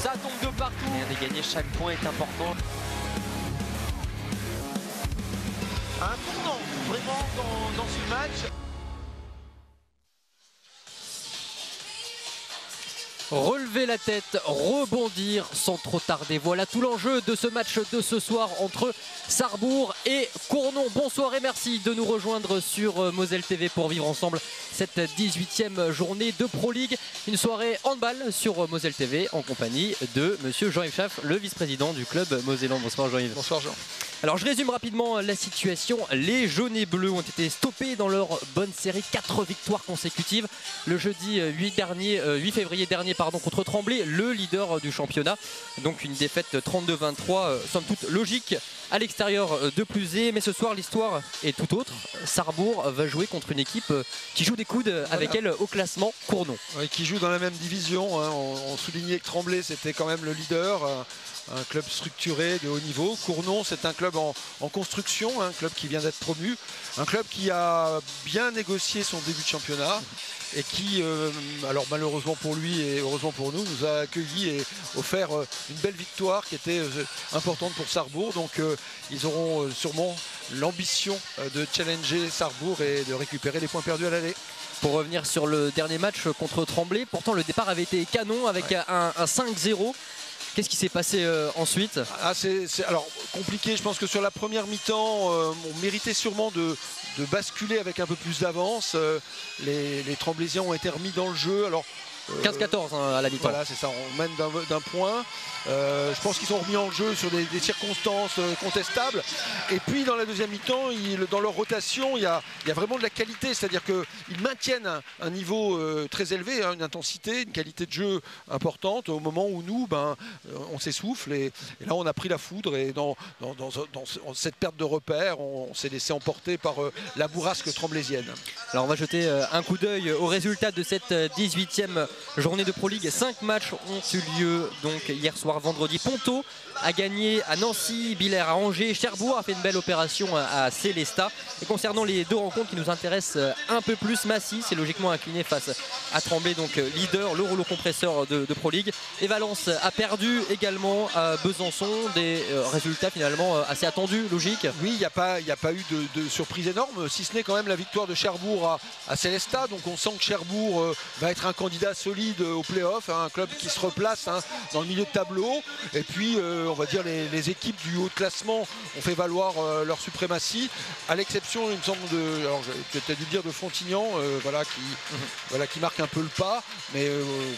Ça tombe de partout. Rien n'est gagné, chaque point est important. Un tournant vraiment dans ce match. Relever la tête, rebondir sans trop tarder. Voilà tout l'enjeu de ce match de ce soir entre Sarrebourg et Cournon. Bonsoir et merci de nous rejoindre sur Moselle TV pour vivre ensemble cette 18e journée de Pro League. Une soirée handball sur Moselle TV en compagnie de monsieur Jean-Yves Schaff, le vice-président du club mosellan. Bonsoir Jean-Yves. Bonsoir Jean. Alors je résume rapidement la situation. Les jaunes et bleus ont été stoppés dans leur bonne série, 4 victoires consécutives. Le jeudi 8 février dernier contre Tremblay, le leader du championnat. Donc une défaite 32-23, somme toute logique à l'extérieur de Pluzé. Mais ce soir l'histoire est tout autre. Sarrebourg va jouer contre une équipe qui joue des coudes avec elle au classement, Cournon. Oui, qui joue dans la même division, hein. On soulignait que Tremblay c'était quand même le leader. Un club structuré de haut niveau. Cournon, c'est un club en construction, un club qui vient d'être promu, un club qui a bien négocié son début de championnat et qui, alors malheureusement pour lui et heureusement pour nous, nous a accueillis et offert une belle victoire qui était importante pour Sarrebourg. Donc ils auront sûrement l'ambition de challenger Sarrebourg et de récupérer les points perdus à l'aller. Pour revenir sur le dernier match contre Tremblay, pourtant le départ avait été canon avec un 5-0. Qu'est-ce qui s'est passé ensuite? C'est alors compliqué, je pense que sur la première mi-temps, on méritait sûrement de basculer avec un peu plus d'avance. Les Tremblaysiens ont été remis dans le jeu. Alors 15-14 à la mi-temps. Voilà, c'est ça, on mène d'un point. Je pense qu'ils sont remis en jeu sur des circonstances contestables. Et puis dans la deuxième mi-temps, dans leur rotation, il y a vraiment de la qualité. C'est-à-dire qu'ils maintiennent un niveau très élevé, hein, une intensité, une qualité de jeu importante au moment où nous, on s'essouffle. Et là, on a pris la foudre. Et dans cette perte de repère, on s'est laissé emporter par la bourrasque tremblaysienne. Alors on va jeter un coup d'œil au résultat de cette 18e journée de Pro League. 5 matchs ont eu lieu donc hier soir vendredi. Ponto a gagné à Nancy, Billers à Angers, Cherbourg a fait une belle opération à Célestat. Et concernant les deux rencontres qui nous intéressent un peu plus, Massy s'est logiquement incliné face à Tremblay, donc leader, le rouleau compresseur de Pro League. Et Valence a perdu également à Besançon, des résultats finalement assez attendus, logiques. Oui, il n'y a pas eu de surprise énorme, si ce n'est quand même la victoire de Cherbourg à Célestat. Donc on sent que Cherbourg va être un candidat solide au play-off, hein, un club qui se replace dans le milieu de tableau. Et puis on va dire les équipes du haut de classement ont fait valoir leur suprématie, à l'exception, il me semble, alors tu as dû dire de Frontignan, qui marque un peu le pas. Mais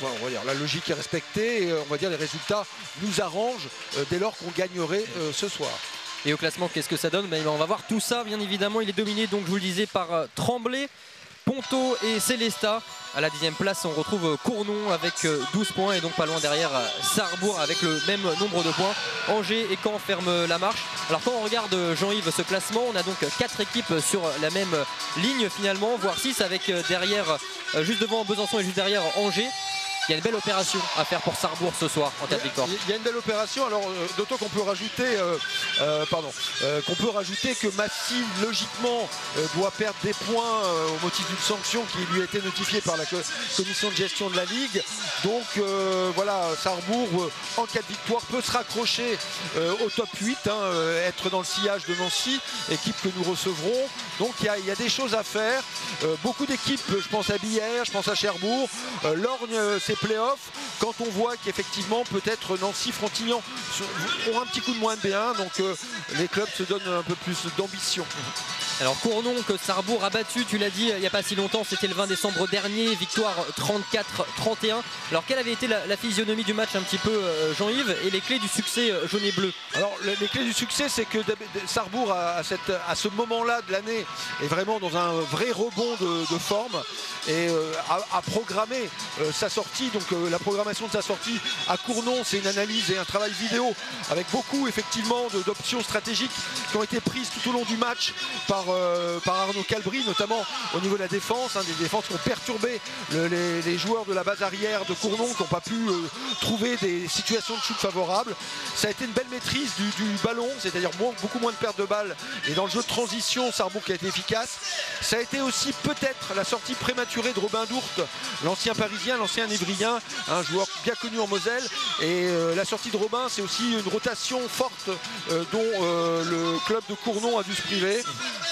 on va dire la logique est respectée et on va dire les résultats nous arrangent dès lors qu'on gagnerait ce soir. Et au classement, qu'est-ce que ça donne? On va voir tout ça, bien évidemment. Il est dominé, donc je vous le disais, par Tremblay, Ponto et Célestat. À la 10e place, on retrouve Cournon avec 12 points et donc pas loin derrière Sarrebourg avec le même nombre de points. Angers et Caen ferment la marche. Alors quand on regarde, Jean-Yves, ce classement, on a donc 4 équipes sur la même ligne finalement, voire 6 avec derrière, juste devant Besançon et juste derrière Angers. Il y a une belle opération à faire pour Sarrebourg ce soir en cas de victoire. Il y a une belle opération, alors d'autant qu'on peut rajouter que Massy logiquement doit perdre des points au motif d'une sanction qui lui a été notifiée par la commission de gestion de la Ligue. Donc voilà, Sarrebourg en cas de victoire peut se raccrocher au top 8, être dans le sillage de Nancy, équipe que nous recevrons. Donc il y a des choses à faire. Beaucoup d'équipes, je pense à Billers, je pense à Cherbourg, lorgnent ces playoffs quand on voit qu'effectivement peut-être Nancy, Frontignan ont un petit coup de moins de B1, donc les clubs se donnent un peu plus d'ambition. Alors Cournon que Sarrebourg a battu, tu l'as dit il n'y a pas si longtemps, c'était le 20 décembre dernier, victoire 34-31. Alors quelle avait été la physionomie du match un petit peu, Jean-Yves, et les clés du succès jaune et bleu? Alors les clés du succès, c'est que Sarrebourg à ce moment-là de l'année est vraiment dans un vrai rebond de forme et a programmé sa sortie. Donc la programmation de sa sortie à Cournon, c'est une analyse et un travail vidéo avec beaucoup effectivement d'options stratégiques qui ont été prises tout au long du match par par Arnaud Calbry, notamment au niveau de la défense, des défenses qui ont perturbé les joueurs de la base arrière de Cournon, qui n'ont pas pu trouver des situations de shoot favorables. Ça a été une belle maîtrise du ballon, c'est-à-dire beaucoup moins de pertes de balles, et dans le jeu de transition, Sarrebourg qui a été efficace. Ça a été aussi peut-être la sortie prématurée de Robin Dourte, l'ancien parisien, l'ancien évrien, un joueur bien connu en Moselle, et la sortie de Robin, c'est aussi une rotation forte dont le club de Cournon a dû se priver.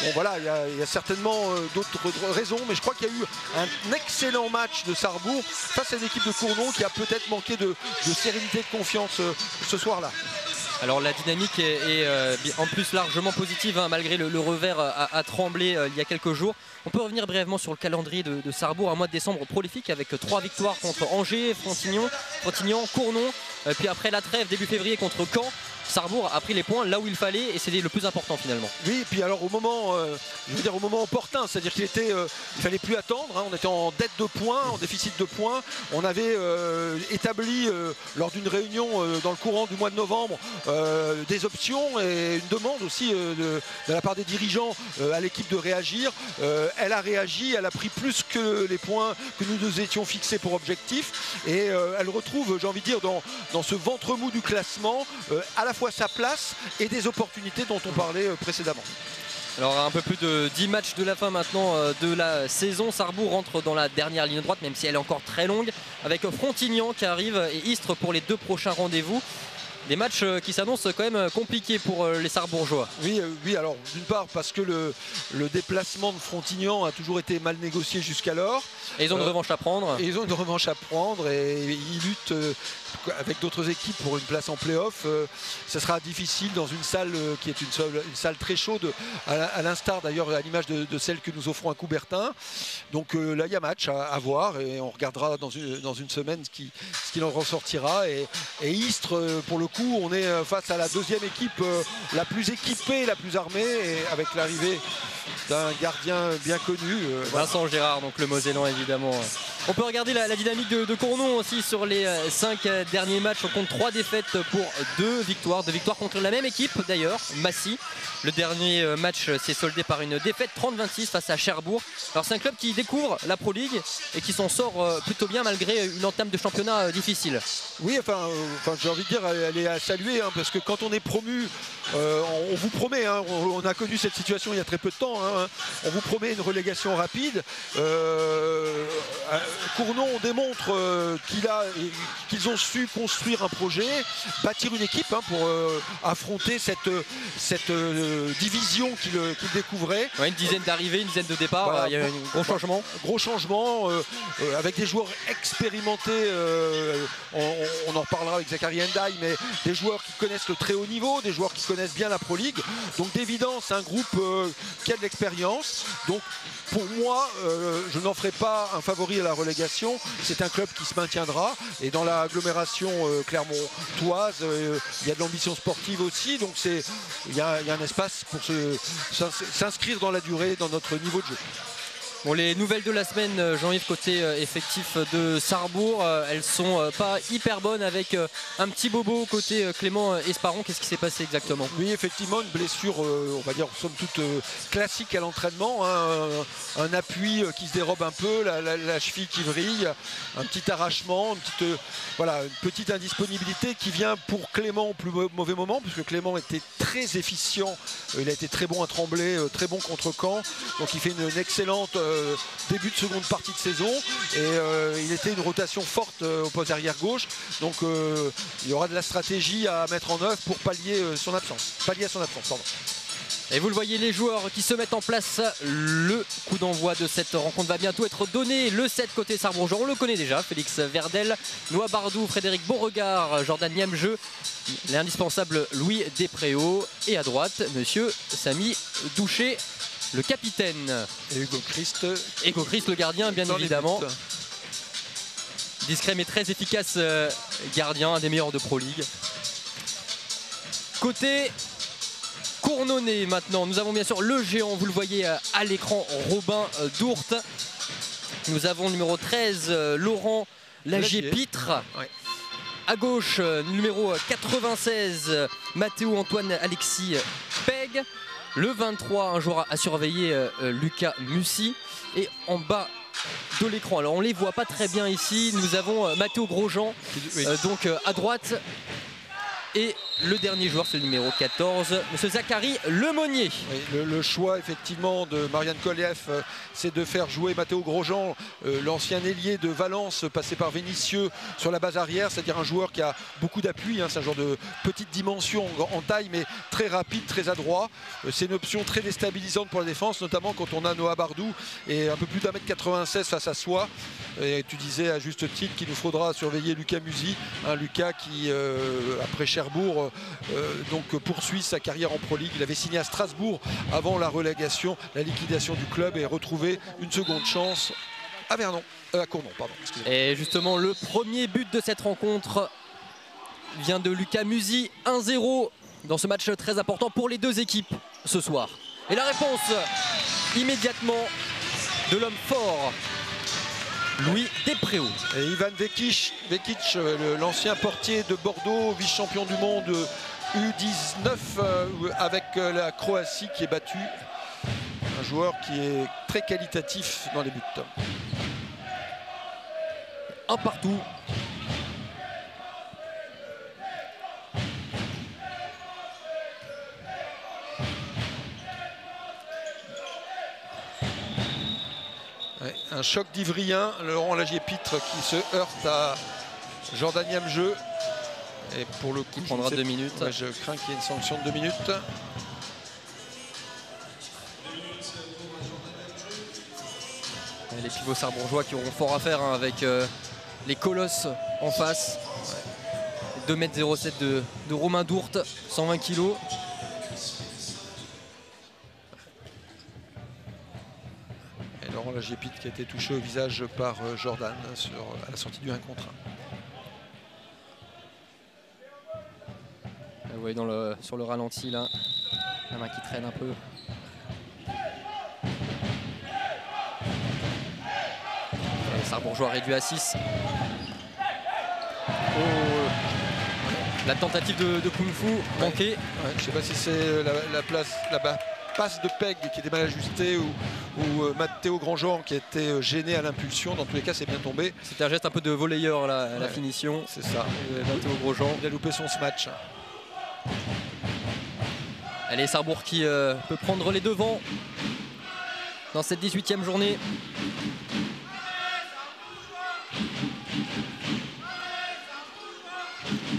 Bon voilà, il y a certainement d'autres raisons, mais je crois qu'il y a eu un excellent match de Sarrebourg face à une équipe de Cournon qui a peut-être manqué de sérénité, de confiance ce soir-là. Alors la dynamique est en plus largement positive, hein, malgré le revers à Tremblay il y a quelques jours. On peut revenir brièvement sur le calendrier de Sarrebourg, un mois de décembre prolifique avec 3 victoires contre Angers, Frontignan, Cournon. Puis après la trêve début février contre Caen, Sarrebourg a pris les points là où il fallait, et c'était le plus important finalement. Oui, et puis alors au moment opportun, c'est-à-dire qu'il fallait plus attendre, hein, on était en dette de points, en déficit de points. On avait établi lors d'une réunion dans le courant du mois de novembre des options et une demande aussi de la part des dirigeants à l'équipe de réagir. Elle a réagi, elle a pris plus que les points que nous nous étions fixés pour objectif, et elle retrouve, j'ai envie de dire, dans ce ventre mou du classement, à la fois sa place et des opportunités dont on parlait précédemment. Alors un peu plus de 10 matchs de la fin maintenant de la saison. Sarrebourg rentre dans la dernière ligne droite, même si elle est encore très longue, avec Frontignan qui arrive et Istres pour les 2 prochains rendez-vous. Des matchs qui s'annoncent quand même compliqués pour les Sarrebourgeois. Oui, alors d'une part parce que le déplacement de Frontignan a toujours été mal négocié jusqu'alors. Et ils ont une revanche à prendre. Et ils luttent avec d'autres équipes pour une place en play-off. Ça sera difficile dans une salle qui est une salle très chaude, à l'instar d'ailleurs à l'image de celle que nous offrons à Coubertin. Donc là il y a match à voir, et on regardera dans une semaine ce qu'il en ressortira. Et Istres, pour le coup, on est face à la deuxième équipe la plus équipée, la plus armée, et avec l'arrivée d'un gardien bien connu. Vincent Gérard, donc le Mosellan évidemment. On peut regarder la dynamique de Cournon aussi sur les 5 derniers matchs. On compte 3 défaites pour 2 victoires. 2 victoires contre la même équipe d'ailleurs, Massy. Le dernier match s'est soldé par une défaite 30-26 face à Cherbourg. Alors c'est un club qui découvre la Pro League et qui s'en sort plutôt bien malgré une entame de championnat difficile. Oui, enfin j'ai envie de dire, elle est à saluer, hein, parce que quand on est promu, on vous promet, hein, on a connu cette situation il y a très peu de temps, hein, on vous promet une relégation rapide. Cournon démontre qu'ils ont su construire un projet, bâtir une équipe, hein, pour affronter cette division qu'ils découvrerait. Ouais, une dizaine d'arrivées, une dizaine de départs, voilà, il y a un gros changement. Gros changement, avec des joueurs expérimentés, on en reparlera avec Zachary Ndiaye, mais des joueurs qui connaissent le très haut niveau, des joueurs qui connaissent bien la Pro League. Donc d'évidence, un groupe qui a de l'expérience. Donc pour moi, je n'en ferai pas un favori à la relégation. C'est un club qui se maintiendra, et dans l'agglomération clermontoise, il y a de l'ambition sportive aussi, donc il y a un espace pour s'inscrire dans la durée, dans notre niveau de jeu. Bon, les nouvelles de la semaine, Jean-Yves, côté effectif de Sarrebourg, elles sont pas hyper bonnes, avec un petit bobo côté Clément Esparon. Qu'est-ce qui s'est passé exactement? Oui, effectivement, une blessure, on va dire somme toute classique à l'entraînement, hein, un appui qui se dérobe un peu, la cheville qui vrille, un petit arrachement, une petite indisponibilité qui vient pour Clément au plus mauvais moment, puisque Clément était très efficient, il a été très bon à Tremblay, très bon contre Caen, donc il fait une excellente début de seconde partie de saison, et il était une rotation forte au poste arrière gauche, donc il y aura de la stratégie à mettre en œuvre pour pallier à son absence. Pardon. Et vous le voyez, les joueurs qui se mettent en place. Le coup d'envoi de cette rencontre va bientôt être donné. Le 7 côté Sarrebourgeois, on le connaît déjà: Félix Verdel, Noah Bardou, Frédéric Beauregard, Jordan Niamjeu, l'indispensable Louis Despréaux, et à droite monsieur Samy Douché, le capitaine. Et Hugo Christ, le gardien, bien évidemment. Discret mais très efficace gardien, un des meilleurs de Pro League. Côté Cournonnais maintenant, nous avons bien sûr le géant, vous le voyez à l'écran, Robin Dourte. Nous avons numéro 13, Laurent Lagier-Pitre. Ouais. À gauche, numéro 96, Mathéo Antoine Alexis Peg. Le 23, un joueur à surveiller, Lucas Mussi. Et en bas de l'écran, alors on les voit pas très bien ici, nous avons Matteo Grosjean, donc à droite. Et le dernier joueur, c'est le numéro 14, M. Zachary Lemonnier. Oui, le choix effectivement de Marianne Koliev, c'est de faire jouer Matteo Grosjean, l'ancien ailier de Valence, passé par Vénissieux sur la base arrière, c'est-à-dire un joueur qui a beaucoup d'appui, hein, c'est un joueur de petite dimension en taille, mais très rapide, très adroit. C'est une option très déstabilisante pour la défense, notamment quand on a Noah Bardou et un peu plus d'1m96 face à soi. Et tu disais à juste titre qu'il nous faudra surveiller Lucas Mussi, un Lucas qui, après Cherbourg, donc poursuit sa carrière en Pro League. Il avait signé à Strasbourg avant la relégation, la liquidation du club, et retrouvé une seconde chance à Vernon, à Cournon, pardon. Et justement, le premier but de cette rencontre vient de Lucas Mussi, 1-0 dans ce match très important pour les deux équipes ce soir. Et la réponse immédiatement de l'homme fort, Louis Despréaux. Et Ivan Vekic, l'ancien portier de Bordeaux, vice-champion du monde U19 avec la Croatie qui est battue. Un joueur qui est très qualitatif dans les buts. Un partout. Un choc d'Ivrien, Laurent Lagier-Pitre qui se heurte à Jordan Yamjeu. Et pour le coup, il prendra 2 minutes. Ouais, je crains qu'il y ait une sanction de 2 minutes. Et les pivots sarbourgeois qui auront fort à faire hein, avec les colosses en face. 2,07 m de Romain Dourte, 120 kg. Laurent Lagier-Pitre qui a été touché au visage par Jordan à la sortie du 1 contre 1. Vous voyez sur le ralenti là, la main qui traîne un peu. Et Sarbourgeois réduit à 6. Oh, la tentative de Kung Fu manquée. Ouais, je ne sais pas si c'est la passe de Peg qui était mal ajustée ou Matteo Grosjean qui était gêné à l'impulsion. Dans tous les cas, c'est bien tombé. C'était un geste un peu de volleyeur là, à la finition. C'est ça. Matteo Grosjean. Il a loupé son match. Allez, Sarrebourg qui peut prendre les devants dans cette 18e journée.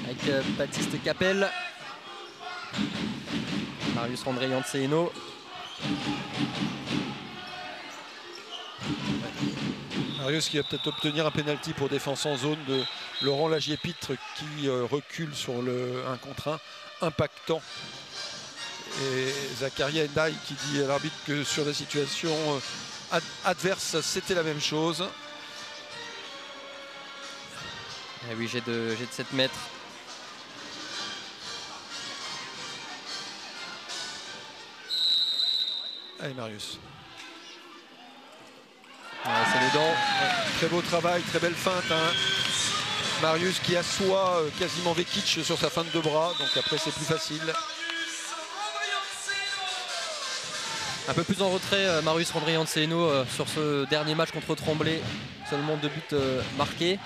Avec Baptiste Capel. Marius Randré-Yanceno. Marius qui va peut-être obtenir un pénalty pour défense en zone de Laurent Lagier-Pitre qui recule sur le 1 contre 1 impactant. Et Zakaria Ndiaye qui dit à l'arbitre que sur la situation adverse c'était la même chose. Et oui, j'ai de 7 mètres. Allez Marius. Ouais, c'est dedans. Ouais, très beau travail, très belle feinte. Hein. Marius qui assoit quasiment Vekic sur sa feinte de bras, donc après c'est plus facile. Un peu plus en retrait, Marius Randré-Yanceno sur ce dernier match contre Tremblay. Seulement 2 buts marqués.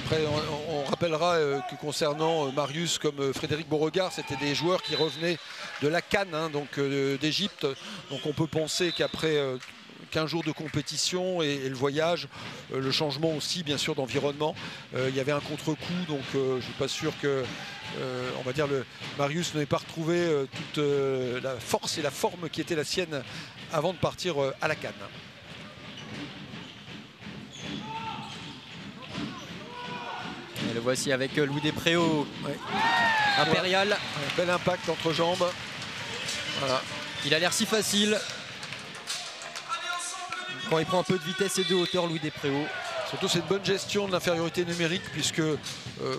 Après, on rappellera que concernant Marius comme Frédéric Beauregard, c'était des joueurs qui revenaient de la CAN, hein, donc d'Égypte. Donc on peut penser qu'après 15 jours de compétition et le voyage, le changement aussi bien sûr d'environnement, il y avait un contre-coup, donc je ne suis pas sûr que on va dire Marius n'avait pas retrouvé toute la force et la forme qui était la sienne avant de partir à la CAN. Et le voici avec Louis Despréaux, ouais. Impérial. Ouais, bel impact entre jambes. Voilà. Il a l'air si facile. Quand il prend un peu de vitesse et de hauteur, Louis Despréaux. Surtout c'est une bonne gestion de l'infériorité numérique puisque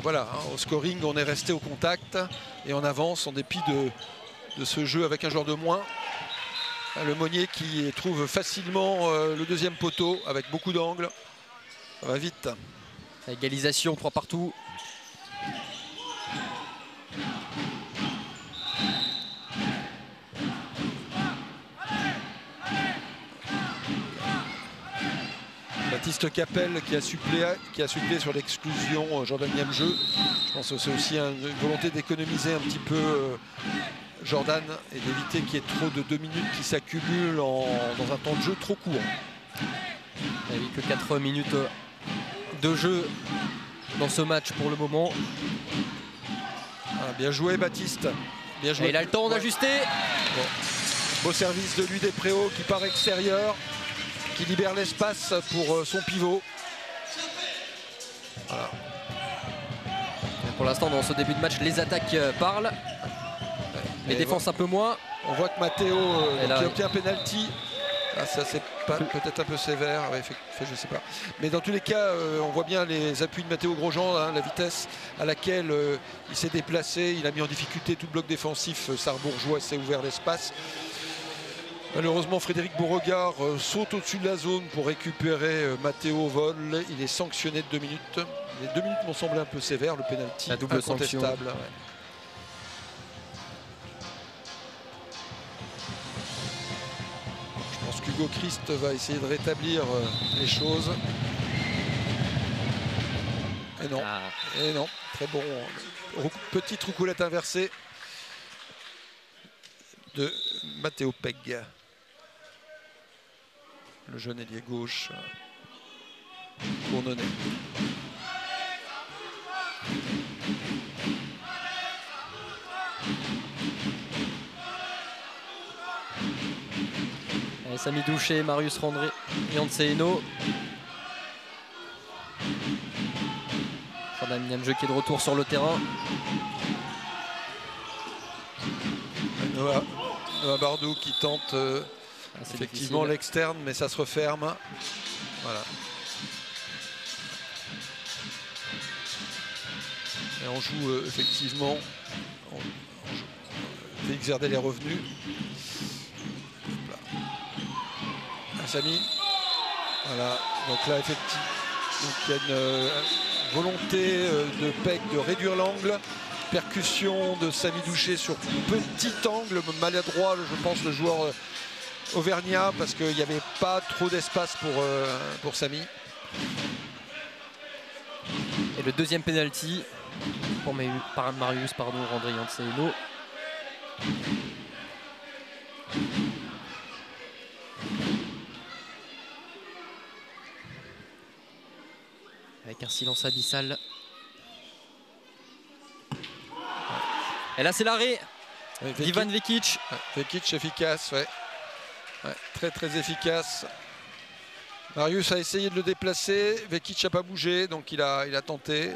voilà, hein, au scoring on est resté au contact et on avance en dépit de ce jeu avec un joueur de moins. Lemonnier qui trouve facilement le deuxième poteau avec beaucoup d'angles. Ça va vite. Égalisation, 3 partout. Baptiste Capel qui a supplé sur l'exclusion Jordan Niamjeu. Je pense que c'est aussi une volonté d'économiser un petit peu Jordan et d'éviter qu'il y ait trop de 2 minutes qui s'accumulent dans un temps de jeu trop court. Il n'y a que 4 minutes de jeu dans ce match pour le moment. Ah, bien joué Baptiste. Bien joué. Et il a le temps d'ajuster. Bon. Beau service de lui des Préaux qui part extérieur, qui libère l'espace pour son pivot. Voilà. Pour l'instant, dans ce début de match, les attaques parlent. Les défenses un peu moins. On voit que Matteo là, qui obtient un penalty. Ah, ça c'est peut-être un peu sévère, ouais, je sais pas. Mais dans tous les cas, on voit bien les appuis de Matteo Grosjean, hein, la vitesse à laquelle il s'est déplacé. Il a mis en difficulté tout le bloc défensif sarrebourgeois, s'est ouvert l'espace. Malheureusement, Frédéric Beauregard saute au-dessus de la zone pour récupérer Matteo au vol. Il est sanctionné de 2 minutes. Les 2 minutes m'ont semblé un peu sévères, le penalty la double incontestable. sanction. Ouais. Je pense qu'Hugo Christ va essayer de rétablir les choses. Et non, et non, très bon. Petite roucoulette inversée de Matteo Pegg. Le jeune ailier gauche cournonnais. Samy Douché, Marius Randré, Yanceno. Jordan Niamjeu qui est de retour sur le terrain. Noah Bardou qui tente effectivement l'externe, mais ça se referme. Voilà. Et on joue effectivement. Félix Zerdel est revenu. Samy. Voilà. Donc là, effectivement, il y a une volonté de Pegg de réduire l'angle. Percussion de Samy Douché sur petit angle, maladroit, je pense, le joueur auvergnat, parce qu'il n'y avait pas trop d'espace pour Samy. Et le deuxième penalty pour Marius Randré Yanceno. Avec un silence abyssal. Et là, c'est l'arrêt d'Ivan Vekic. Vekic efficace, ouais. Très très efficace. Marius a essayé de le déplacer. Vekic n'a pas bougé, donc il a tenté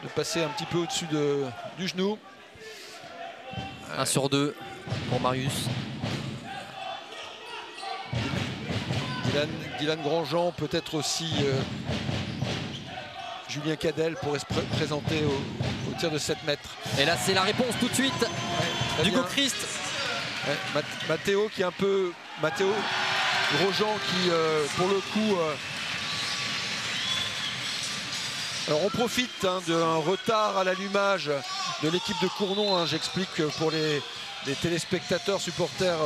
de passer un petit peu au-dessus du genou. 1 sur 2 pour Marius. Dylan Grandjean, peut-être aussi Julien Cadel pourrait se présenter au tir de 7 mètres. Et là, c'est la réponse tout de suite d'Hugo Christ. Ouais, Matteo qui est un peu... Matteo Grosjean qui, pour le coup... alors on profite d'un retard à l'allumage de l'équipe de Cournon. Hein, j'explique pour les téléspectateurs, supporters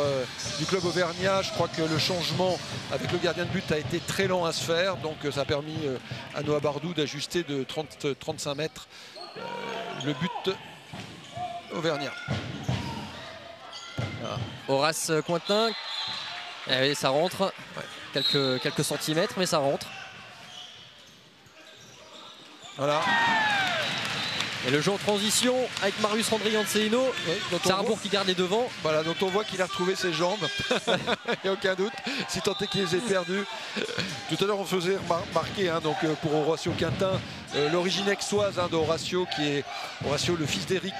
du club auvergnat. Je crois que le changement avec le gardien de but a été très lent à se faire. Donc ça a permis à Noah Bardou d'ajuster de 30-35 mètres le but auvergnat. Voilà. Horace Cointin. Et ça rentre. Ouais. Quelques centimètres, mais ça rentre. Voilà. Et le jeu en transition avec Marius Randré Yanceno, Sarrebourg qui garde les devants. Voilà, dont on voit qu'il a retrouvé ses jambes, il n'y a aucun doute, si tant est qu'il les ait perdues. Tout à l'heure on faisait remarquer donc, pour Horacio Quintin, l'origine aixoise de Horacio, qui est Horacio le fils d'Éric,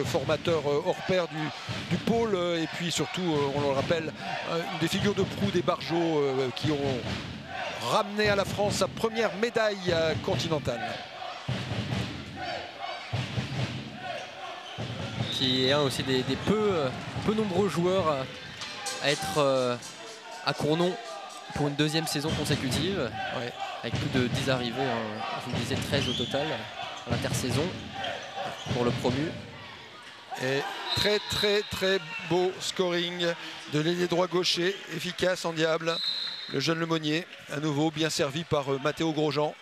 formateur hors pair du pôle, et puis surtout, on le rappelle, une des figures de proue des Barjots qui ont ramené à la France sa première médaille continentale. Qui est un aussi des peu nombreux joueurs à être à Cournon pour une deuxième saison consécutive, ouais, avec plus de 10 arrivées, je vous disais 13 au total à l'intersaison pour le promu. Et très très très beau scoring de l'ailier droit gaucher, efficace en diable, le jeune Lemonnier, à nouveau bien servi par Matteo Grosjean,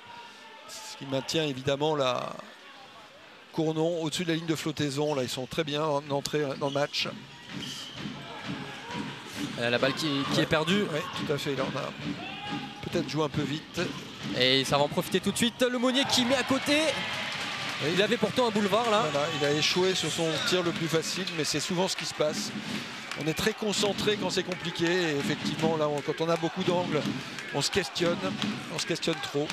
ce qui maintient évidemment la Cournon au-dessus de la ligne de flottaison. Là, ils sont très bien entrés dans le match. La balle qui est perdue. Oui, tout à fait. Là, on a peut-être joué un peu vite. Et ça va en profiter tout de suite. Lemonnier qui met à côté. Il avait pourtant un boulevard là. Voilà, il a échoué sur son tir le plus facile, mais c'est souvent ce qui se passe. On est très concentré quand c'est compliqué. Et effectivement, là, quand on a beaucoup d'angles, on se questionne trop.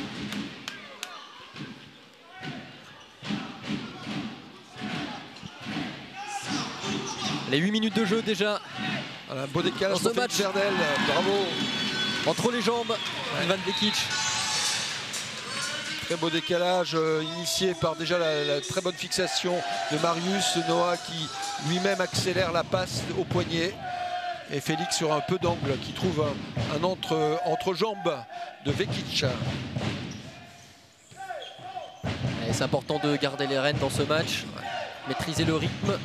Les 8 minutes de jeu déjà. Voilà, un beau décalage dans ce match. Verdel, bravo. Entre les jambes, Ivan Vekic. Très beau décalage initié par déjà la très bonne fixation de Marius. Noah qui lui-même accélère la passe au poignet. Et Félix sur un peu d'angle qui trouve un entrejambe de Vekic. C'est important de garder les rênes dans ce match. Maîtriser le rythme.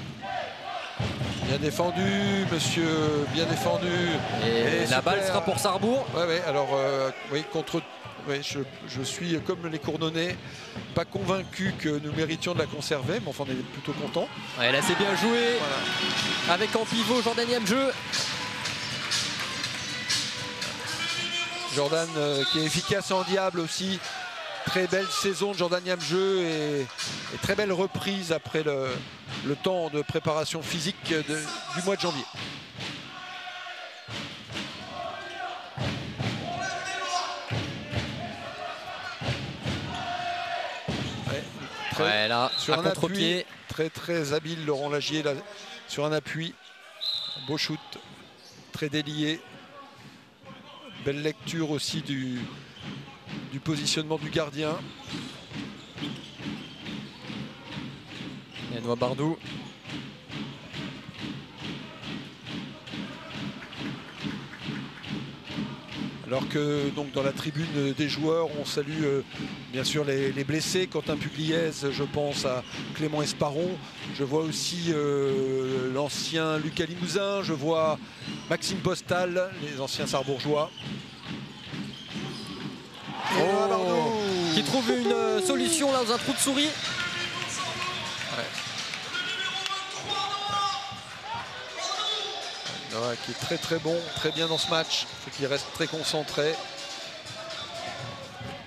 Bien défendu, monsieur, bien défendu. Et la balle sera pour Sarrebourg. Ouais, alors, oui, je suis comme les Cournonnais, pas convaincu que nous méritions de la conserver, mais enfin, on est plutôt content. Ouais, là, c'est bien joué. Voilà. Avec en pivot Jordan Yamjeu. Jordan qui est efficace en diable aussi. Très belle saison de Jordan Yamjeu et très belle reprise après le temps de préparation physique du mois de janvier. Ouais, là, sur à un contre-pied. Très habile Laurent Lagier là, sur un appui. Un beau shoot, très délié. Belle lecture aussi du positionnement du gardien. Et Noah Bardou. Alors que donc dans la tribune des joueurs, on salue bien sûr les blessés. Quentin Pugliese, je pense à Clément Esparon. Je vois aussi l'ancien Lucas Limousin. Je vois Maxime Postal, les anciens Sarrebourgeois. Qui trouve une solution là dans un trou de souris. Ouais. Noah qui est très bon, très bien dans ce match, qui reste très concentré,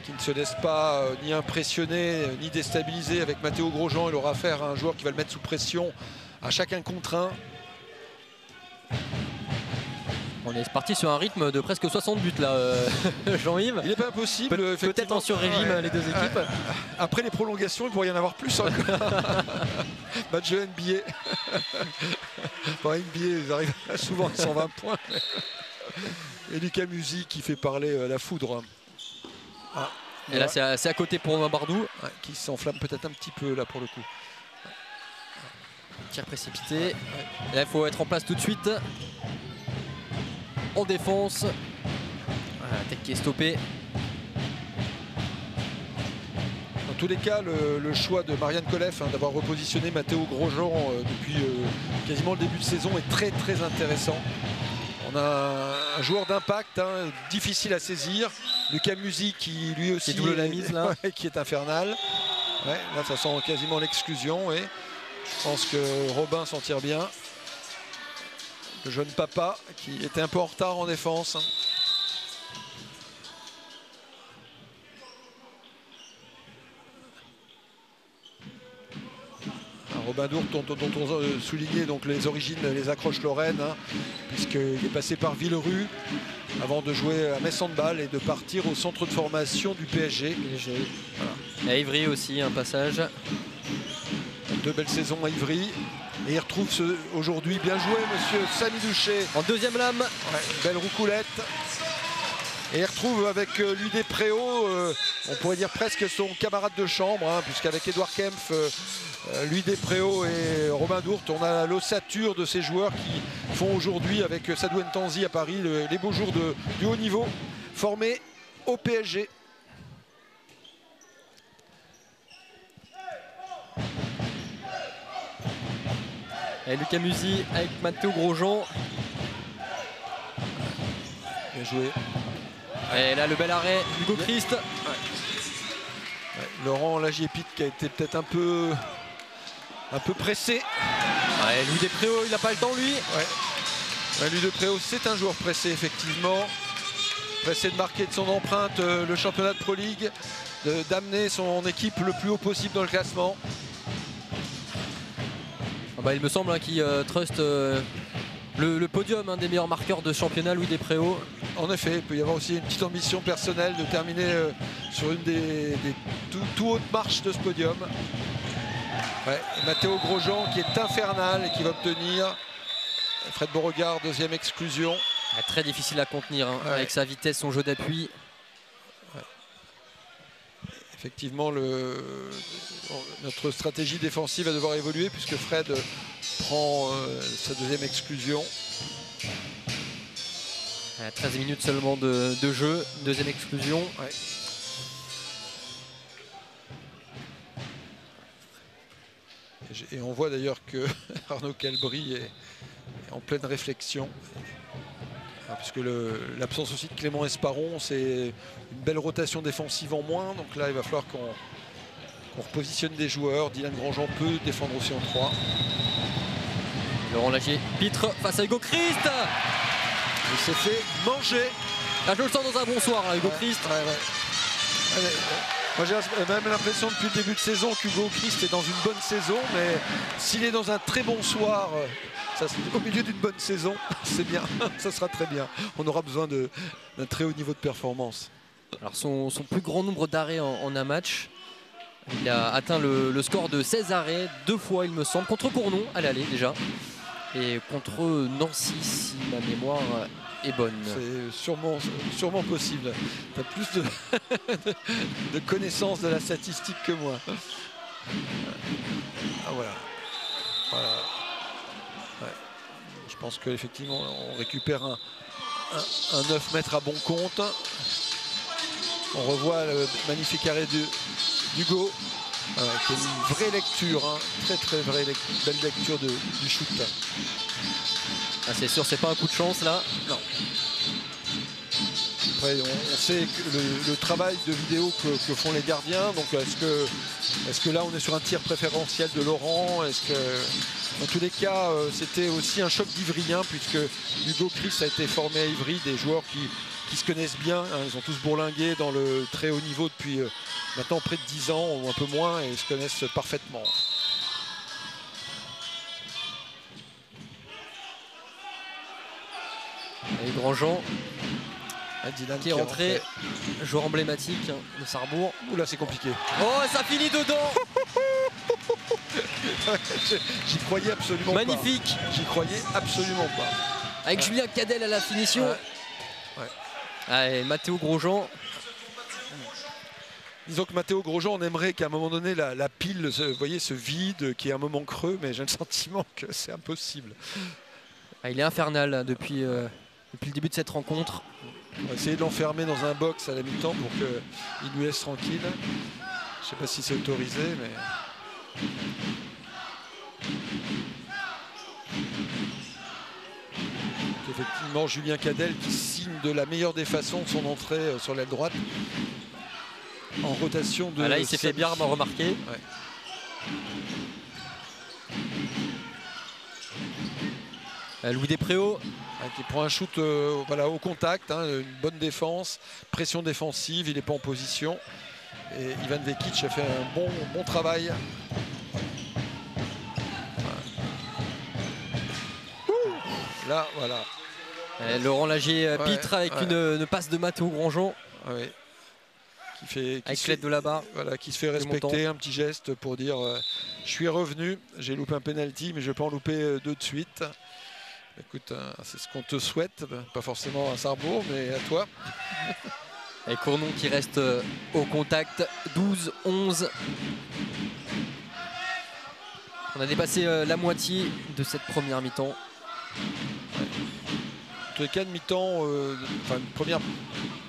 qui ne se laisse pas ni impressionner ni déstabiliser avec Matteo Grosjean. Il aura affaire à un joueur qui va le mettre sous pression à chaque 1 contre 1. On est parti sur un rythme de presque 60 buts là, Jean-Yves. Il n'est pas impossible. Peut-être en sur-régime les deux équipes. Après les prolongations, il pourrait y en avoir plus encore. Match de NBA. Bon, NBA, ils arrivent souvent à 120 points. Et Lucas Musi qui fait parler la foudre. Ah, et là, c'est à côté pour Bardou. Ouais, qui s'enflamme peut-être un petit peu là pour le coup. Tir précipité. Et là, il faut être en place tout de suite. En défense. Voilà, la tête qui est stoppée. Dans tous les cas, le choix de Marianne Colef d'avoir repositionné Matteo Grosjean depuis quasiment le début de saison est très intéressant. On a un joueur d'impact, difficile à saisir. Lucas Musi qui lui aussi double la mise là. Qui est infernal. Ouais, là ça sent quasiment l'exclusion et je pense que Robin s'en tire bien. Le jeune papa qui était un peu en retard en défense. Robin Dourte dont on soulignait donc les origines, les accroches lorraines, puisqu'il est passé par Villerue avant de jouer à Metz Handball et de partir au centre de formation du PSG. Voilà. Et à Ivry aussi un passage. 2 belles saisons à Ivry. Et il retrouve aujourd'hui, bien joué monsieur Samy Douchet. En deuxième lame. Ouais, une belle roucoulette. Et il retrouve avec l'UD Préau, on pourrait dire presque son camarade de chambre, puisqu'avec Edouard Kempf, l'UD Préau et Robin Dourte, on a l'ossature de ces joueurs qui font aujourd'hui avec Sadou Ntanzi à Paris les beaux jours du haut niveau, formés au PSG. Et Lucas Musi avec Matteo Grosjean. Bien joué. Et là le bel arrêt Hugo Christ. Laurent Lagier-Pitre qui a été peut-être un peu pressé. Ouais, Louis Despréaux, il n'a pas le temps lui. Louis Despréaux, c'est un joueur pressé effectivement. Pressé de marquer de son empreinte le championnat de Pro League, d'amener son équipe le plus haut possible dans le classement. Il me semble qu'il trust le podium, un des meilleurs marqueurs de championnat, Louis Despréaux. En effet, il peut y avoir aussi une petite ambition personnelle de terminer sur une des tout hautes marches de ce podium. Et Mathéo Grosjean qui est infernal et qui va obtenir Fred Beauregard, deuxième exclusion. Très difficile à contenir avec sa vitesse, son jeu d'appui. Effectivement, notre stratégie défensive va devoir évoluer puisque Fred prend sa deuxième exclusion. 13 minutes seulement de jeu, deuxième exclusion. Et on voit d'ailleurs que Arnaud Calbry est en pleine réflexion. Puisque l'absence aussi de Clément Esparon, c'est une belle rotation défensive en moins. Donc là, il va falloir qu'on repositionne des joueurs. Dylan Grandjean peut défendre aussi en 3. Laurent Lagier-Pitre face à Hugo Christ. Il s'est fait manger. Là, je le sens dans un bon soir, là, Hugo Christ. Moi, j'ai même l'impression depuis le début de saison qu'Hugo Christ est dans une bonne saison. Mais s'il est dans un très bon soir, au milieu d'une bonne saison, c'est bien, ça sera très bien. On aura besoin d'un très haut niveau de performance. Alors son plus grand nombre d'arrêts en un match, il a atteint le score de 16 arrêts, 2 fois il me semble, contre Cournon à l'aller déjà, et contre Nancy si ma mémoire est bonne. C'est sûrement possible. Tu as plus de connaissance de la statistique que moi. Voilà. Je pense qu'effectivement, on récupère un 9 mètres à bon compte. On revoit le magnifique arrêt d'Hugo, qui est une vraie lecture, très belle lecture du shoot. C'est sûr, c'est pas un coup de chance là. Non. Après, on sait que le travail de vidéo que font les gardiens. Donc, est-ce que là, on est sur un tir préférentiel de Laurent? Dans tous les cas, c'était aussi un choc d'Ivriens, puisque Hugo Christ a été formé à Ivry, des joueurs qui se connaissent bien. Ils ont tous bourlingué dans le très haut niveau depuis maintenant près de 10 ans, ou un peu moins, et ils se connaissent parfaitement. Et Grandjean Dylan qui est rentré, joueur emblématique de Sarrebourg. Oula, c'est compliqué. Oh, ça finit dedans. J'y croyais absolument magnifique. Pas. J'y croyais absolument pas. Avec Julien Cadel à la finition. Et Mathéo Grosjean. Disons que Mathéo Grosjean, on aimerait qu'à un moment donné la pile, vous voyez, ce vide qui est un moment creux, mais j'ai le sentiment que c'est impossible. Il est infernal depuis le début de cette rencontre. On va essayer de l'enfermer dans un box à la mi-temps pour qu'il nous laisse tranquille. Je ne sais pas si c'est autorisé, mais... Effectivement, Julien Cadel qui signe de la meilleure des façons son entrée sur l'aile droite. En rotation de... Là, il s'est fait bien remarquer. Louis Despréaux. Qui prend un shoot au contact, une bonne défense, pression défensive, il n'est pas en position. Et Ivan Vekic a fait un bon travail. Là, voilà. Laurent Lagier-Pitre avec une passe de Mathéo Grandjean. Avec l'aide de la barre. Voilà, qui se fait respecter, un petit geste pour dire je suis revenu, j'ai loupé un penalty, mais je ne vais pas en louper 2 de suite. Écoute, c'est ce qu'on te souhaite, pas forcément à Sarrebourg, mais à toi. Et Cournon qui reste au contact, 12-11. On a dépassé la moitié de cette première mi-temps. En tous les cas de mi-temps, une première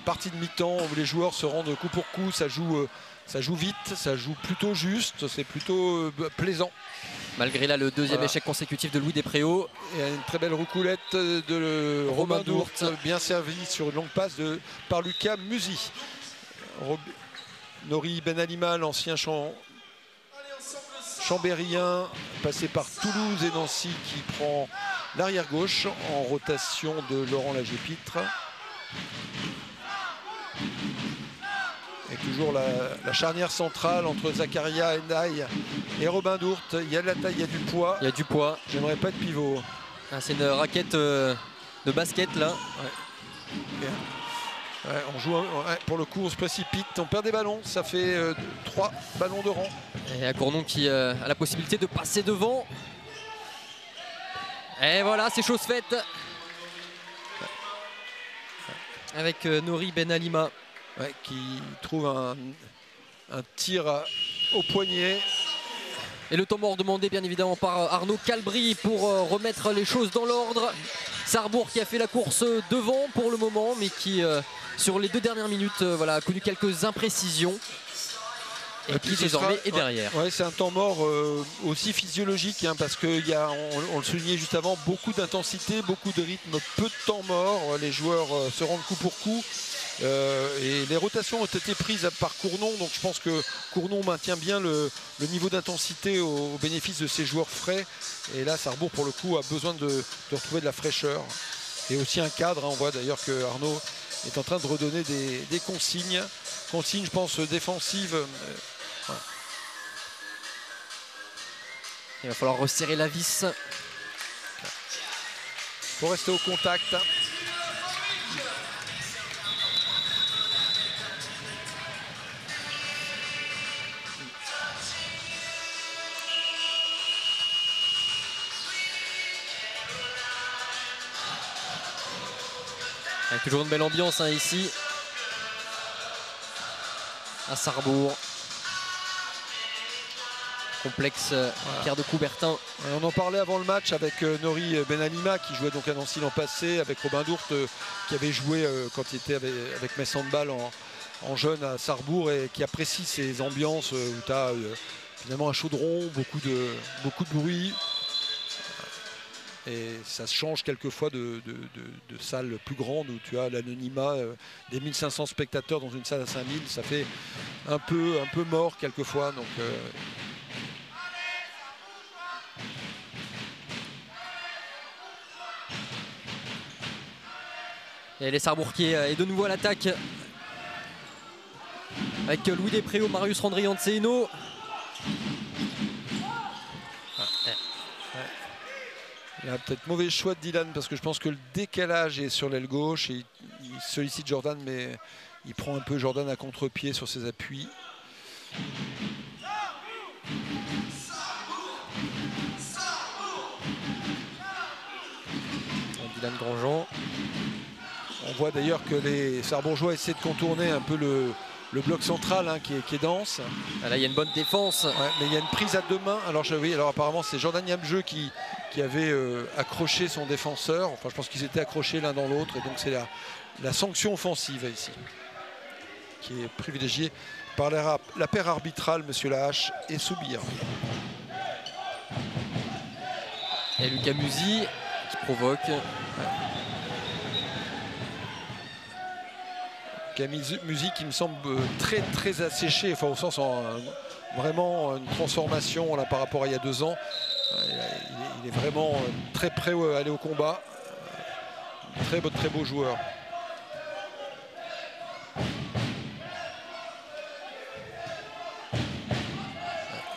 partie de mi-temps où les joueurs se rendent coup pour coup, ça joue vite, ça joue plutôt juste, c'est plutôt plaisant. Malgré là le deuxième échec consécutif de Louis Despréaux. Et une très belle roucoulette de Robin Dourte, bien servi sur une longue passe par Lucas Musi. Nori Benalima, l'ancien chambérien, passé par Toulouse et Nancy, qui prend l'arrière gauche en rotation de Laurent Lagépitre. Et toujours la charnière centrale entre Zakaria Ndiaye et Robin Dourte. Il y a de la taille, il y a du poids. Il y a du poids. J'aimerais pas de pivot. Ah, c'est une raquette de basket là. Ouais, on joue, pour le coup on se précipite, on perd des ballons, ça fait 3 ballons de rang. Et à Cournon qui a la possibilité de passer devant. Et voilà, c'est chose faite. Avec Nori Benalima. Ouais, qui trouve un tir au poignet. Et le temps mort demandé bien évidemment par Arnaud Calbry pour remettre les choses dans l'ordre. Sarrebourg qui a fait la course devant pour le moment, mais qui sur les 2 dernières minutes voilà, a connu quelques imprécisions. Et qui désormais est derrière. Ouais, c'est un temps mort aussi physiologique, hein, parce qu'on le soulignait juste avant, beaucoup d'intensité, beaucoup de rythme, peu de temps mort. Les joueurs se rendent coup pour coup. Et les rotations ont été prises par Cournon, donc je pense que Cournon maintient bien le niveau d'intensité au bénéfice de ses joueurs frais. Et là, Sarrebourg, pour le coup, a besoin de retrouver de la fraîcheur. Et aussi un cadre, hein. On voit d'ailleurs que Arnaud est en train de redonner des consignes, je pense, défensives. Voilà. Il va falloir resserrer la vis. Il faut rester au contact. Avec toujours une belle ambiance hein, ici à Sarrebourg. Complexe Pierre de Coubertin. On en parlait avant le match avec Nori Benalima qui jouait donc à Nancy l'an passé, avec Robin Dourte qui avait joué quand il était avec Metz Handball en jeune à Sarrebourg et qui apprécie ces ambiances où tu as finalement un chaudron, beaucoup de bruit. Et ça se change quelquefois de salles plus grandes où tu as l'anonymat des 1500 spectateurs dans une salle à 5000. Ça fait un peu mort quelquefois. Donc, Et les Sarrebourg qui est de nouveau à l'attaque. Avec Louis Despréaux, Marius Randrianceno. Il y a peut-être mauvais choix de Dylan parce que je pense que le décalage est sur l'aile gauche et il sollicite Jordan, mais il prend un peu Jordan à contre-pied sur ses appuis. Dylan Grandjean. On voit d'ailleurs que les Sarrebourgeois essaient de contourner un peu le bloc central hein, qui est dense. Ah là il y a une bonne défense. Ouais, mais il y a une prise à 2 mains. Alors oui, alors apparemment c'est Jordan Yamjeu qui avait accroché son défenseur. Enfin je pense qu'ils étaient accrochés l'un dans l'autre. Et donc c'est la sanction offensive ici qui est privilégiée par la paire arbitrale, Monsieur Lahache et Soubir. Et Lucas Musi qui provoque. Musique qui me semble très asséché, enfin au sens vraiment une transformation là, par rapport à il y a 2 ans. Il est vraiment très prêt à aller au combat. Très beau joueur.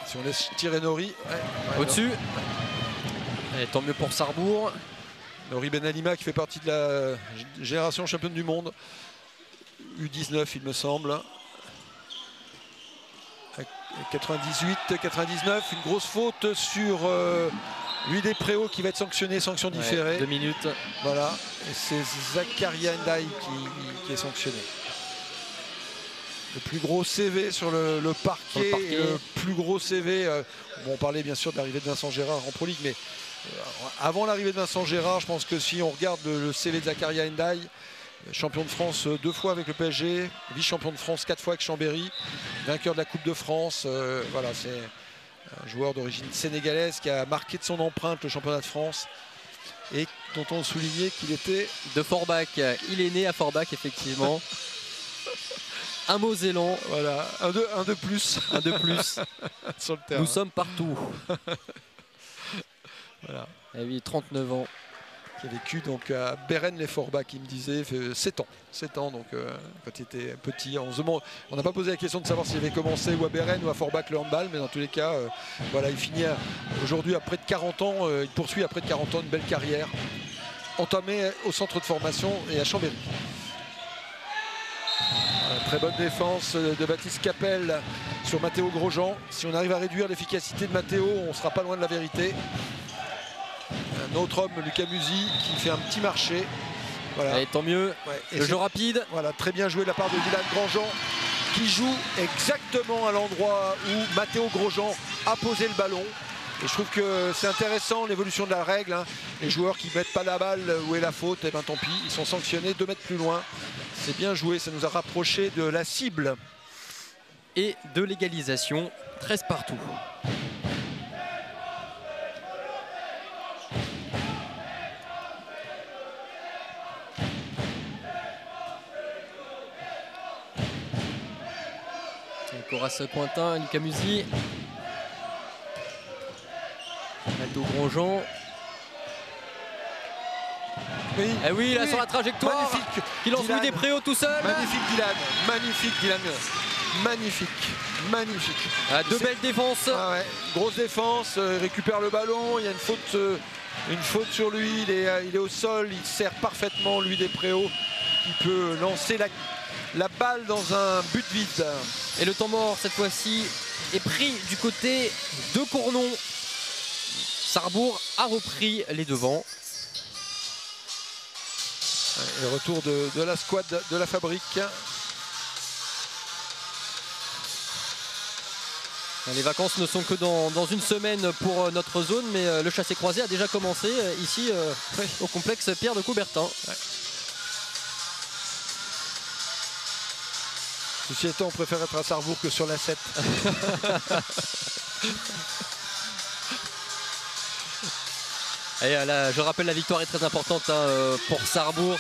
Si on laisse tirer Nori. Au-dessus. Et tant mieux pour Sarrebourg. Nori Benalima qui fait partie de la génération championne du monde. U19 il me semble. 98, 99, une grosse faute sur Louis Despréaux qui va être sanctionné, sanction différée. 2 minutes. Voilà, et c'est Zakaria Ndiaye qui est sanctionné. Le plus gros CV sur le parquet, le plus gros CV. Bon, on parlait bien sûr de l'arrivée de Vincent Gérard en Pro League, mais avant l'arrivée de Vincent Gérard, je pense que si on regarde le CV de Zakaria Ndiaye, champion de France 2 fois avec le PSG, vice-champion de France 4 fois avec Chambéry, vainqueur de la Coupe de France. Voilà, c'est Un joueur d'origine sénégalaise qui a marqué de son empreinte le championnat de France et dont on soulignait qu'il était de Forbach. Il est né à Forbach, effectivement. Un Mosellan. Voilà, un de plus. Un de plus. Sur le terrain. Nous sommes partout. Voilà. Et oui, 39 ans. Qui a vécu donc à Bérennes-les-Forbach, il me disait, 7 ans. 7 ans, donc quand il était petit. On n'a pas posé la question de savoir s'il avait commencé ou à Bérennes ou à Forbach le handball, mais dans tous les cas, voilà, il finit aujourd'hui à près de 40 ans, il poursuit à près de 40 ans une belle carrière, entamée au centre de formation et à Chambéry. Très bonne défense de Baptiste Capel sur Matteo Grosjean. Si on arrive à réduire l'efficacité de Matteo, on ne sera pas loin de la vérité. Un autre homme, Lucas Musi, qui fait un petit marché. Voilà. Et tant mieux. Ouais, le jeu rapide. Voilà, très bien joué de la part de Dylan Grandjean, qui joue exactement à l'endroit où Matteo Grosjean a posé le ballon. Et je trouve que c'est intéressant l'évolution de la règle. Hein. Les joueurs qui ne mettent pas la balle où est la faute, et ben tant pis, ils sont sanctionnés 2 mètres plus loin. C'est bien joué, ça nous a rapproché de la cible. Et de l'égalisation, 13 partout. Coras Cointin, Lucas Musi. Matteo Grosjean. Oui, eh oui, là sur la trajectoire. Magnifique. Qui lance Louis Despréaux tout seul. Magnifique Dylan. Magnifique Dylan. Magnifique. Magnifique. Ah, 2 belles défenses. Ah ouais. Grosse défense, il récupère le ballon, il y a une faute sur lui, il est au sol, il sert parfaitement Louis Despréaux qui peut lancer la balle dans un but vide. Et le temps mort cette fois-ci est pris du côté de Cournon. Sarrebourg a repris les devants. Et retour de la squad de la fabrique. Les vacances ne sont que dans une semaine pour notre zone, mais le chassé-croisé a déjà commencé ici au complexe Pierre de Coubertin. Ouais. Ceci étant, on préfère être à Sarrebourg que sur la 7. Et là, je rappelle, la victoire est très importante pour Sarrebourg,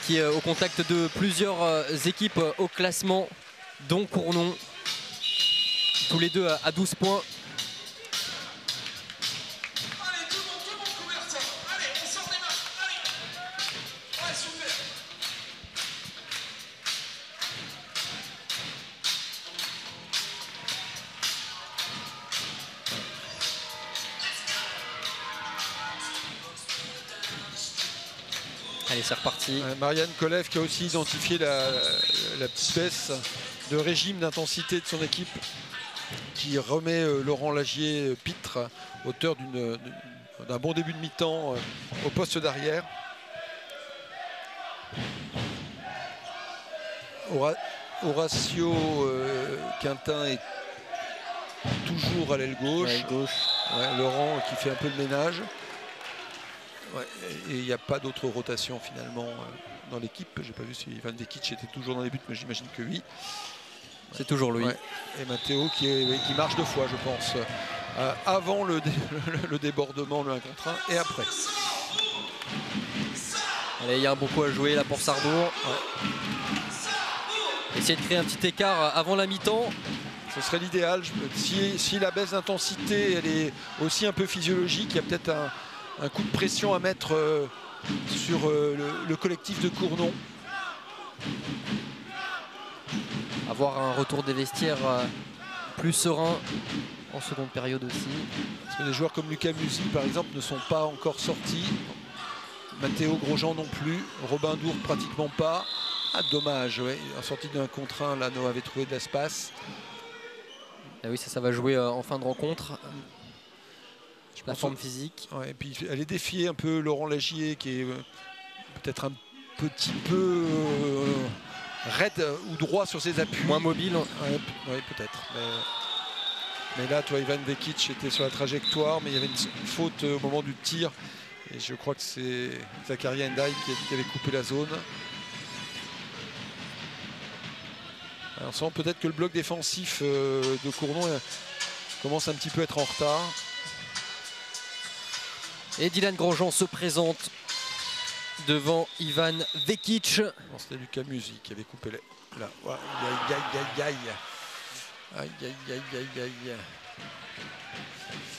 qui est au contact de plusieurs équipes au classement, dont Cournon, tous les deux à 12 points. Allez, c'est reparti. Marianne Kolev qui a aussi identifié la petite baisse de régime d'intensité de son équipe, qui remet Laurent Lagier-Pitre, auteur d'un bon début de mi-temps au poste d'arrière. Horacio Quintin est toujours à l'aile gauche. Ouais, Laurent qui fait un peu le ménage. Ouais, et il n'y a pas d'autre rotation finalement dans l'équipe. J'ai pas vu si Ivan Vekic était toujours dans les buts, mais j'imagine que oui. C'est toujours lui. Ouais. Et Matteo qui marche 2 fois, je pense. Avant le débordement, le 1 contre 1, et après. Allez, il y a un bon coup à jouer là pour Sarrebourg. Ouais. Essayer de créer un petit écart avant la mi-temps. Ce serait l'idéal. Si la baisse d'intensité elle est aussi un peu physiologique, il y a peut-être un coup de pression à mettre sur le collectif de Cournon. Avoir un retour des vestiaires plus serein en seconde période aussi. Parce que des joueurs comme Lucas Musi par exemple ne sont pas encore sortis. Matteo Grosjean non plus. Robin Dour pratiquement pas. Ah, dommage, ouais. En sortie d'un contre 1, là, Noah avait trouvé de l'espace. Ah oui, ça va jouer en fin de rencontre. La forme physique. Ouais, et puis elle est défiée un peu Laurent Lagier qui est peut-être un petit peu raide ou droit sur ses appuis. Moins mobile. Ouais, peut-être. Mais là, toi, Ivan Vekic était sur la trajectoire, mais il y avait une faute au moment du tir. Et je crois que c'est Zakaria Ndiaye qui avait coupé la zone. On sent peut-être que le bloc défensif de Cournon commence un petit peu à être en retard. Et Dylan Grosjean se présente devant Ivan Vekic. C'était Lucas Musi qui avait coupé les... là. Ouais. Aïe, aïe, aïe, aïe. Aïe, aïe, aïe, aïe, aïe.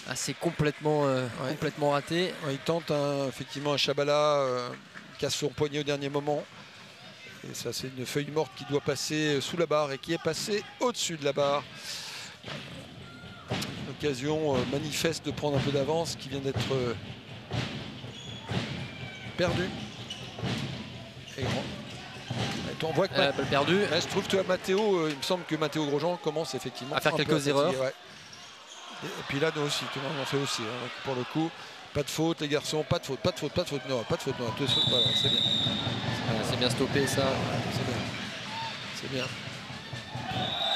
Ah, c'est complètement, complètement raté. Ouais, il tente effectivement un Chabala, casse son poignet au dernier moment. Et ça, c'est une feuille morte qui doit passer sous la barre et qui est passée au-dessus de la barre. Occasion manifeste de prendre un peu d'avance qui vient d'être perdue. Et on voit que balle perdue. je trouve que Matteo, il me semble que Matteo Grosjean commence effectivement à faire quelques erreurs. Ouais. Et puis là, nous aussi, tout le monde en fait aussi. Hein. Pour le coup, pas de faute, les garçons, pas de faute, pas de faute, pas de faute, non, pas de faute, non, voilà, c'est bien. C'est bien stoppé ça. C'est bien. C'est bien.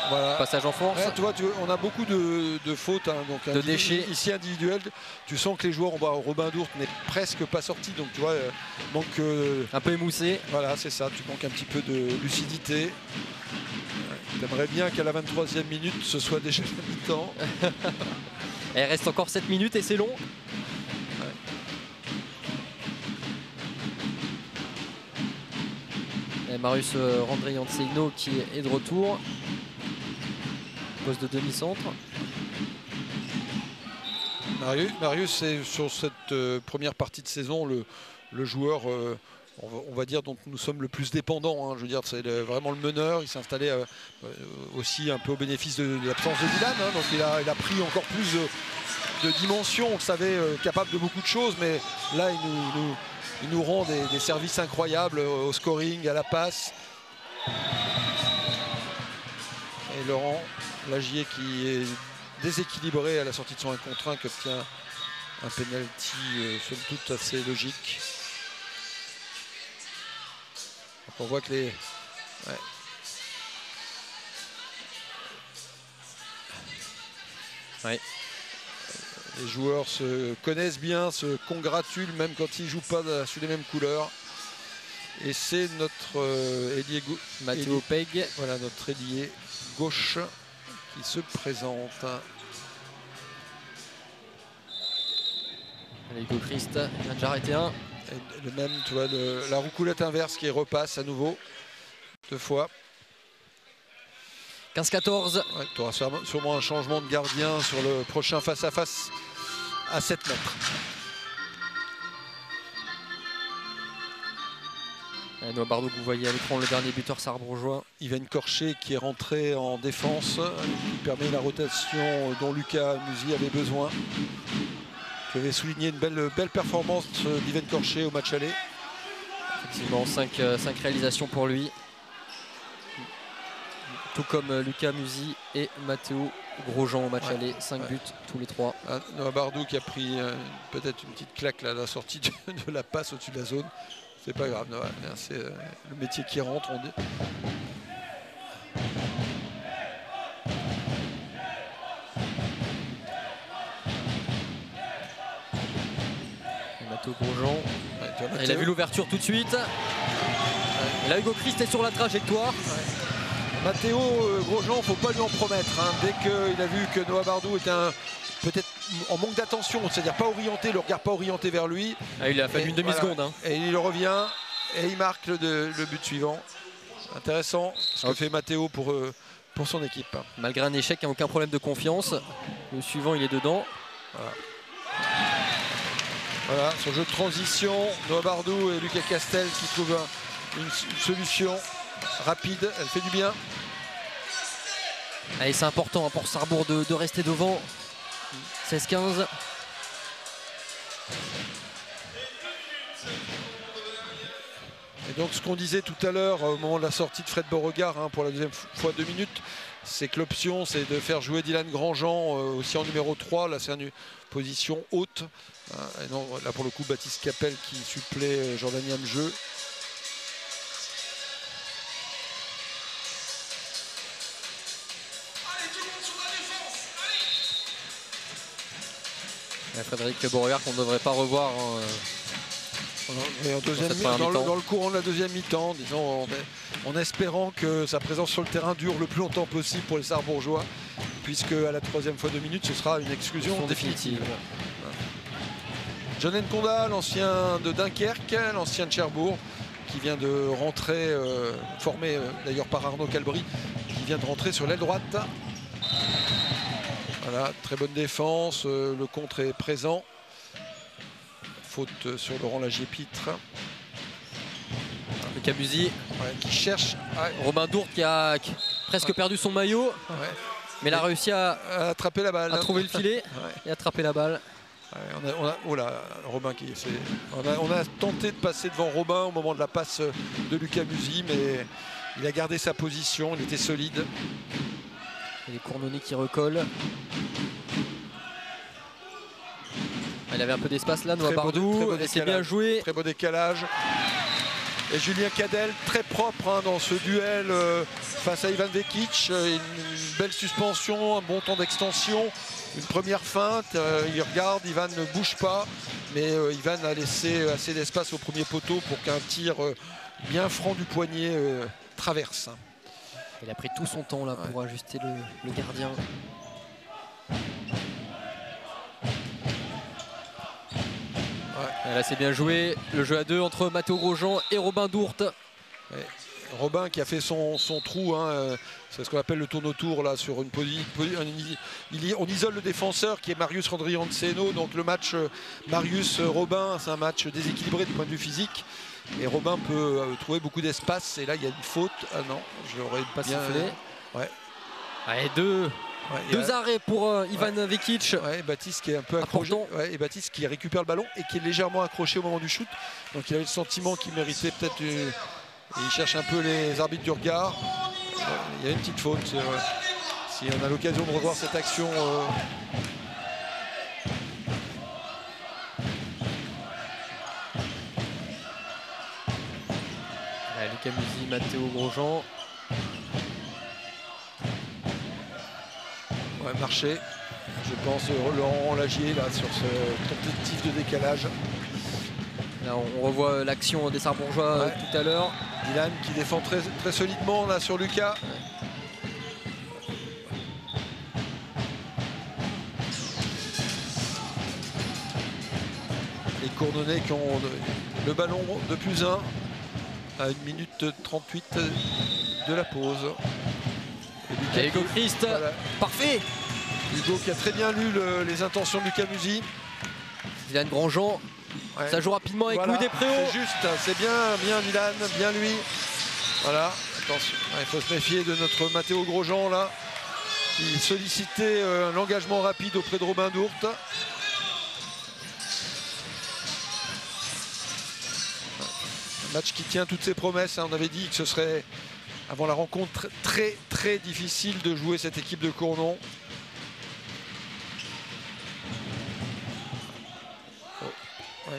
Voilà. Passage en force. Ouais, tu vois, on a beaucoup de fautes, hein, donc de déchets. Ici individuel, tu sens que les joueurs, Robin Dourte n'est presque pas sorti, donc tu vois, manque un peu émoussé. Voilà, c'est ça, tu manques un petit peu de lucidité. T'aimerais bien qu'à la 23e minute, ce soit déjà la mi-temps. Il reste encore 7 minutes et c'est long. Et Marius Randrianceino qui est de retour. Poste de demi-centre. Marius, c'est sur cette première partie de saison le joueur, on va dire, dont nous sommes le plus dépendants. Hein. Je veux dire, c'est vraiment le meneur. Il s'est installé aussi un peu au bénéfice de l'absence de Dylan. Hein. Donc il a pris encore plus de dimension. On le savait capable de beaucoup de choses, mais là, il nous rend des services incroyables au scoring, à la passe. Et Laurent Lagier qui est déséquilibré à la sortie de son 1 contre 1 qui obtient un penalty somme toute assez logique. Donc on voit que les les joueurs se connaissent bien, se congratulent même quand ils ne jouent pas sous les mêmes couleurs. Et c'est notre ailier Matteo Peg, voilà, notre ailier gauche qui se présente. Allez, Hugo Christ, il a déjà arrêté un. Et le même, tu vois, la roucoulette inverse qui repasse à nouveau 2 fois. 15-14. Ouais, tu auras sûrement un changement de gardien sur le prochain face-à-face à 7 mètres. Noah Bardot que vous voyez à l'écran, le dernier buteur sarrebrugeois. Yvan Corchet qui est rentré en défense, qui permet la rotation dont Lucas Musi avait besoin. Qui avait souligné une belle performance d'Yvan Corchet au match aller. Effectivement, 5 réalisations pour lui. Tout comme Lucas Musi et Matteo Grosjean au match aller. 5 buts tous les 3. Noah Bardot qui a pris peut-être une petite claque là, à la sortie de la passe au-dessus de la zone. C'est pas grave, Noah. C'est le métier qui rentre. On dit. Matteo Grosjean. Il a vu l'ouverture tout de suite. Et là, Hugo Christ est sur la trajectoire. Matteo Grosjean, il ne faut pas lui en promettre. Hein. Dès qu'il a vu que Noah Bardot était peut-être en manque d'attention, c'est-à-dire pas orienté, le regard pas orienté vers lui. Il a fallu une demi-seconde. Voilà. Et il revient et il marque le but suivant. Intéressant ce que fait Matteo pour son équipe. Malgré un échec, il n'y a aucun problème de confiance. Le suivant, il est dedans. Voilà, son jeu de transition, Noah Bardot et Lucas Castel qui trouvent une solution rapide, elle fait du bien. Allez, c'est important pour Sarrebourg de rester devant. 16-15. Et donc ce qu'on disait tout à l'heure au moment de la sortie de Fred Beauregard pour la deuxième fois 2 minutes, c'est que l'option c'est de faire jouer Dylan Grosjean aussi en numéro 3. Là c'est une position haute. Et non, là pour le coup Baptiste Capel qui supplée Jordani Amjeu. Frédéric Beauregard qu'on ne devrait pas revoir. Et dans le courant de la deuxième mi-temps, disons, en espérant que sa présence sur le terrain dure le plus longtemps possible pour les Sarrebourgeois, puisque à la 3e fois 2 minutes, ce sera une exclusion définitive. John Nkonda, l'ancien de Dunkerque, l'ancien de Cherbourg, qui vient de rentrer, formé d'ailleurs par Arnaud Calbry, qui vient de rentrer sur l'aile droite. Voilà, très bonne défense, le contre est présent. Faute sur Laurent Lagier-Pitre. Le Cabusi, qui cherche. Robin Dourte qui a presque perdu son maillot, mais il a réussi à attraper la balle, à trouver le filet et attraper la balle. Oh là, Robin on a tenté de passer devant Robin au moment de la passe de Lucas Musi, mais il a gardé sa position, il était solide. Et les Cournonnais qui recollent. Il avait un peu d'espace là, Noah Bardou, c'est bien joué. Très beau décalage. Et Julien Cadel, très propre dans ce duel face à Ivan Vekic. Une belle suspension, un bon temps d'extension, une première feinte. Il regarde, Ivan ne bouge pas, mais Ivan a laissé assez d'espace au premier poteau pour qu'un tir bien franc du poignet traverse. Il a pris tout son temps là pour ajuster le gardien. Là c'est bien joué, le jeu à 2 entre Mathéo Grosjean et Robin Dourte. Robin qui a fait son trou, c'est ce qu'on appelle le tourne-autour là sur une position. On isole le défenseur qui est Marius Randrianseno. Donc le match Marius-Robin, c'est un match déséquilibré du point de vue physique. Et Robin peut trouver beaucoup d'espace. Et là il y a une faute. Ah non, je l'aurais pas sifflé. Allez, deux arrêts pour Ivan Vekic. Baptiste qui est un peu accroché. Et Baptiste qui récupère le ballon et qui est légèrement accroché au moment du shoot. Donc il avait le sentiment qu'il méritait peut-être. Il cherche un peu les arbitres du regard. Il y a une petite faute. Si on a l'occasion de revoir cette action. Lucas Musi, Mathéo Grosjean. Marché, je pense, Laurent Lagier là sur ce tentative de décalage. Là on revoit l'action des Sarrebourgeois tout à l'heure. Dylan qui défend très, très solidement là sur Lucas. Les Cournonnais qui ont le ballon de +1 à 1 minute 38 de la pause. Et Hugo Christ, parfait. Hugo qui a très bien lu les intentions de Lucas Musi. Dylan Grandjean, ça joue rapidement avec Louis Despréaux. C'est juste, c'est bien Dylan, bien lui. Voilà, attention, il faut se méfier de notre Mathéo Grosjean là, qui sollicitait l'engagement rapide auprès de Robin Dourte. Un match qui tient toutes ses promesses, on avait dit que ce serait, avant la rencontre, très très difficile de jouer cette équipe de Cournon.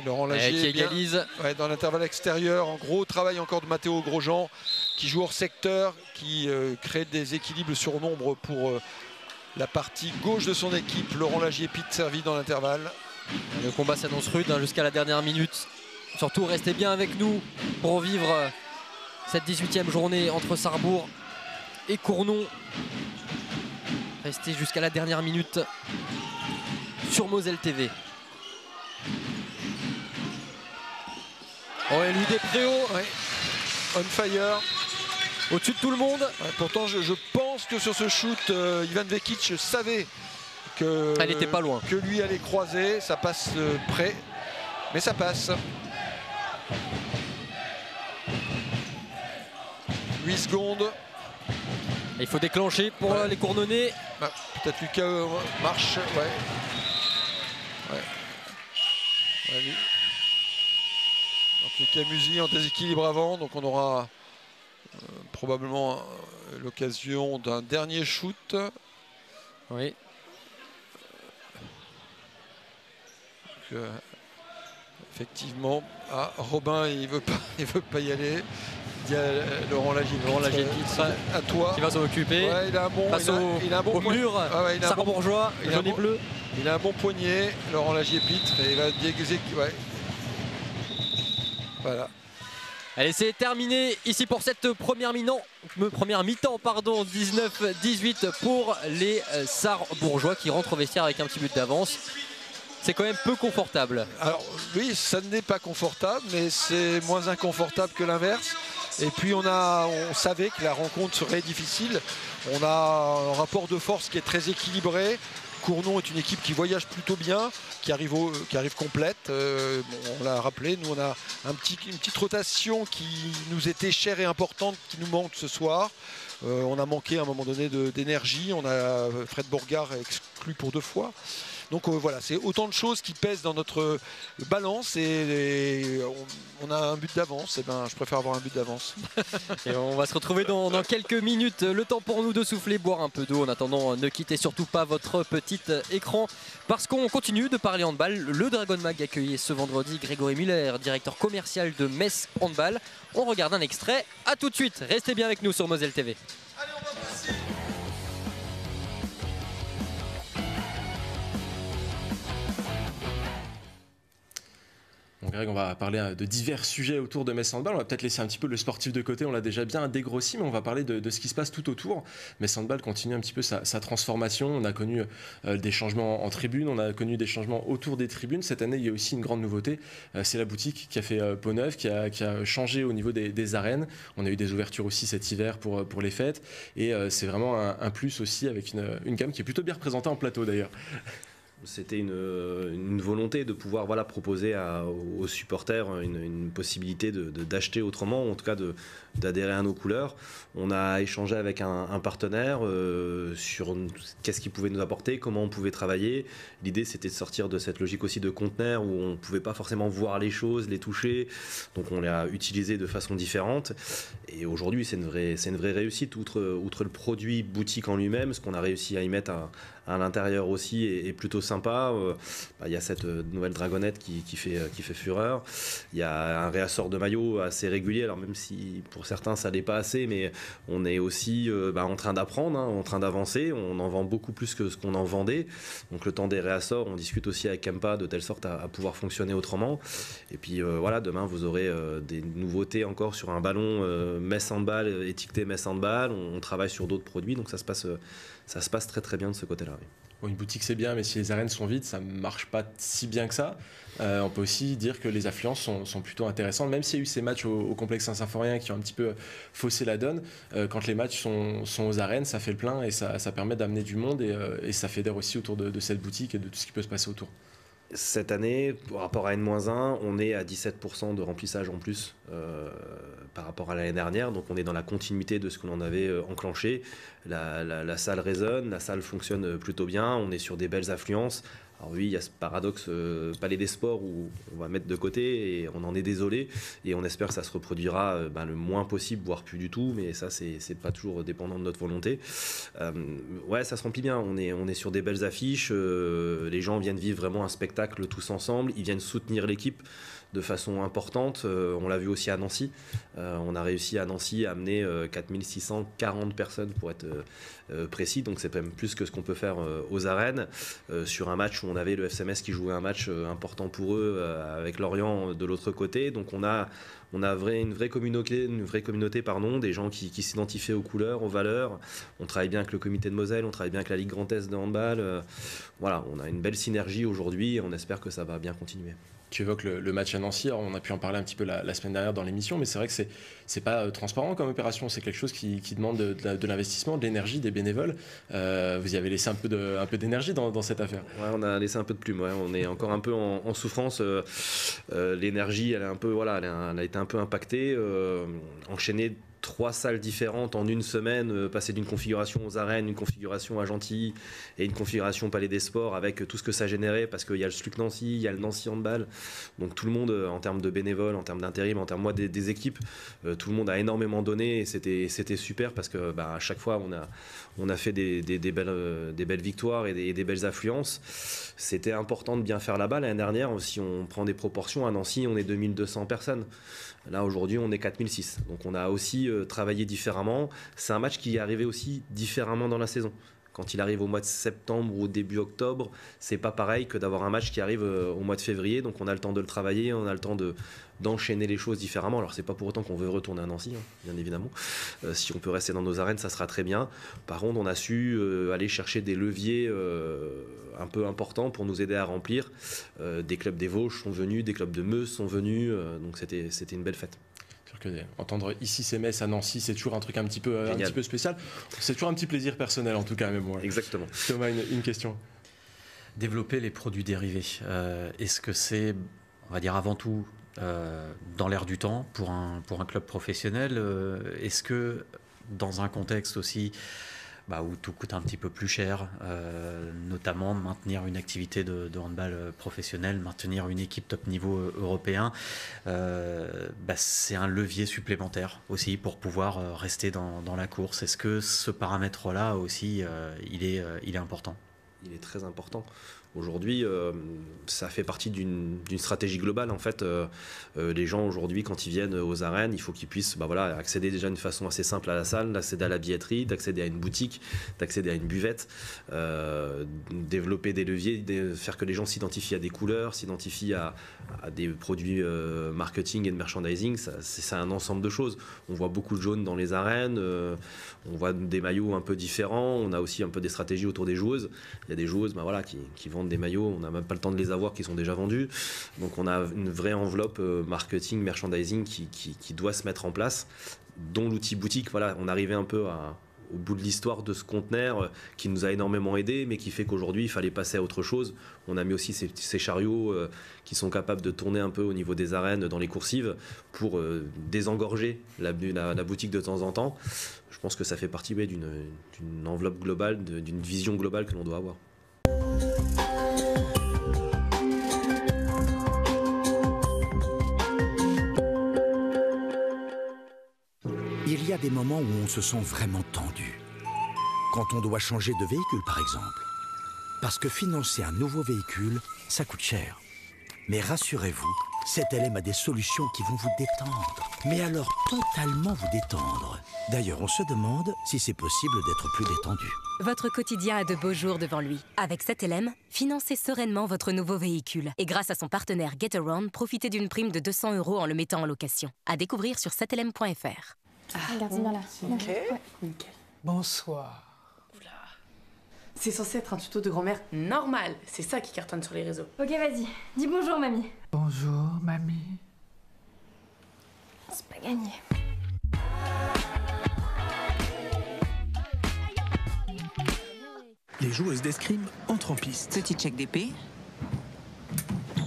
Laurent Lagier qui égalise dans l'intervalle extérieur. En gros travail encore de Mathéo Grosjean qui joue hors secteur, qui crée des équilibres sur nombre pour la partie gauche de son équipe. Laurent Lagier-Pitre servi dans l'intervalle. Le combat s'annonce rude jusqu'à la dernière minute. Surtout restez bien avec nous pour vivre cette 18e journée entre Sarrebourg et Cournon. Restez jusqu'à la dernière minute sur Moselle TV. Oh, et Louis Despréaux, on fire. Au-dessus de tout le monde. Pourtant, je pense que sur ce shoot, Ivan Vekic savait que, elle n'était pas loin. Que lui allait croiser. Ça passe près, mais ça passe. 8 secondes. Et il faut déclencher pour les Cournonnais. Peut-être Lucas marche. Donc Lucas Musi en déséquilibre avant, donc on aura probablement l'occasion d'un dernier shoot. Oui. Donc, effectivement, Robin il veut pas y aller. Il y a Laurent Lagier-Pitre à toi. Qui va s'en occuper. Il a un bon, il a un bon mur. Sarrebourgeois, jaune et bleu. Il a un bon poignet, Laurent Lagier-Pitre, et il va déguiser. Voilà. Allez, c'est terminé ici pour cette première mi-temps, pardon, 19-18 pour les Sarrebourgeois qui rentrent au vestiaire avec un petit but d'avance. C'est quand même peu confortable. Alors oui, ça n'est pas confortable, mais c'est moins inconfortable que l'inverse. Et puis on savait que la rencontre serait difficile. On a un rapport de force qui est très équilibré. Cournon est une équipe qui voyage plutôt bien, qui arrive complète. On l'a rappelé, nous on a une petite rotation qui nous était chère et importante, qui nous manque ce soir. On a manqué à un moment donné d'énergie. On a Fred Borgard exclu pour 2 fois. Donc voilà, c'est autant de choses qui pèsent dans notre balance et on a un but d'avance. Et ben, je préfère avoir un but d'avance. Et on va se retrouver dans quelques minutes. Le temps pour nous de souffler, boire un peu d'eau. En attendant, ne quittez surtout pas votre petit écran parce qu'on continue de parler handball. Le Dragon Mag accueillait ce vendredi Grégory Muller, directeur commercial de Metz Handball. On regarde un extrait. À tout de suite. Restez bien avec nous sur Moselle TV. Allez, on va passer. Bon, Greg, on va parler de divers sujets autour de Metz Handball. On va peut-être laisser un petit peu le sportif de côté, on l'a déjà bien dégrossi, mais on va parler de ce qui se passe tout autour. Metz Handball continue un petit peu sa transformation. On a connu des changements en tribune, on a connu des changements autour des tribunes. Cette année, il y a aussi une grande nouveauté, c'est la boutique qui a fait peau neuve, qui a changé au niveau des arènes. On a eu des ouvertures aussi cet hiver pour les fêtes. Et c'est vraiment un plus aussi avec une gamme qui est plutôt bien représentée en plateau d'ailleurs. C'était une volonté de pouvoir proposer aux supporters une possibilité d'acheter autrement, en tout cas d'adhérer à nos couleurs. On a échangé avec un partenaire sur qu'est-ce qu'il pouvait nous apporter, comment on pouvait travailler. L'idée, c'était de sortir de cette logique aussi de conteneur où on ne pouvait pas forcément voir les choses, les toucher. Donc on l'a utilisé de façon différente. Et aujourd'hui, c'est une vraie réussite. Outre le produit boutique en lui-même, ce qu'on a réussi à y mettre à l'intérieur aussi est plutôt sympa. Il y a cette nouvelle dragonnette qui fait fureur. Il y a un réassort de maillots assez régulier, alors même si pour certains ça n'est pas assez, mais on est aussi en train d'apprendre, en train d'avancer. On en vend beaucoup plus que ce qu'on en vendait. Donc le temps des réassorts, on discute aussi avec Kempa de telle sorte à pouvoir fonctionner autrement. Et puis demain vous aurez des nouveautés encore sur un ballon Metz Handball, étiqueté Metz Handball. On travaille sur d'autres produits, donc ça se passe très très bien de ce côté-là. Oui. Bon, une boutique c'est bien, mais si les arènes sont vides, ça ne marche pas si bien que ça. On peut aussi dire que les affluences sont plutôt intéressantes, même s'il y a eu ces matchs au complexe Saint-Symphorien qui ont un petit peu faussé la donne. Quand les matchs sont aux arènes, ça fait le plein et ça permet d'amener du monde et ça fédère aussi autour de cette boutique et de tout ce qui peut se passer autour. Cette année, par rapport à N-1, on est à 17% de remplissage en plus par rapport à l'année dernière. Donc on est dans la continuité de ce que l'on avait enclenché. La salle résonne, la salle fonctionne plutôt bien. On est sur des belles affluences. Alors oui, il y a ce paradoxe Palais des Sports où on va mettre de côté et on en est désolé. Et on espère que ça se reproduira le moins possible, voire plus du tout. Mais ça, c'est pas toujours dépendant de notre volonté. Ça se remplit bien. On est sur des belles affiches. Les gens viennent vivre vraiment un spectacle tous ensemble. Ils viennent soutenir l'équipe de façon importante. On l'a vu aussi à Nancy. On a réussi à Nancy à amener 4640 personnes pour être précis. Donc c'est même plus que ce qu'on peut faire aux arènes. Sur un match où on avait le FCMS qui jouait un match important pour eux avec Lorient de l'autre côté. Donc on a une vraie communauté, des gens qui s'identifient aux couleurs, aux valeurs. On travaille bien avec le comité de Moselle, on travaille bien avec la Ligue Grand Est de handball. On a une belle synergie aujourd'hui et on espère que ça va bien continuer. Tu évoques le match à Nancy, alors on a pu en parler un petit peu la semaine dernière dans l'émission, mais c'est vrai que c'est pas transparent comme opération, c'est quelque chose qui demande de l'investissement, de l'énergie, des bénévoles. Vous y avez laissé un peu d'énergie dans cette affaire. Ouais, on a laissé un peu de plume, on est encore un peu en souffrance. L'énergie, elle a été un peu impactée, enchaînée 3 salles différentes en une semaine, passer d'une configuration aux arènes, une configuration à Gentilly et une configuration Palais des Sports avec tout ce que ça générait parce qu'il y a le SLUC Nancy, il y a le Nancy Handball. Donc tout le monde, en termes de bénévoles, en termes d'intérim, en termes des équipes, tout le monde a énormément donné et c'était super parce que à chaque fois on a fait des belles victoires et des belles affluences. C'était important de bien faire là-bas. L'année dernière, si on prend des proportions, à Nancy on est 2200 personnes. Là aujourd'hui on est 4006. Donc on a aussi travaillé différemment. C'est un match qui est arrivé aussi différemment dans la saison. Quand il arrive au mois de septembre ou au début octobre, c'est pas pareil que d'avoir un match qui arrive au mois de février. Donc on a le temps de le travailler, on a le temps d'enchaîner les choses différemment. Alors c'est pas pour autant qu'on veut retourner à Nancy, hein, bien évidemment. Si on peut rester dans nos arènes, ça sera très bien. Par contre, on a su aller chercher des leviers un peu importants pour nous aider à remplir. Des clubs des Vosges sont venus, des clubs de Meuse sont venus, donc c'était une belle fête. Entendre ici c'est Metz à Nancy, c'est toujours un truc un petit peu spécial. C'est toujours un petit plaisir personnel en tout cas, même moi. Exactement. Thomas, une question. Développer les produits dérivés, est-ce que c'est, on va dire avant tout, dans l'air du temps pour un club professionnel? Est-ce que dans un contexte aussi où tout coûte un petit peu plus cher, notamment maintenir une activité de handball professionnel, maintenir une équipe top niveau européen, c'est un levier supplémentaire aussi pour pouvoir rester dans la course. Est-ce que ce paramètre-là aussi, il est important? Il est très important. Aujourd'hui, ça fait partie d'une stratégie globale. En fait, les gens aujourd'hui, quand ils viennent aux arènes, il faut qu'ils puissent accéder déjà d'une façon assez simple à la salle, d'accéder à la billetterie, d'accéder à une boutique, d'accéder à une buvette, développer des leviers, faire que les gens s'identifient à des couleurs, s'identifient à des produits marketing et de merchandising. C'est un ensemble de choses. On voit beaucoup de jaunes dans les arènes, on voit des maillots un peu différents, on a aussi un peu des stratégies autour des joueuses. Il y a des joueuses qui vendent des maillots, on n'a même pas le temps de les avoir, qui sont déjà vendus. Donc on a une vraie enveloppe marketing, merchandising qui doit se mettre en place, dont l'outil boutique. On arrivait un peu au bout de l'histoire de ce conteneur qui nous a énormément aidé, mais qui fait qu'aujourd'hui il fallait passer à autre chose. On a mis aussi ces chariots qui sont capables de tourner un peu au niveau des arènes dans les coursives pour désengorger la boutique de temps en temps. Je pense que ça fait partie d'une enveloppe globale, d'une vision globale que l'on doit avoir. Il y a des moments où on se sent vraiment tendu. Quand on doit changer de véhicule, par exemple. Parce que financer un nouveau véhicule, ça coûte cher. Mais rassurez-vous, CTLM a des solutions qui vont vous détendre. Mais alors totalement vous détendre. D'ailleurs, on se demande si c'est possible d'être plus détendu. Votre quotidien a de beaux jours devant lui. Avec CTLM, financez sereinement votre nouveau véhicule. Et grâce à son partenaire GetAround, profitez d'une prime de 200 € en le mettant en location. À découvrir sur CTLM.fr. Regarde, c'est bien là. Ok. Ouais. Nickel. Bonsoir. Oula. C'est censé être un tuto de grand-mère normal. C'est ça qui cartonne sur les réseaux. Ok, vas-y. Dis bonjour, mamie. Bonjour, mamie. C'est pas gagné. Les joueuses d'escrime entrent en piste. Petit check d'épée.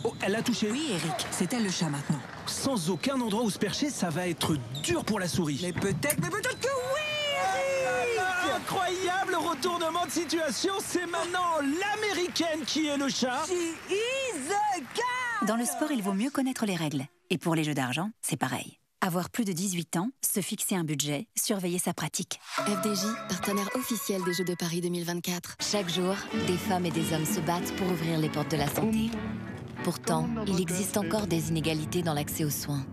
Oh, elle a touché. Oui, Eric, c'est elle le chat maintenant. Sans aucun endroit où se percher, ça va être dur pour la souris. Mais peut-être que oui, Eric! Incroyable retournement de situation, c'est maintenant l'américaine qui est le chat. She is the cat! Dans le sport, il vaut mieux connaître les règles. Et pour les jeux d'argent, c'est pareil. Avoir plus de 18 ans, se fixer un budget, surveiller sa pratique. FDJ, partenaire officiel des Jeux de Paris 2024. Chaque jour, des femmes et des hommes se battent pour ouvrir les portes de la santé. Pourtant, il existe encore des inégalités dans l'accès aux soins.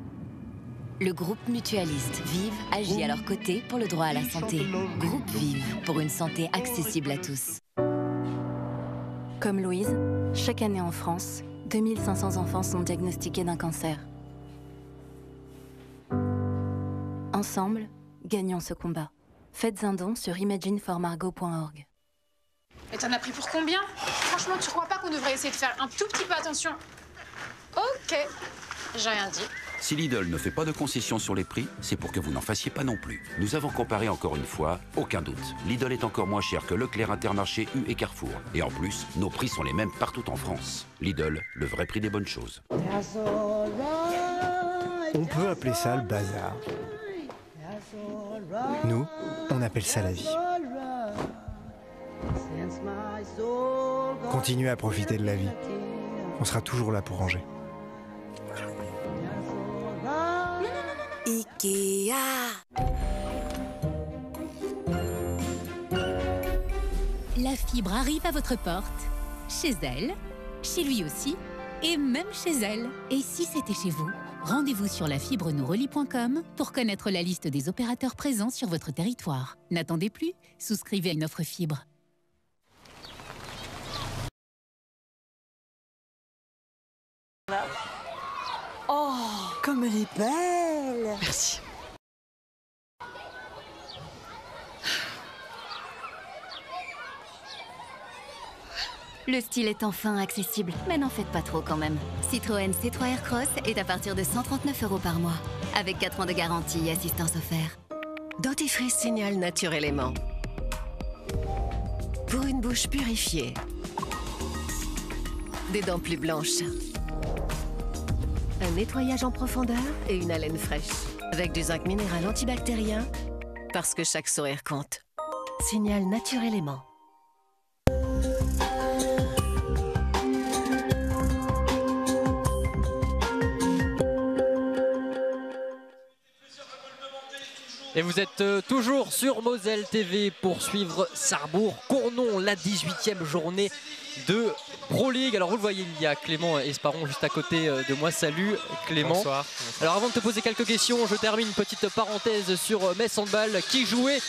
Le groupe mutualiste Vive agit à leur côté pour le droit à la santé. Groupe Vive, pour une santé accessible à tous. Comme Louise, chaque année en France, 2500 enfants sont diagnostiqués d'un cancer. Ensemble, gagnons ce combat. Faites un don sur imagineformargot.org. Et t'en as pris pour combien? Franchement, tu crois pas qu'on devrait essayer de faire un tout petit peu attention? Ok, j'ai rien dit. Si Lidl ne fait pas de concessions sur les prix, c'est pour que vous n'en fassiez pas non plus. Nous avons comparé encore une fois, aucun doute. Lidl est encore moins cher que Leclerc, Intermarché, U et Carrefour. Et en plus, nos prix sont les mêmes partout en France. Lidl, le vrai prix des bonnes choses. On peut appeler ça le bazar. Nous, on appelle ça la vie. Continuez à profiter de la vie. On sera toujours là pour ranger. Ikea. La fibre arrive à votre porte, chez elle, chez lui aussi, et même chez elle. Et si c'était chez vous? Rendez-vous sur lafibrenourelie.com pour connaître la liste des opérateurs présents sur votre territoire. N'attendez plus, souscrivez à une offre fibre. Comme elle est belle. Merci. Le style est enfin accessible, mais n'en faites pas trop quand même. Citroën C3 Aircross est à partir de 139 € par mois, avec 4 ans de garantie et assistance offerte. Dentifrice Signal Nature Élément. Pour une bouche purifiée. Des dents plus blanches. Un nettoyage en profondeur et une haleine fraîche. Avec du zinc minéral antibactérien, parce que chaque sourire compte. Signal Nature Élément. Et vous êtes toujours sur Moselle TV pour suivre Sarrebourg-Cournon, la 18e journée de Pro League. Alors vous le voyez, il y a Clément Esparon juste à côté de moi. Salut Clément. Bonsoir. Alors avant de te poser quelques questions, je termine une petite parenthèse sur Metz Handball qui jouait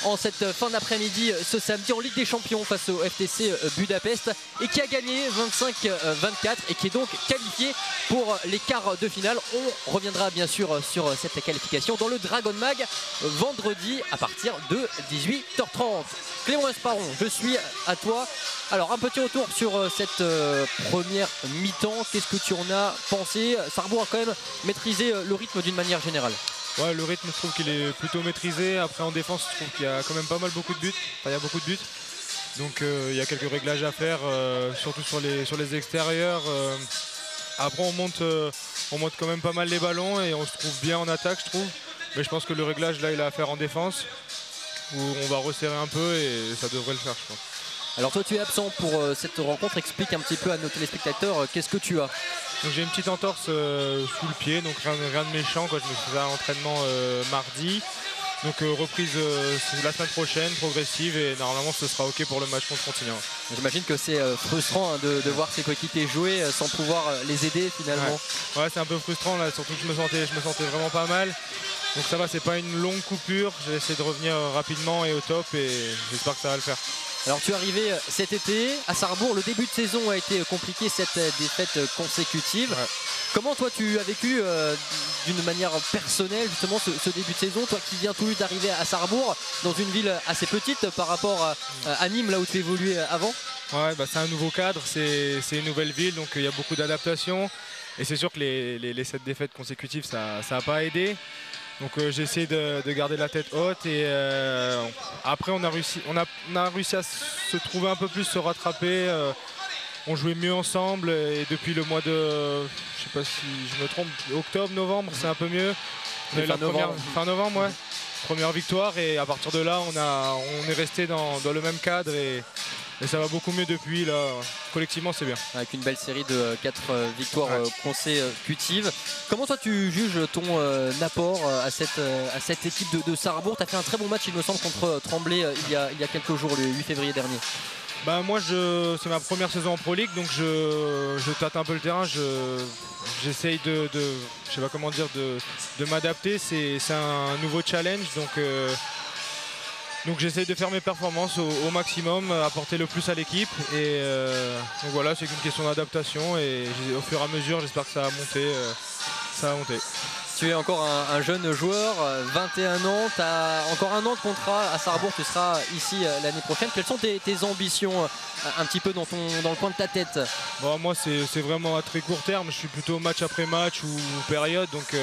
en cette fin d'après-midi ce samedi en Ligue des Champions face au FTC Budapest et qui a gagné 25-24 et qui est donc qualifié pour les quarts de finale. On reviendra bien sûr sur cette qualification dans le Dragon Mag vendredi à partir de 18h30. Clément Esparon, je suis à toi. Alors un petit retour sur cette première mi-temps. Qu'est-ce que tu en as pensé? Sarrebourg a quand même maîtrisé le rythme d'une manière générale. Ouais, le rythme, je trouve qu'il est plutôt maîtrisé. Après, en défense, je trouve qu'il y a quand même pas mal beaucoup de buts. Enfin, il y a beaucoup de buts. Donc, il y a quelques réglages à faire, surtout sur les extérieurs. Après, on monte quand même pas mal les ballons et on se trouve bien en attaque, je trouve. Mais je pense que le réglage, là, il a à faire en défense, où on va resserrer un peu et ça devrait le faire, je pense. Alors toi tu es absent pour cette rencontre, explique un petit peu à nos téléspectateurs qu'est-ce que tu as. Donc j'ai une petite entorse sous le pied, donc rien de méchant quand je me faisais un entraînement mardi. Donc reprise la semaine prochaine, progressive, et normalement ce sera ok pour le match contre Frontignan. J'imagine que c'est frustrant hein, de voir ses coéquipiers jouer sans pouvoir les aider finalement. Ouais, c'est un peu frustrant là, surtout que je me sentais vraiment pas mal. Donc ça va, c'est pas une longue coupure, je vais essayer de revenir rapidement et au top et j'espère que ça va le faire. Alors tu es arrivé cet été à Sarrebourg, le début de saison a été compliqué, cette défaite consécutive. Ouais. Comment toi tu as vécu d'une manière personnelle justement ce début de saison, toi qui viens tout juste d'arriver à Sarrebourg, dans une ville assez petite par rapport à Nîmes là où tu évoluais avant? Ouais, bah, c'est un nouveau cadre, c'est une nouvelle ville, donc il y a beaucoup d'adaptations et c'est sûr que les 7 défaites consécutives ça n'a pas aidé. Donc j'ai essayé de garder la tête haute et après on a réussi à se trouver un peu plus, se rattraper. On jouait mieux ensemble et depuis le mois de, je sais pas si je me trompe, octobre, novembre, c'est un peu mieux. On a eu fin novembre, ouais. Première victoire et à partir de là on est resté dans le même cadre et ça va beaucoup mieux depuis, là, collectivement c'est bien. Avec une belle série de 4 victoires consécutives. Comment toi tu juges ton apport à cette équipe de Sarrebourg? Tu as fait un très bon match il me semble contre Tremblay il y a quelques jours, le 8 février dernier. Bah moi c'est ma première saison en Pro League, donc je tâte un peu le terrain, j'essaye je sais pas comment dire, de m'adapter, c'est un nouveau challenge, donc j'essaye de faire mes performances au maximum, apporter le plus à l'équipe et donc voilà, c'est qu'une question d'adaptation et au fur et à mesure j'espère que ça va monter. Tu es encore un jeune joueur, 21 ans, tu as encore un an de contrat à Sarrebourg, tu seras ici l'année prochaine. Quelles sont tes ambitions un petit peu dans le coin de ta tête? Bon, moi c'est vraiment à très court terme, je suis plutôt match après match ou période, donc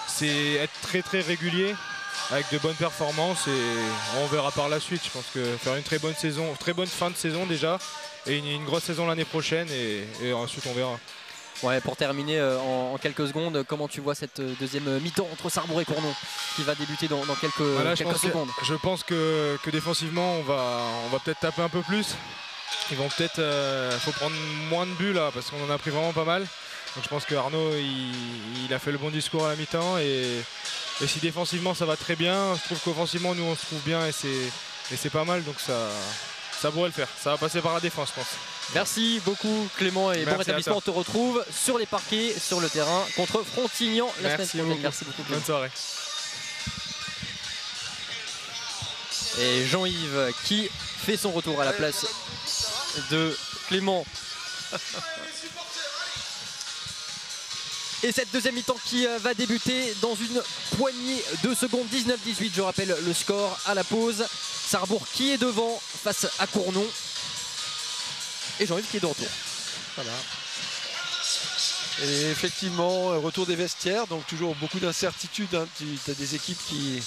c'est être très très régulier avec de bonnes performances et on verra par la suite. Je pense que faire une très bonne saison, très bonne fin de saison déjà et une grosse saison l'année prochaine et ensuite on verra. Ouais, pour terminer en quelques secondes, comment tu vois cette deuxième mi-temps entre Sarrebourg et Cournon qui va débuter dans quelques secondes? Je pense que défensivement on va peut-être taper un peu plus. Ils vont peut-être, faut prendre moins de buts là parce qu'on en a pris vraiment pas mal. Donc je pense que Arnaud il a fait le bon discours à la mi-temps et si défensivement ça va très bien, je trouve qu'offensivement nous on se trouve bien et c'est pas mal, donc ça pourrait le faire. Ça va passer par la défense je pense. Merci beaucoup Clément et bon rétablissement. On te retrouve sur les parquets, sur le terrain contre Frontignan la semaine prochaine. Merci beaucoup Clément. Bonne soirée. Et Jean-Yves qui fait son retour à la place de Clément. Et cette deuxième mi-temps qui va débuter dans une poignée de secondes. 19-18, je rappelle le score à la pause. Sarrebourg qui est devant face à Cournon. Et Jean-Yves qui est de retour. Voilà. Et effectivement, retour des vestiaires, donc toujours beaucoup d'incertitudes. Hein. Tu as des équipes qui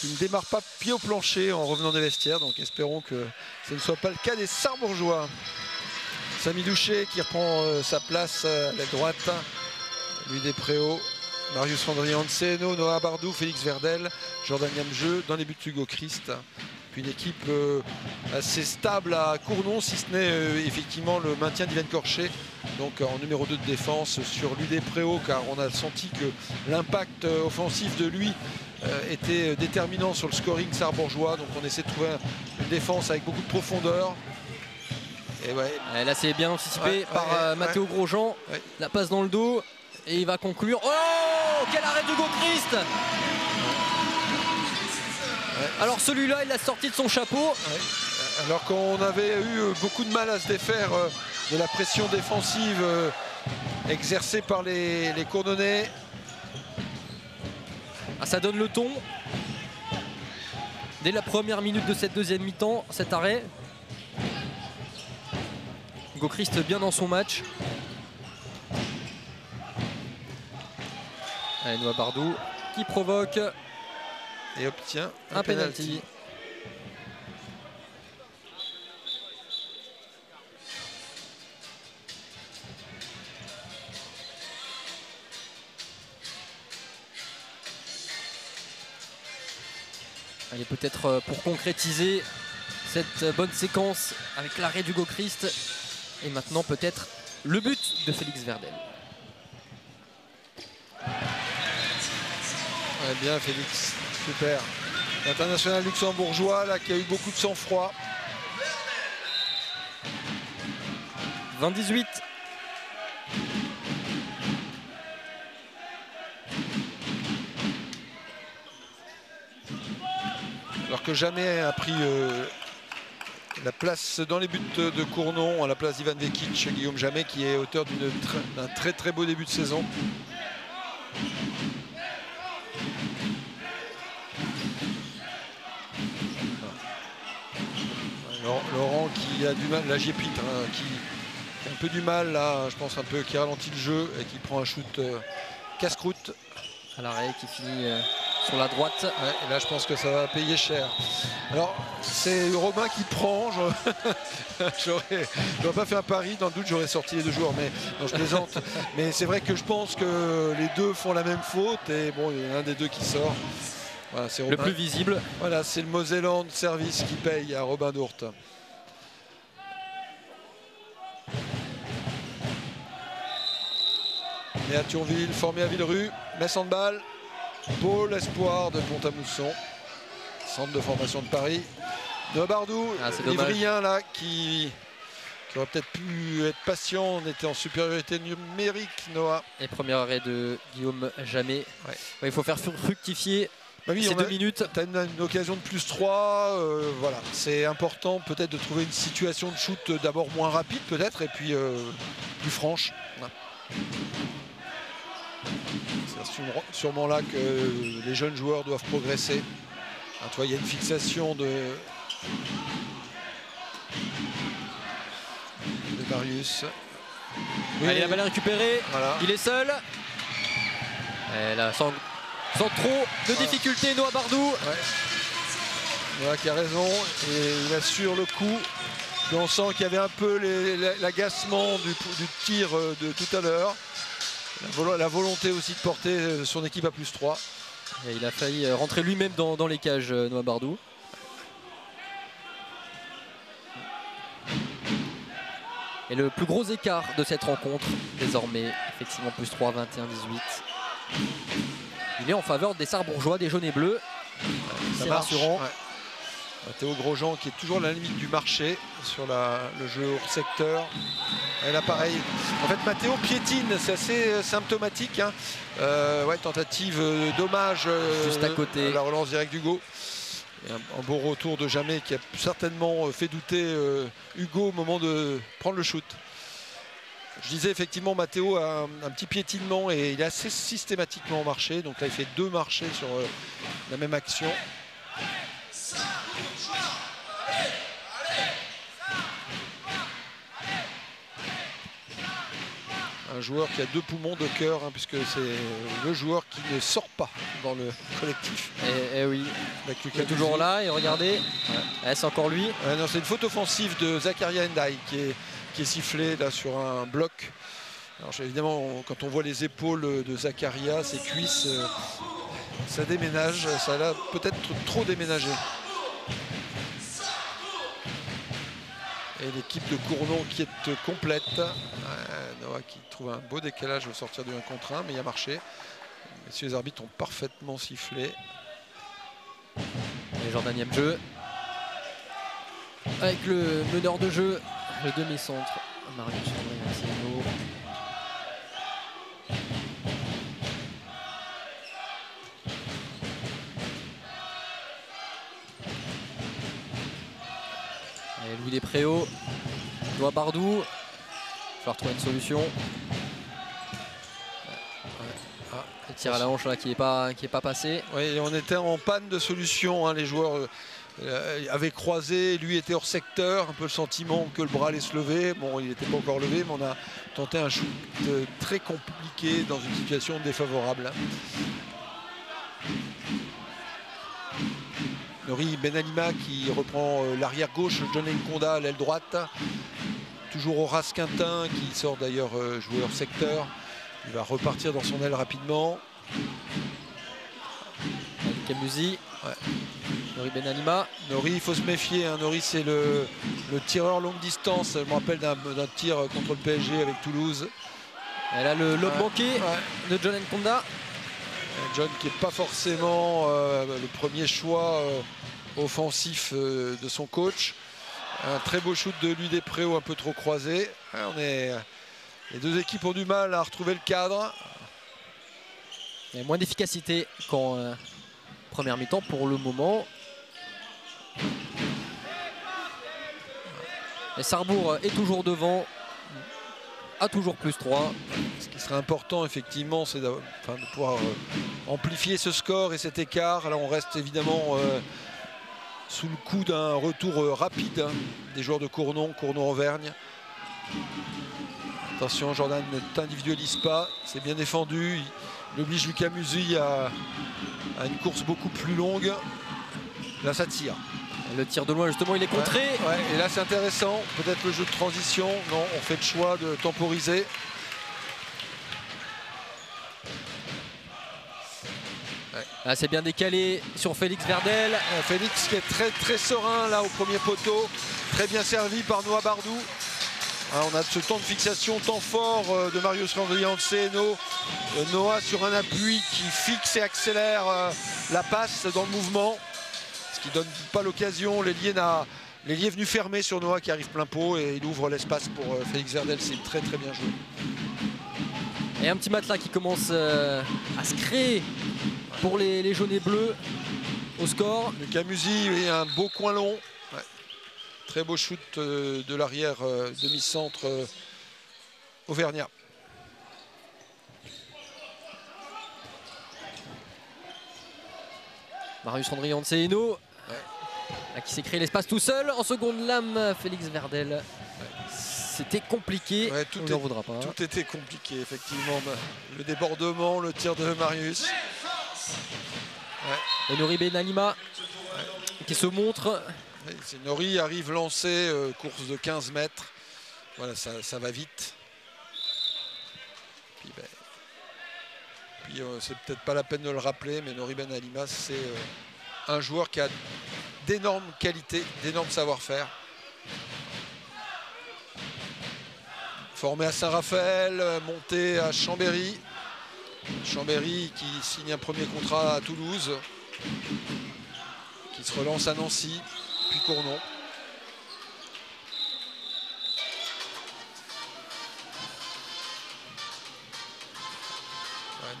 ne démarrent pas pied au plancher en revenant des vestiaires, donc espérons que ce ne soit pas le cas des Sarrebourgeois. Samy Douché qui reprend sa place à la droite, lui des Préaux, Marius Fandrianseno, Noah Bardou, Félix Verdel, Jordan Yamjeu, dans les buts Hugo Christ. Puis une équipe assez stable à Cournon, si ce n'est effectivement le maintien d'Yvan Corchet, donc en numéro 2 de défense sur l'UD Préaux, car on a senti que l'impact offensif de lui était déterminant sur le scoring sarrebourgeois. Donc on essaie de trouver une défense avec beaucoup de profondeur. Et ouais. Et là c'est bien anticipé par Mathéo Grosjean. La passe dans le dos et il va conclure. Oh, quel arrêt d'Hugo Christ! Alors celui-là, il l'a sorti de son chapeau. Alors qu'on avait eu beaucoup de mal à se défaire de la pression défensive exercée par les Cournonnais. Ah, ça donne le ton. Dès la première minute de cette deuxième mi-temps, cet arrêt. Hugo Christ bien dans son match. Allez, Noah Bardou qui provoque. Et obtient un penalty. Allez, peut-être pour concrétiser cette bonne séquence avec l'arrêt d'Hugo Christ. Et maintenant peut-être le but de Félix Verdel. Ouais, bien Félix. Super. L'international luxembourgeois là, qui a eu beaucoup de sang-froid. 20-18. Alors que jamais a pris la place dans les buts de Cournon à la place d'Ivan Vekic, Guillaume Jamais qui est auteur d'un très très beau début de saison. Laurent qui a du mal, là Gépitre hein, qui a un peu du mal là, je pense un peu qui ralentit le jeu et qui prend un shoot casse-croûte. À l'arrêt qui finit sur la droite. Ouais, et là je pense que ça va payer cher. Alors c'est Robin qui prend. J'aurais pas fait un pari, dans le doute j'aurais sorti les deux joueurs, mais non, je plaisante. Mais c'est vrai que je pense que les deux font la même faute et bon, il y en a un des deux qui sort. Voilà, c'est le plus visible. Voilà, c'est le Moselland Service qui paye à Robin Dourte. Et à Thionville, formé à Villerue, Metz Handball, beau l'espoir de Pont-à-Mousson, centre de formation de Paris. Noah Bardou, l'Ivrien là, qui aurait peut-être pu être patient, on était en supériorité numérique, Noah. Et premier arrêt de Guillaume Jamais. Ouais, il faut faire fructifier. Bah oui, c'est 2 minutes. Tu as une occasion de plus 3. Voilà, c'est important peut-être de trouver une situation de shoot d'abord moins rapide peut-être et puis plus franche. Voilà. C'est sûrement là que les jeunes joueurs doivent progresser. Ah, tu vois, il y a une fixation de Marius. Oui, allez, la balle est récupérée. Voilà. Il est seul. Et là, sans trop de difficultés, Noah Bardou. Ouais. Noah qui a raison et il assure le coup. Et on sent qu'il y avait un peu l'agacement du tir de tout à l'heure. La volonté aussi de porter son équipe à plus 3. Et il a failli rentrer lui-même dans les cages, Noah Bardou. Et le plus gros écart de cette rencontre, désormais, effectivement plus 3, 21-18. Il est en faveur des Sarrebourgeois, des jaunes et bleus. C'est rassurant. Ouais. Théo Grosjean qui est toujours à la limite du marché sur le jeu hors secteur. Et là pareil. En fait Mathéo piétine, c'est assez symptomatique. Hein. Ouais, tentative dommage juste à côté. À la relance directe d'Hugo. Un beau retour de Jamais qui a certainement fait douter Hugo au moment de prendre le shoot. Je disais effectivement, Matteo a un petit piétinement et il est assez systématiquement marché. Donc là, il fait 2 marchés sur la même action. Un joueur qui a 2 poumons de cœur, hein, puisque c'est le joueur qui ne sort pas dans le collectif. Et oui, il est toujours là, et regardez, c'est encore lui. Non, c'est une faute offensive de Zakaria Ndiaye qui est sifflée là sur un bloc. Alors évidemment, quand on voit les épaules de Zakaria, ses cuisses, ça déménage, ça a peut-être trop déménagé. Et l'équipe de Cournon qui est complète. Noah qui trouve un beau décalage au sortir du 1 contre 1, mais il a marché. Messieurs les arbitres ont parfaitement sifflé. Les Jordaniens de jeu. Avec le meneur de jeu, le demi-centre, Marius Andrianseno. Et Louis Despréaux, Noah Bardou. Il va falloir trouver une solution. Le tir à la hanche là qui est pas passé. Oui, on était en panne de solution, hein. Les joueurs avaient croisé, lui était hors secteur, un peu le sentiment que le bras allait se lever. Bon, il n'était pas encore levé, mais on a tenté un shoot très compliqué dans une situation défavorable. Nori Benalima qui reprend l'arrière gauche, John Nkonda à l'aile droite. Toujours Horace Quintin qui sort d'ailleurs joueur secteur. Il va repartir dans son aile rapidement. Camusi. Nori Benalima. Nori, il faut se méfier, hein. Nori, c'est le tireur longue distance. Je me rappelle d'un tir contre le PSG avec Toulouse. Et là, le lob manqué de John Nkonda. John qui n'est pas forcément le premier choix offensif de son coach. Un très beau shoot de Louis Despréaux, un peu trop croisé. Les deux équipes ont du mal à retrouver le cadre. Il y a moins d'efficacité qu'en première mi-temps pour le moment. Et Sarrebourg est toujours devant, a toujours +3. Ce qui serait important effectivement, c'est de pouvoir amplifier ce score et cet écart. Là on reste évidemment sous le coup d'un retour rapide des joueurs de Cournon-Auvergne. Attention, Jordan ne t'individualise pas, c'est bien défendu. Il oblige Lucas Musi à une course beaucoup plus longue. Là ça tire. Le tir de loin justement, il est contré. Et là c'est intéressant, peut-être le jeu de transition. Non, on fait le choix de temporiser. Là c'est bien décalé sur Félix Verdel. Félix qui est très serein là au premier poteau. Très bien servi par Noah Bardou. On a ce temps de fixation, temps fort de Marius Andrianseno. Noah sur un appui qui fixe et accélère la passe dans le mouvement. Ce qui ne donne pas l'occasion. L'ailier est venu fermer sur Noah qui arrive plein pot et il ouvre l'espace pour Félix Verdel. C'est très bien joué. Et un petit matelas qui commence à se créer pour les jaunes et bleus au score. Le Camusi, oui, un beau coin long. Très beau shoot de l'arrière demi-centre auvergnat. Marius Andrianseno qui s'est créé l'espace tout seul. En seconde lame, Félix Verdel. C'était compliqué, on n'en voudra pas. Tout était compliqué, effectivement. Le débordement, le tir de Marius. Et Nori Benalima qui se montre. Nori arrive lancé, course de 15 mètres. Voilà, ça va vite. Puis c'est peut-être pas la peine de le rappeler, mais Nori Benalima, c'est un joueur qui a d'énormes qualités, d'énormes savoir-faire. Formé à Saint-Raphaël, monté à Chambéry. Chambéry qui signe un premier contrat à Toulouse. Qui se relance à Nancy, puis Cournon.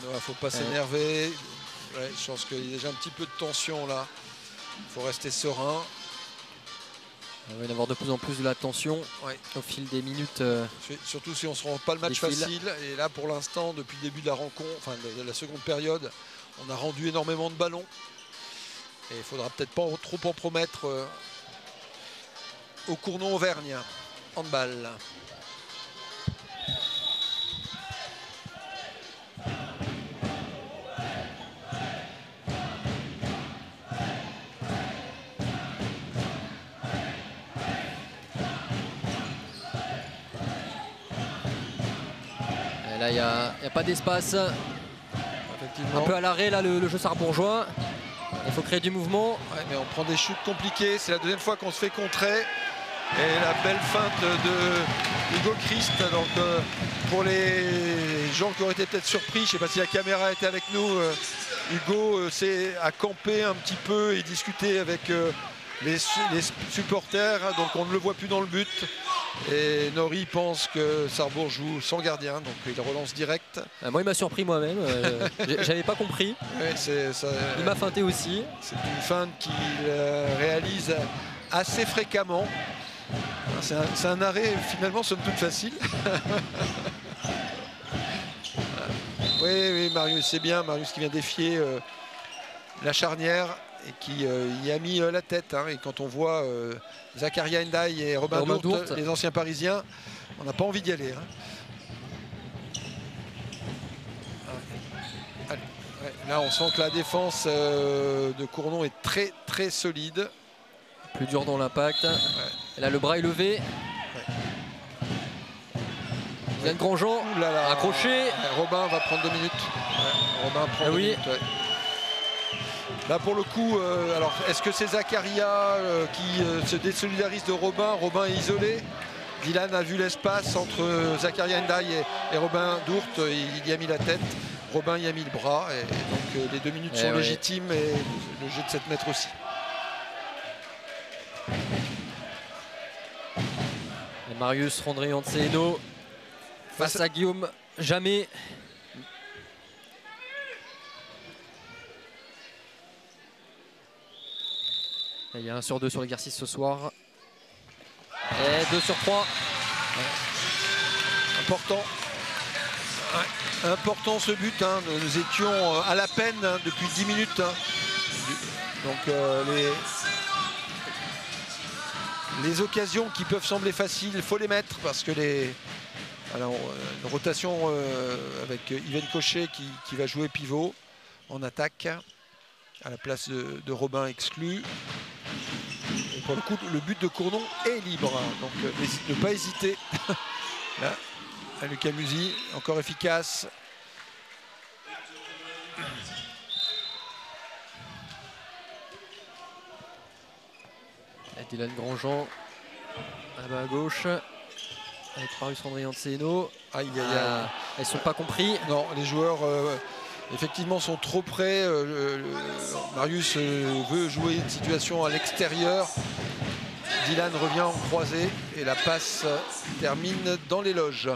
Noah, faut pas s'énerver. Je pense qu'il y a déjà un petit peu de tension là. Il faut rester serein. Il va y avoir de plus en plus de la tension au fil des minutes. Surtout si on ne se rend pas le match facile. Et là, pour l'instant, depuis le début de la rencontre, enfin de la seconde période, on a rendu énormément de ballons. Et il ne faudra peut-être pas trop en promettre au Cournon-Auvergne. Handball. Là, il n'y a pas d'espace. Un peu à l'arrêt, là, le jeu sarrebourgeois. Il faut créer du mouvement. Ouais, mais on prend des chutes compliquées. C'est la deuxième fois qu'on se fait contrer. Et la belle feinte de Hugo Christ. Donc, pour les gens qui auraient été peut-être surpris, je ne sais pas si la caméra était avec nous, Hugo a campé un petit peu et discuté avec les supporters. Donc, on ne le voit plus dans le but. Et Nori pense que Sarrebourg joue sans gardien, donc il relance direct. Moi, il m'a surpris moi-même. J'avais pas compris. Ouais, il m'a feinté aussi. C'est une feinte qu'il réalise assez fréquemment. C'est un arrêt finalement somme toute facile. Oui, Marius, c'est bien. Marius qui vient défier la charnière et qui y a mis la tête. Et quand on voit Zakaria Ndiaye et Robin Dourte, les anciens parisiens, on n'a pas envie d'y aller. Allez, là, on sent que la défense de Cournon est très très solide. Plus dur dans l'impact. Et là, le bras est levé. Yann Grandjean, accroché. Robin va prendre 2 minutes. Robin prend 2 minutes. Là pour le coup, alors est-ce que c'est Zakaria qui se désolidarise de Robin? Robin est isolé. Dylan a vu l'espace entre Zakaria Ndiaye et Robin Dourte. Il y a mis la tête. Robin y a mis le bras. Et donc les 2 minutes sont légitimes et le jeu de 7 mètres aussi. Et Marius Rondrian-Tseno face à Guillaume Jamais. Et il y a 1 sur 2 sur l'exercice ce soir. Et 2 sur 3. Important. Important ce but. Nous étions à la peine depuis 10 minutes. Donc les occasions qui peuvent sembler faciles, il faut les mettre parce que une rotation avec Yven Cochet qui va jouer pivot en attaque à la place de Robin exclu. Et pour le coup, le but de Cournon est libre, donc ne pas hésiter. Là, Lucas Musi, encore efficace. Et Dylan Grandjean à gauche avec Marius Rondrian-Tseno. Elles ne sont pas compris. Non, les joueurs effectivement sont trop près. Marius veut jouer une situation à l'extérieur. Dylan revient en croisée et la passe termine dans les loges.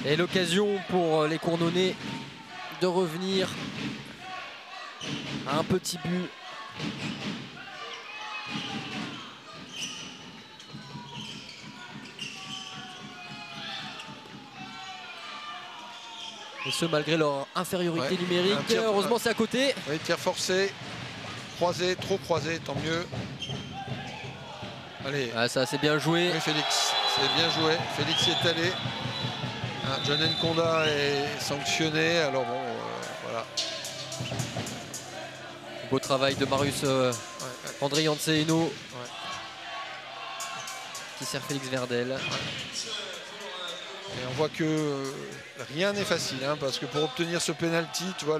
Et l'occasion pour les Cournonnais de revenir à un petit but. Et ce malgré leur infériorité numérique. Heureusement c'est à côté. Oui, tir forcé. Croisé, trop croisé, tant mieux. Allez. Ça c'est bien joué. Oui, Félix, c'est bien joué. Félix y est allé. John Nkonda est sanctionné. Alors bon, voilà. Beau travail de Marius Rondrian-Tseno. Qui sert Félix Verdel. Et on voit que rien n'est facile, parce que pour obtenir ce penalty, tu vois,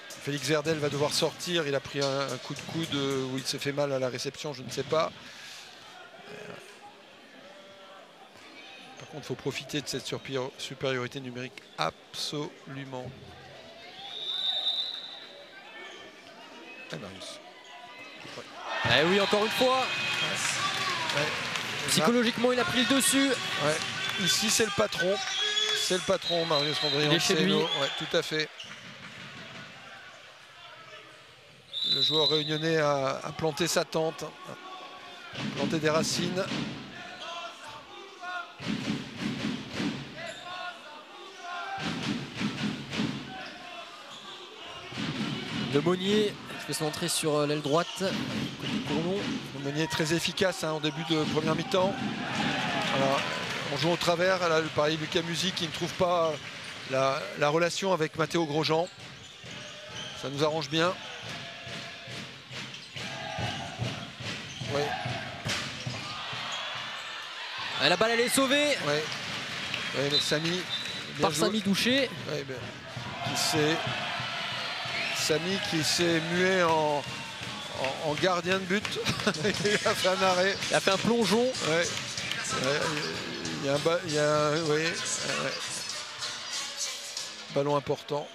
Félix Verdel va devoir sortir. Il a pris un coup de coude où il s'est fait mal à la réception, je ne sais pas. Par contre, il faut profiter de cette supériorité numérique absolument. Eh oui, encore une fois. Psychologiquement, il a pris le dessus. Ici, c'est le patron. C'est le patron, Marius Rondrian. Il est chez lui. Tout à fait. Le joueur réunionnais a planté sa tente, planté des racines. Le Monnier fait son entrée sur l'aile droite. Côté Cournon. Le Monnier est très efficace en début de première mi-temps. Voilà. On joue au travers. Là, pareil, Lucas Musi qui ne trouve pas la relation avec Matteo Grosjean. Ça nous arrange bien. Oui. La balle elle est sauvée. Ouais. Ouais, Samy. Par Samy Douché. Ouais, ben, Samy qui s'est mué en gardien de but. Il a fait un arrêt. Il a fait un plongeon. Ouais. Il y a un ballon important.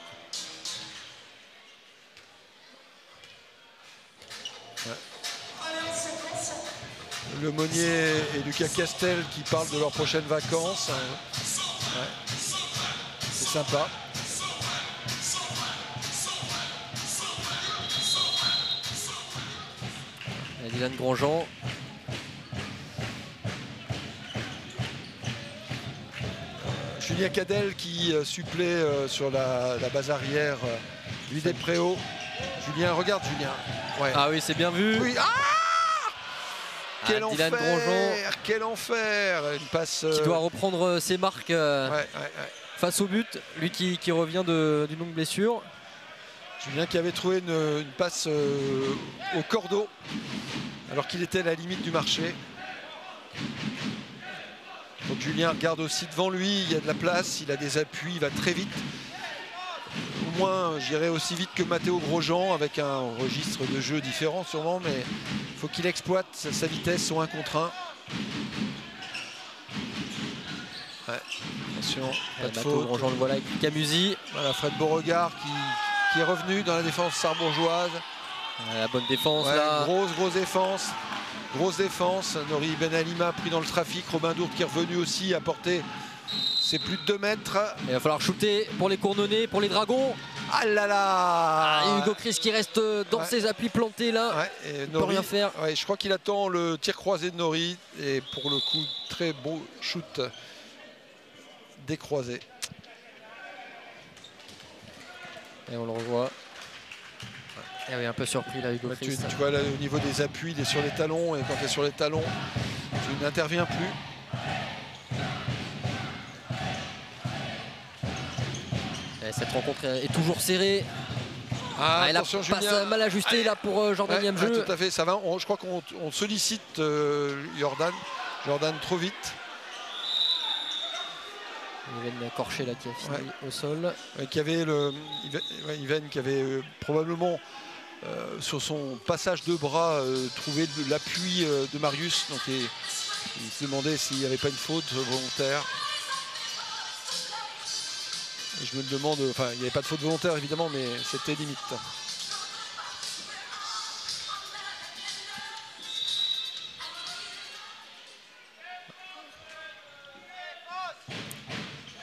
Ouais. Le Monnier et Lucas Castel qui parlent de leurs prochaines vacances. Ouais. C'est sympa. Dylan Grosjean. Julien Cadel qui supplée sur la base arrière lui des Préaux. Julien, regarde Julien. Ouais. Ah oui, c'est bien vu. Oui. Quel Dylan enfer, Grosjean. quel enfer. Une passe qui doit reprendre ses marques face au but. Lui qui revient d'une longue blessure. Julien qui avait trouvé une passe au cordeau alors qu'il était à la limite du marché. Donc Julien regarde aussi devant lui, il y a de la place, il a des appuis, il va très vite. Au moins, j'irai aussi vite que Matteo Grosjean avec un registre de jeu différent sûrement, mais il faut qu'il exploite sa vitesse au 1 contre 1. Ouais, attention, pas de faute. Grosjean le voilà avec Camusi. Voilà, Fred Beauregard qui est revenu dans la défense sarbourgeoise. La bonne défense là. Grosse défense. Nori Ben Alima pris dans le trafic. Robin Dourde qui est revenu aussi à porter ses plus de 2 mètres. Il va falloir shooter pour les Cournonnais, pour les Dragons. Ah là là. Et Hugo Chris qui reste dans ses appuis plantés là. Ouais, et il ne peut rien faire. Ouais, je crois qu'il attend le tir croisé de Nori. Et pour le coup, très beau shoot décroisé. Et on le revoit. Et oui, un peu surpris là, Hugo Chris. Tu vois là, au niveau des appuis, il est sur les talons. Et quand tu es sur les talons, tu n'interviens plus. Et cette rencontre est toujours serrée. Elle a pas mal ajusté là pour Jordan Yamjeu. Tout à fait, ça va. Je crois qu'on sollicite Jordan trop vite. Yven Corché là qui a fini au sol. Qui avait Yven qui avait probablement sur son passage de bras trouvé l'appui de Marius. Donc il se demandait s'il n'y avait pas une faute volontaire. Et je me demande, enfin il n'y avait pas de faute volontaire évidemment, mais c'était limite.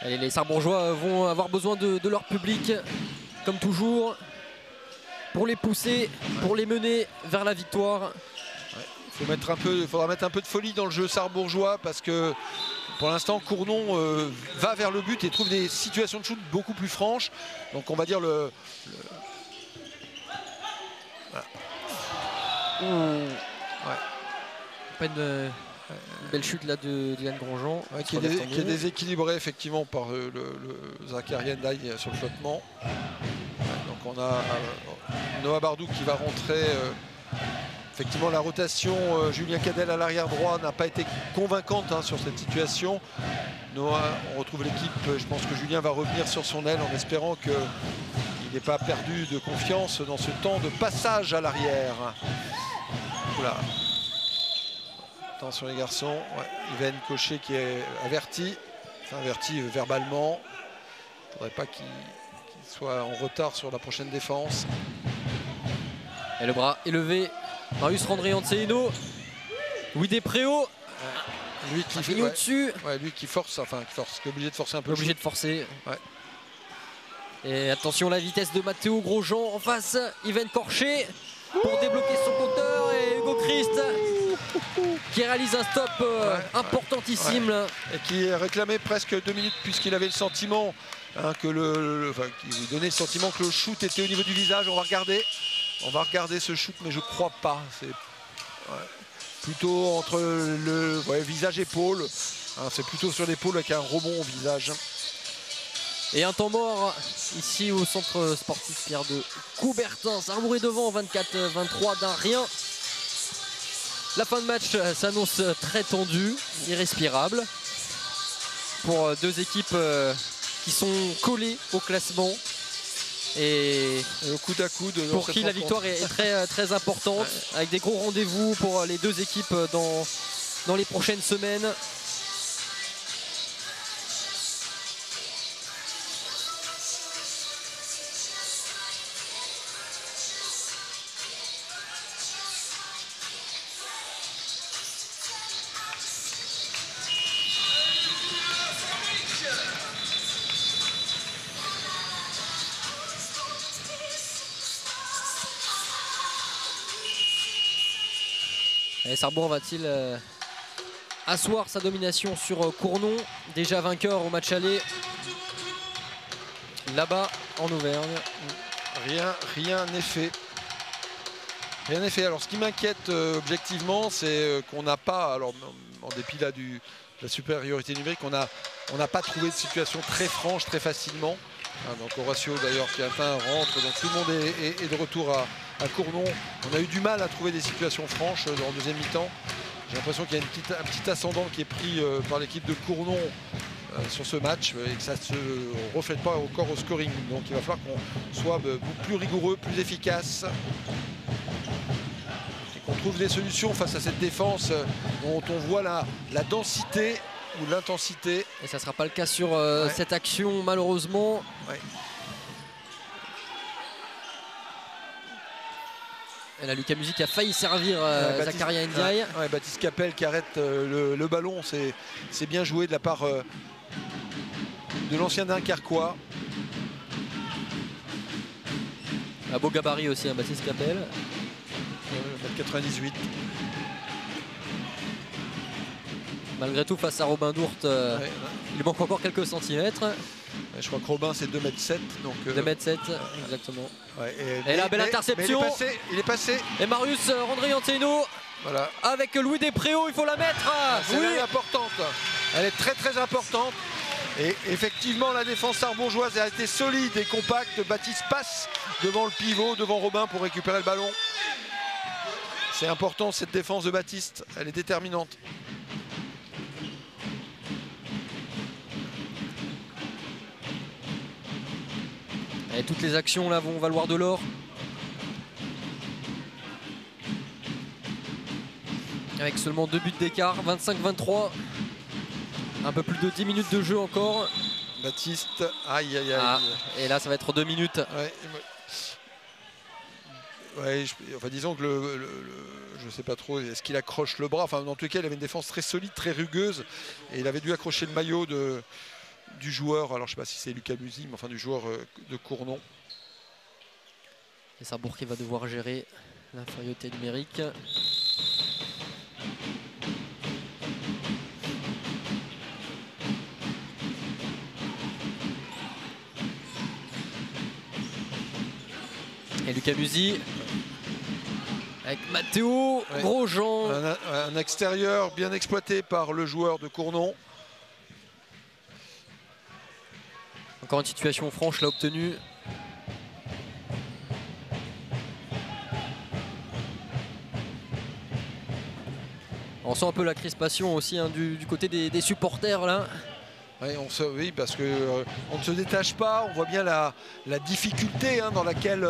Allez, les Sarbourgeois vont avoir besoin de leur public, comme toujours, pour les pousser, pour les mener vers la victoire. Il faudra mettre un peu de folie dans le jeu sarbourgeois parce que pour l'instant Cournon va vers le but et trouve des situations de shoot beaucoup plus franches. Donc on va dire le... Voilà. Pas une belle chute là de Dylan Grosjean. Qui est déséquilibré effectivement par le Zakarian Daï sur le flottement. Donc on a Noah Bardou qui va rentrer. Effectivement la rotation Julien Cadel à l'arrière droit n'a pas été convaincante sur cette situation. Noah, on retrouve l'équipe, je pense que Julien va revenir sur son aile en espérant qu'il n'ait pas perdu de confiance dans ce temps de passage à l'arrière. Oula. Attention les garçons, Yven Cochet qui est averti, verbalement. Il ne faudrait pas qu'il soit en retard sur la prochaine défense. Et le bras élevé, Marius Randrianceino, Louis Despréaux, lui qui fait au-dessus. Lui qui force, qui est obligé de forcer un peu. Obligé de forcer. Et attention la vitesse de Matteo Grosjean en face, Yven Corché. pour débloquer son compteur. Et Hugo Christ qui réalise un stop importantissime. Là. Et qui réclamait presque 2 minutes puisqu'il avait le sentiment que qui lui donnait le sentiment que le shoot était au niveau du visage. On va regarder ce shoot, mais je crois pas. C'est plutôt entre le visage-épaule. C'est plutôt sur l'épaule avec un rebond au visage. Et un temps mort ici au centre sportif Pierre de Coubertin. Sarrebourg est devant 24-23 d'un rien. La fin de match s'annonce très tendue, irrespirable pour deux équipes qui sont collées au classement et au coude à coude. Pour qui la victoire est très, très importante, avec des gros rendez-vous pour les deux équipes dans les prochaines semaines. Et Sarrebourg va-t-il asseoir sa domination sur Cournon, déjà vainqueur au match aller là-bas en Auvergne? Rien n'est fait. Rien n'est fait. Alors ce qui m'inquiète objectivement, c'est qu'on n'a pas, alors en dépit là de la supériorité numérique, on n'a pas trouvé de situation très franche, très facilement. Donc Horacio d'ailleurs qui atteint rentre, donc tout le monde est de retour à Cournon. On a eu du mal à trouver des situations franches en deuxième mi-temps. J'ai l'impression qu'il y a un petit ascendant qui est pris par l'équipe de Cournon sur ce match et que ça ne se reflète pas encore au scoring. Donc il va falloir qu'on soit plus rigoureux, plus efficace et qu'on trouve des solutions face à cette défense dont on voit la densité ou l'intensité. Et ça ne sera pas le cas sur cette action malheureusement. Ouais. Et là, Lucas Music a failli servir Zakaria Ndiaye. Baptiste Capel qui arrête le ballon. C'est bien joué de la part de l'ancien Dunkerquois. Un beau gabarit aussi, Baptiste Capel. 98. Malgré tout, face à Robin Dourte, il manque encore quelques centimètres. Je crois que Robin c'est 2,7 m. 2,7 m, exactement. Et la belle interception. Il est passé. Et Marius Randriantino avec Louis Despréaux, il faut la mettre. Elle est importante. Elle est très très importante. Et effectivement la défense sarrebourgeoise a été solide et compacte. Baptiste passe devant le pivot, devant Robin pour récupérer le ballon. C'est important cette défense de Baptiste. Elle est déterminante. Et toutes les actions là vont valoir de l'or. Avec seulement 2 buts d'écart, 25-23. Un peu plus de 10 minutes de jeu encore. Baptiste, aïe. Et là ça va être 2 minutes. Disons que je sais pas trop, est-ce qu'il accroche le bras? Enfin, dans tous les cas, il avait une défense très solide, très rugueuse. Et il avait dû accrocher le maillot du joueur, alors je ne sais pas si c'est Lucas Musi, mais enfin du joueur de Cournon. Et Sarrebourg qui va devoir gérer l'infériorité numérique. Et Lucas Musi avec Matteo Grosjean. Un extérieur bien exploité par le joueur de Cournon. Encore une situation franche là obtenue. On sent un peu la crispation aussi du côté des supporters là. Oui, parce qu'on ne se détache pas. On voit bien la difficulté dans laquelle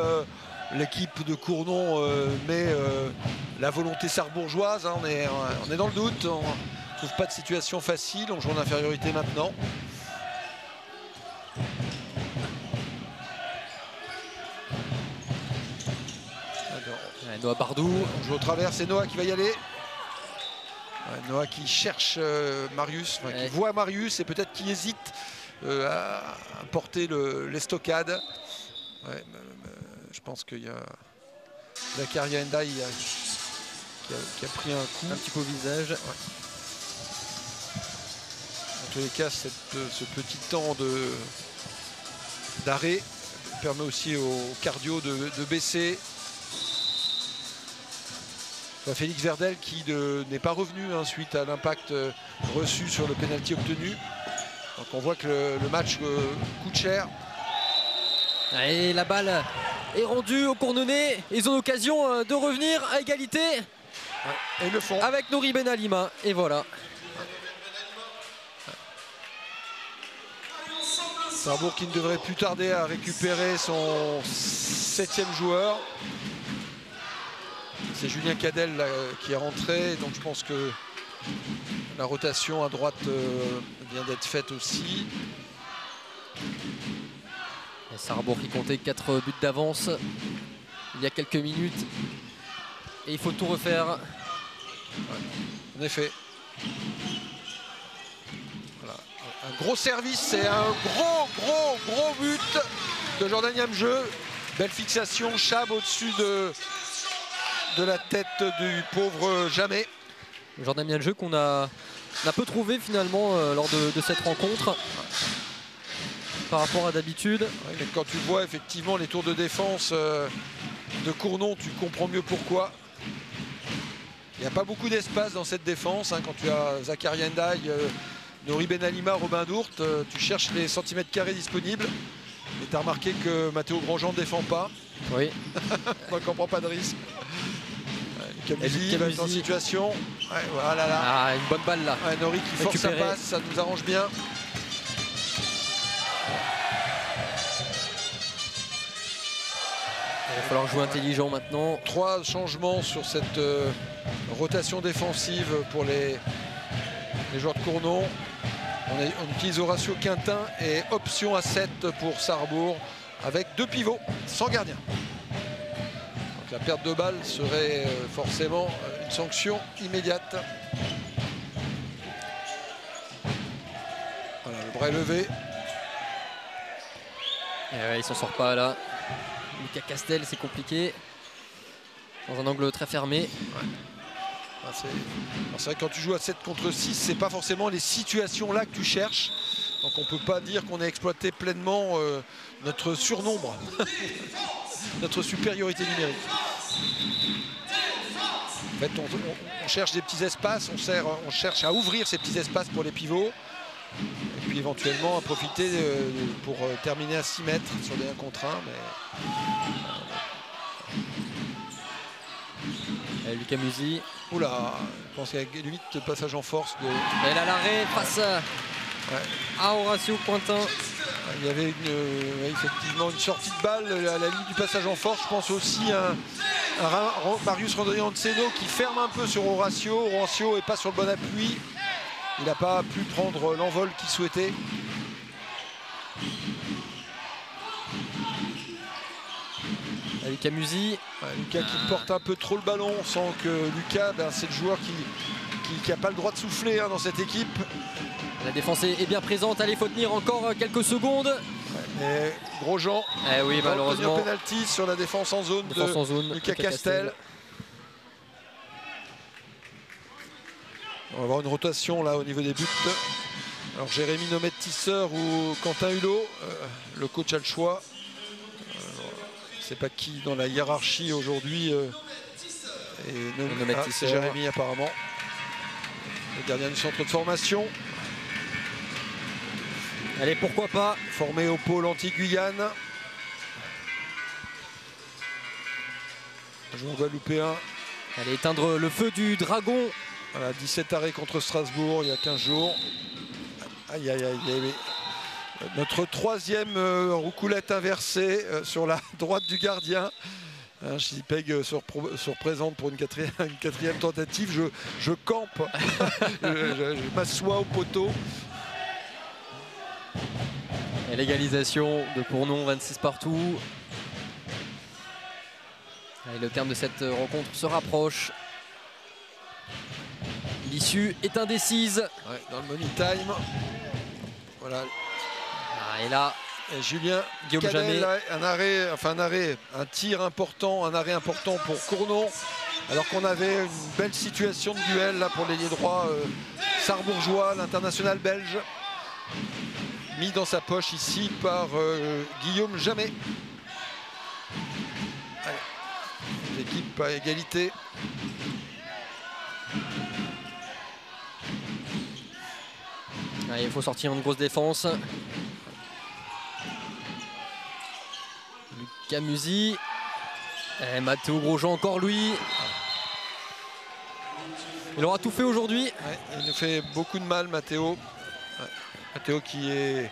l'équipe de Cournon met la volonté sarrebourgeoise. On est dans le doute. On ne trouve pas de situation facile. On joue en infériorité maintenant. Noah Bardou. On joue au travers, c'est Noah qui va y aller. Noah qui cherche Marius, qui voit Marius et peut-être qui hésite à porter l'estocade. Je pense qu'il y a Zakaria Ndiaye qui a pris un coup. Un petit peu au visage. Ouais. En tous les cas, ce petit temps d'arrêt permet aussi au cardio de baisser. Félix Verdel qui n'est pas revenu suite à l'impact reçu sur le pénalty obtenu. Donc on voit que le match coûte cher. Et la balle est rendue au Cournonnais. Ils ont l'occasion de revenir à égalité. Ouais, et ils le font. Avec Nouri Benalima. Et voilà. Sarrebourg qui ne devrait plus tarder à récupérer son 7e joueur. C'est Julien Cadel là, qui est rentré, donc je pense que la rotation à droite vient d'être faite aussi. Et Sarrebourg qui comptait 4 buts d'avance il y a quelques minutes. Et il faut tout refaire. Ouais, en effet. Voilà. Un gros service et un gros but de Jordan Yamjeu. Belle fixation, Chab au-dessus de la tête du pauvre Jamais. Jordan Yamjeu qu'on a peu trouvé finalement lors de cette rencontre par rapport à d'habitude. Ouais, mais quand tu vois effectivement les tours de défense de Cournon, tu comprends mieux pourquoi. Il n'y a pas beaucoup d'espace dans cette défense. Quand tu as Zakaria Ndiaye, Nouri Benalima, Robin Dourte, tu cherches les centimètres carrés disponibles. Et tu as remarqué que Mathéo Grandjean ne défend pas. Oui. Moi, je ne comprends pas de risque. Kamusi va être en situation. Ouais, voilà, là. Ah, une bonne balle là. Ouais, Nouri qui force sa passe, ça nous arrange bien. Il va falloir jouer intelligent maintenant. 3 changements sur cette rotation défensive pour les joueurs de Cournon. On utilise Horacio Quintin et option à 7 pour Sarrebourg avec 2 pivots sans gardien. Donc la perte de balle serait forcément une sanction immédiate. Voilà, le bras est levé. Et ouais, il s'en sort pas là. Lucas Castel, c'est compliqué. Dans un angle très fermé. Ouais. C'est vrai que quand tu joues à 7 contre 6, c'est pas forcément les situations là que tu cherches. Donc on peut pas dire qu'on a exploité pleinement notre surnombre, notre supériorité numérique. En fait, on cherche des petits espaces, on cherche à ouvrir ces petits espaces pour les pivots. Et puis éventuellement à profiter pour terminer à 6 mètres sur des 1 contre 1. Mais... Lucas Musi. Oula, je pense qu'il y a limite de passage en force. Et là l'arrêt face à Horacio Quintin. Il y avait effectivement une sortie de balle à la ligne du passage en force. Je pense aussi à Marius Rodriguez-Anceno qui ferme un peu sur Horacio. Horacio n'est pas sur le bon appui. Il n'a pas pu prendre l'envol qu'il souhaitait. Lucas Musi. Lucas qui porte un peu trop le ballon. On sent que Lucas, c'est le joueur qui n'a pas le droit de souffler dans cette équipe. La défense est bien présente. Allez, il faut tenir encore quelques secondes. Et Grosjean. Eh oui, malheureusement. Penalty sur la défense en zone de Lucas Castel. On va avoir une rotation là au niveau des buts. Alors Jérémy Nomet-Tisseur ou Quentin Hulot, le coach a le choix. C'est pas qui dans la hiérarchie aujourd'hui. C'est Jérémy apparemment. Le gardien du centre de formation. Allez, pourquoi pas. Formé au pôle anti-Guyane. Joueur guadeloupéen. Allez, éteindre le feu du dragon. Voilà, 17 arrêts contre Strasbourg il y a 15 jours. Aïe, aïe, aïe. Notre 3e roucoulette inversée sur la droite du gardien. Chizipeg se représente pour une quatrième tentative. Je campe. je m'assois au poteau. Et l'égalisation de Cournon, 26 partout. Et le terme de cette rencontre se rapproche. L'issue est indécise. Ouais, dans le money time. Voilà. Et là, Et Julien Guillaume Cadel, Jamet. un tir important, un arrêt important pour Cournon. Alors qu'on avait une belle situation de duel là pour l'ailier droit sarrebourgeois, l'international belge. Mis dans sa poche ici par Guillaume Jamet. L'équipe à égalité. Allez, il faut sortir une grosse défense. Lucas Musi. Et Matteo Grosjean encore lui. Il aura tout fait aujourd'hui. Ouais, il nous fait beaucoup de mal Matteo. Ouais. Matteo qui est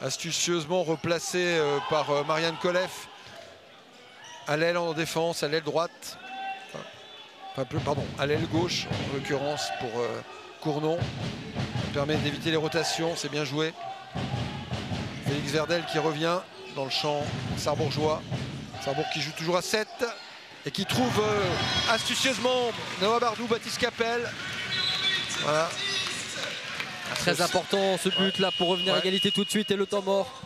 astucieusement replacé par Marianne Koleff. À l'aile en défense, à l'aile droite. Pardon, à l'aile gauche en l'occurrence pour Cournon. Ça permet d'éviter les rotations, c'est bien joué. Félix Verdel qui revient dans le champ sarrebourgeois. Sarrebourg qui joue toujours à 7 et qui trouve astucieusement Noah Bardou, Baptiste Capel. Voilà. Très important ce but là pour revenir à égalité tout de suite et le temps mort.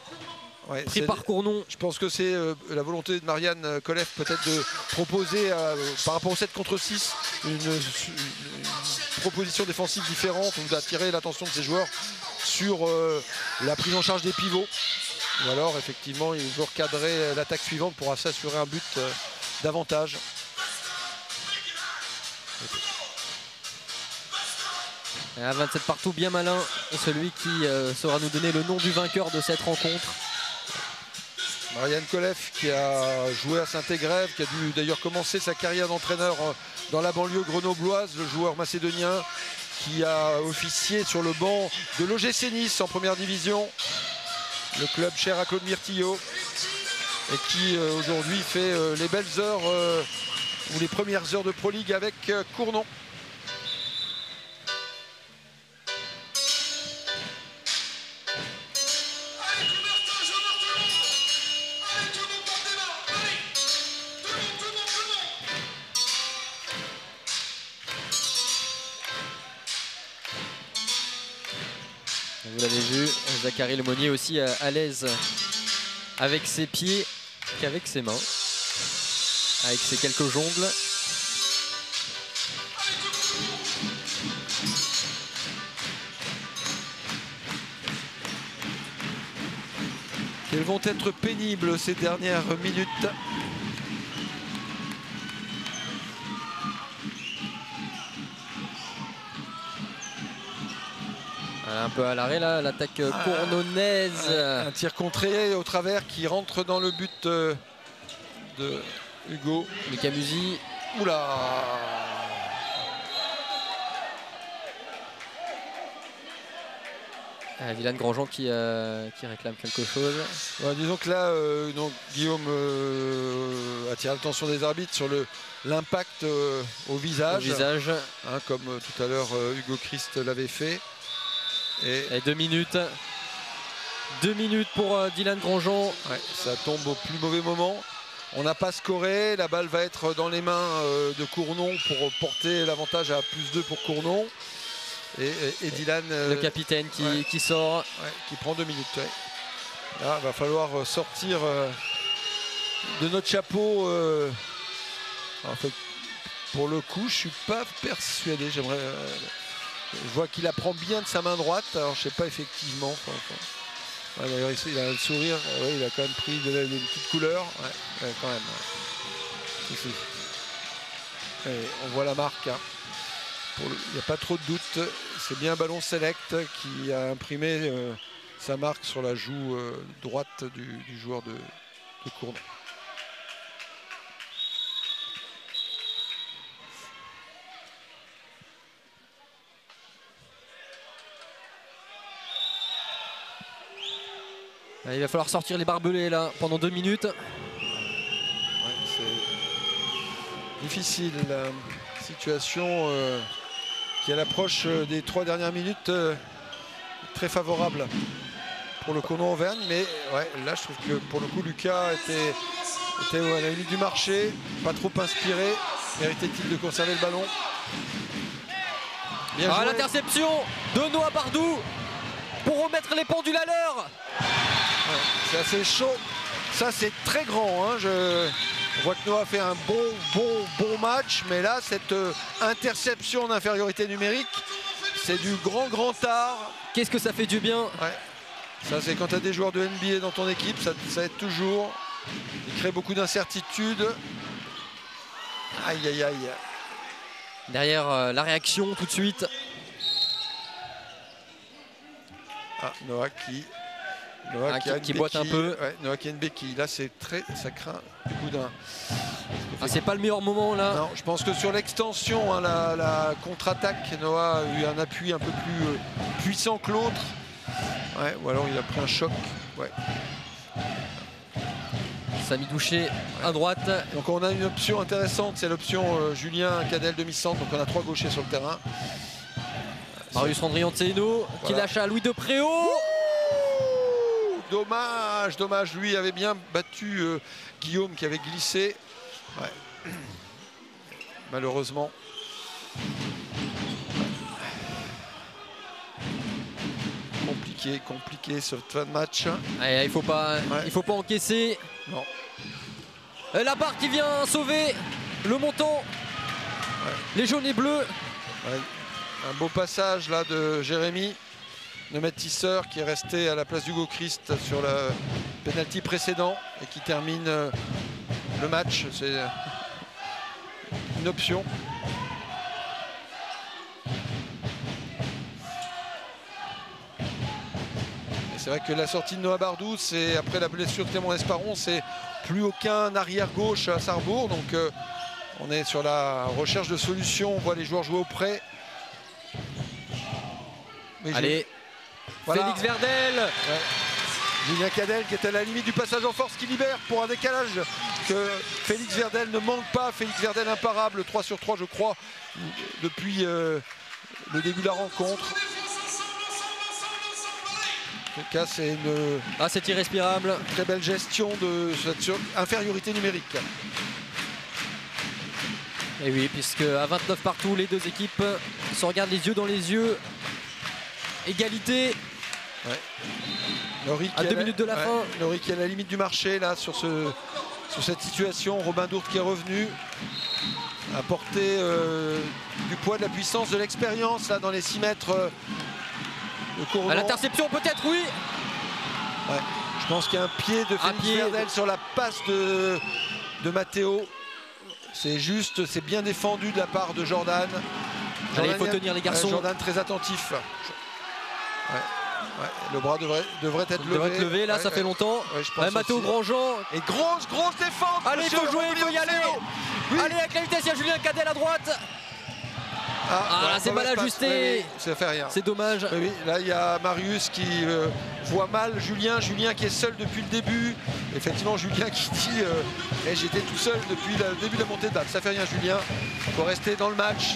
Ouais, pris par Cournon. Je pense que c'est la volonté de Marianne Koleff peut-être de proposer par rapport au 7 contre 6 une proposition défensive différente ou d'attirer l'attention de ses joueurs sur la prise en charge des pivots. Ou alors effectivement il veut recadrer l'attaque suivante pour s'assurer un but d'avantage. À 27 partout, bien malin, celui qui saura nous donner le nom du vainqueur de cette rencontre. Marianne Koleff qui a joué à Saint-Égrève, qui a dû d'ailleurs commencer sa carrière d'entraîneur dans la banlieue grenobloise, le joueur macédonien qui a officié sur le banc de l'OGC Nice en première division, le club cher à Claude Myrtillot, et qui aujourd'hui fait les belles heures ou les premières heures de Pro League avec Cournon. Vous l'avez vu, Zachary Lemonnier aussi à l'aise avec ses pieds qu'avec ses mains, avec ses quelques jongles. Quelles vont être pénibles ces dernières minutes. Un peu à l'arrêt là, l'attaque cournonnaise. Un tir contré au travers qui rentre dans le but de Hugo. Lucas Musi. Oula! Dylan Grosjean qui réclame quelque chose. Ouais, disons que là, donc, Guillaume attire l'attention des arbitres sur l'impact au visage. Hein, comme tout à l'heure Hugo Christ l'avait fait. Et 2 minutes. 2 minutes pour Dylan Grosjean. Ouais, ça tombe au plus mauvais moment. On n'a pas scoré. La balle va être dans les mains de Cournon pour porter l'avantage à +2 pour Cournon. Et Dylan. Le capitaine qui sort. Ouais, qui prend 2 minutes. Ouais. Là, va falloir sortir de notre chapeau. En fait, pour le coup, je suis pas persuadé. J'aimerais. Je vois qu'il apprend bien de sa main droite. Alors je sais pas effectivement. Ouais, d'ailleurs il a le sourire. Ouais, il a quand même pris de la petite couleur. Ouais, quand même. Ouais. Si. Et on voit la marque. Hein. Il n'y a pas trop de doute. C'est bien Ballon Select qui a imprimé sa marque sur la joue droite du joueur de Cournon. Il va falloir sortir les barbelés là pendant 2 minutes. Ouais, c'est difficile la situation qui à l'approche des 3 dernières minutes très favorable pour le Cournon Auvergne, mais ouais, là je trouve que pour le coup Lucas était à la limite du marché, pas trop inspiré. Méritait-il de conserver le ballon? L'interception de Noah Bardou pour remettre les pendules à l'heure. Ouais, c'est assez chaud. Ça, c'est très grand. Hein. On voit que Noah fait un bon match. Mais là, cette interception d'infériorité numérique, c'est du grand art. Qu'est-ce que ça fait du bien. Ouais. Ça, c'est quand tu as des joueurs de NBA dans ton équipe. Ça aide toujours. Il crée beaucoup d'incertitudes. Aïe, aïe, aïe. Derrière la réaction tout de suite. Ah, Noah qui boite un peu. Ouais, Noah qui a une béquille. Là, c'est très, ça craint du coup d'un. Ah, c'est pas le meilleur moment là. Non, je pense que sur l'extension, hein, la contre-attaque, Noah a eu un appui un peu plus puissant que l'autre. Ouais, ou alors il a pris un choc. Ouais. Samy Douché à droite. Donc on a une option intéressante, c'est l'option Julien Cadel demi-centre. Donc on a 3 gauchers sur le terrain. Marius Randrian-Tseno qui lâche à Louis Depréau. Dommage, lui avait bien battu Guillaume qui avait glissé. Ouais. Malheureusement. Compliqué ce fin de match. Allez, il faut pas encaisser. Non. La barre qui vient sauver le montant. Ouais. Les jaunes et bleus. Ouais. Un beau passage là de Jérémy Neumet-Tisseur qui est resté à la place d'Hugo Christ sur le penalty précédent et qui termine le match. C'est une option. C'est vrai que la sortie de Noah Bardou, c'est après la blessure de Clément Esparon, c'est plus aucun arrière gauche à Sarrebourg. Donc on est sur la recherche de solutions. On voit les joueurs jouer au près. Mais allez, voilà. Félix Verdel. Ouais. Julien Cadel qui est à la limite du passage en force qui libère pour un décalage que Félix Verdel ne manque pas. Félix Verdel imparable, 3 sur 3 je crois, depuis le début de la rencontre. En tout cas, c'est une c'est irrespirable. Très belle gestion de cette infériorité numérique. Et oui, puisque à 29 partout, les deux équipes se regardent les yeux dans les yeux. Égalité. Ouais. Laurie à 2 minutes de la fin. Laurie qui est à la limite du marché là sur cette situation. Robin Dourte qui est revenu à porter du poids, de la puissance, de l'expérience là dans les 6 mètres. À l'interception peut-être, oui. Ouais. Je pense qu'il y a un pied de Félix Verdel sur la passe de Matteo. C'est juste, c'est bien défendu de la part de Jordan. Allez, il faut tenir les garçons. Jordan très attentif. Ouais. Ouais. Le bras devrait être levé. Là, ça fait longtemps. Ouais, Matteo Grandjean. Et grosse défense. Allez, il faut jouer, il faut y aller. Oui. Allez, avec la vitesse, il y a Julien Cadel à droite. Voilà, c'est mal ajusté. Oui, ça fait rien. C'est dommage. Oui, là, il y a Marius qui voit mal Julien qui est seul depuis le début. Effectivement, Julien qui dit j'étais tout seul depuis le début de la montée de balle. Ça fait rien, Julien. Il faut rester dans le match.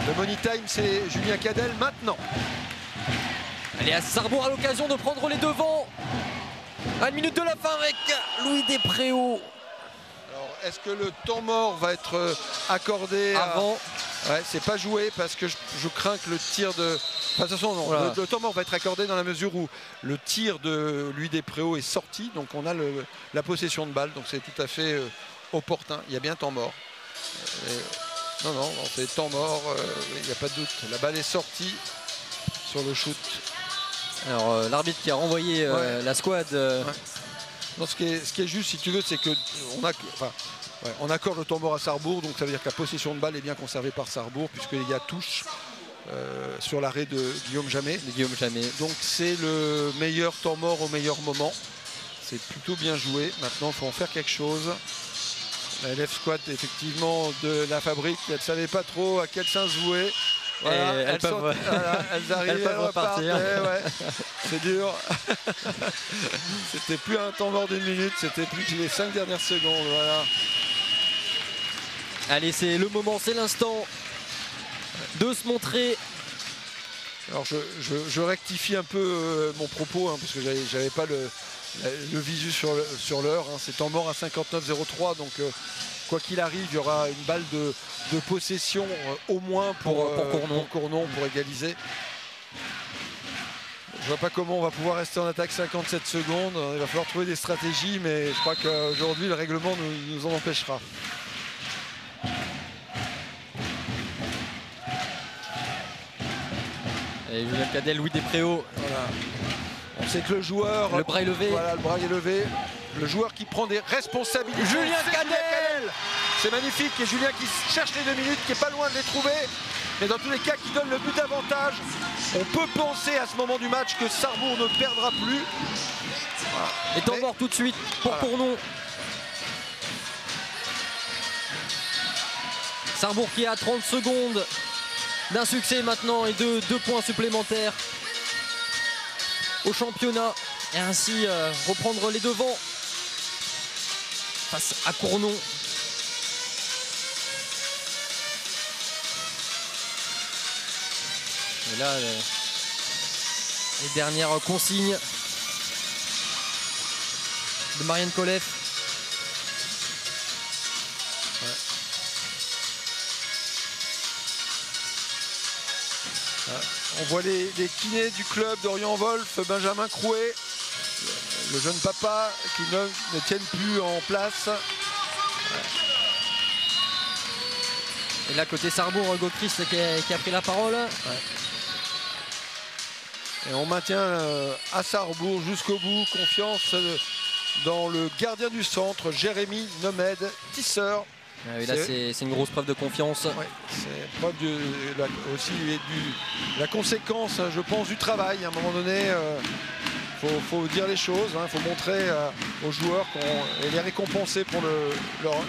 Le money time, c'est Julien Cadel maintenant. Allez, à Sarrebourg à l'occasion de prendre les devants. À 1 minute de la fin avec Louis Depréau. Alors, est-ce que le temps mort va être accordé avant? Ouais, c'est pas joué parce que je crains que le tir de... Enfin, de toute façon, non, voilà. le temps mort va être accordé dans la mesure où le tir de Louis Depréau est sorti. Donc on a la possession de balle. Donc c'est tout à fait opportun. Il y a bien temps mort. Non, c'est temps mort. Il n'y a pas de doute. La balle est sortie sur le shoot. Alors l'arbitre qui a renvoyé la squad. Non, ce qui est juste, si tu veux, c'est que on accorde le temps mort à Sarrebourg, donc ça veut dire que la possession de balle est bien conservée par Sarrebourg, puisqu'il y a touche sur l'arrêt de Guillaume Jamet. Donc c'est le meilleur temps mort au meilleur moment. C'est plutôt bien joué. Maintenant, il faut en faire quelque chose. La LF Squad, effectivement, de la fabrique, elle ne savait pas trop à quel sens jouer. Voilà, elles arrivent, elles repartir. Ouais. C'est dur. C'était plus un temps mort d'1 minute, c'était plus que les 5 dernières secondes. Voilà. Allez, c'est le moment, c'est l'instant de se montrer. Alors je rectifie un peu mon propos, hein, parce que j'avais pas le visu sur l'heure. Hein. C'est temps mort à 59-03, donc quoi qu'il arrive, il y aura une balle de possession au moins pour Cournon pour égaliser. Je vois pas comment on va pouvoir rester en attaque 57 secondes. Il va falloir trouver des stratégies, mais je crois qu'aujourd'hui le règlement nous en empêchera. Et Julien Cadel, Louis Despréaux. Voilà. On sait que le joueur... Le bras est levé. Voilà, le bras est levé. Le joueur qui prend des responsabilités. Julien Cadel. C'est magnifique. Et Julien qui cherche les 2 minutes, qui est pas loin de les trouver. Mais dans tous les cas, qui donne le but d'avantage. On peut penser à ce moment du match que Sarrebourg ne perdra plus. Voilà. Et temps mort tout de suite pour Cournon. Sarrebourg qui est à 30 secondes d'un succès maintenant et de 2 points supplémentaires au championnat. Et ainsi reprendre les devants face à Cournon. Et là, les dernières consignes de Marianne Colef. On voit les kinés du club d'Orient Wolf, Benjamin Crouet, le jeune papa qui ne tiennent plus en place. Et là, côté Sarrebourg, Gaucris qui a pris la parole. Et on maintient à Sarrebourg jusqu'au bout, confiance dans le gardien du centre, Jérémy Nomed Tisser. Ah oui, là, c'est une grosse preuve de confiance. Ouais, c'est preuve aussi de la conséquence, je pense, du travail. À un moment donné, faut dire les choses, il faut montrer aux joueurs et les récompenser pour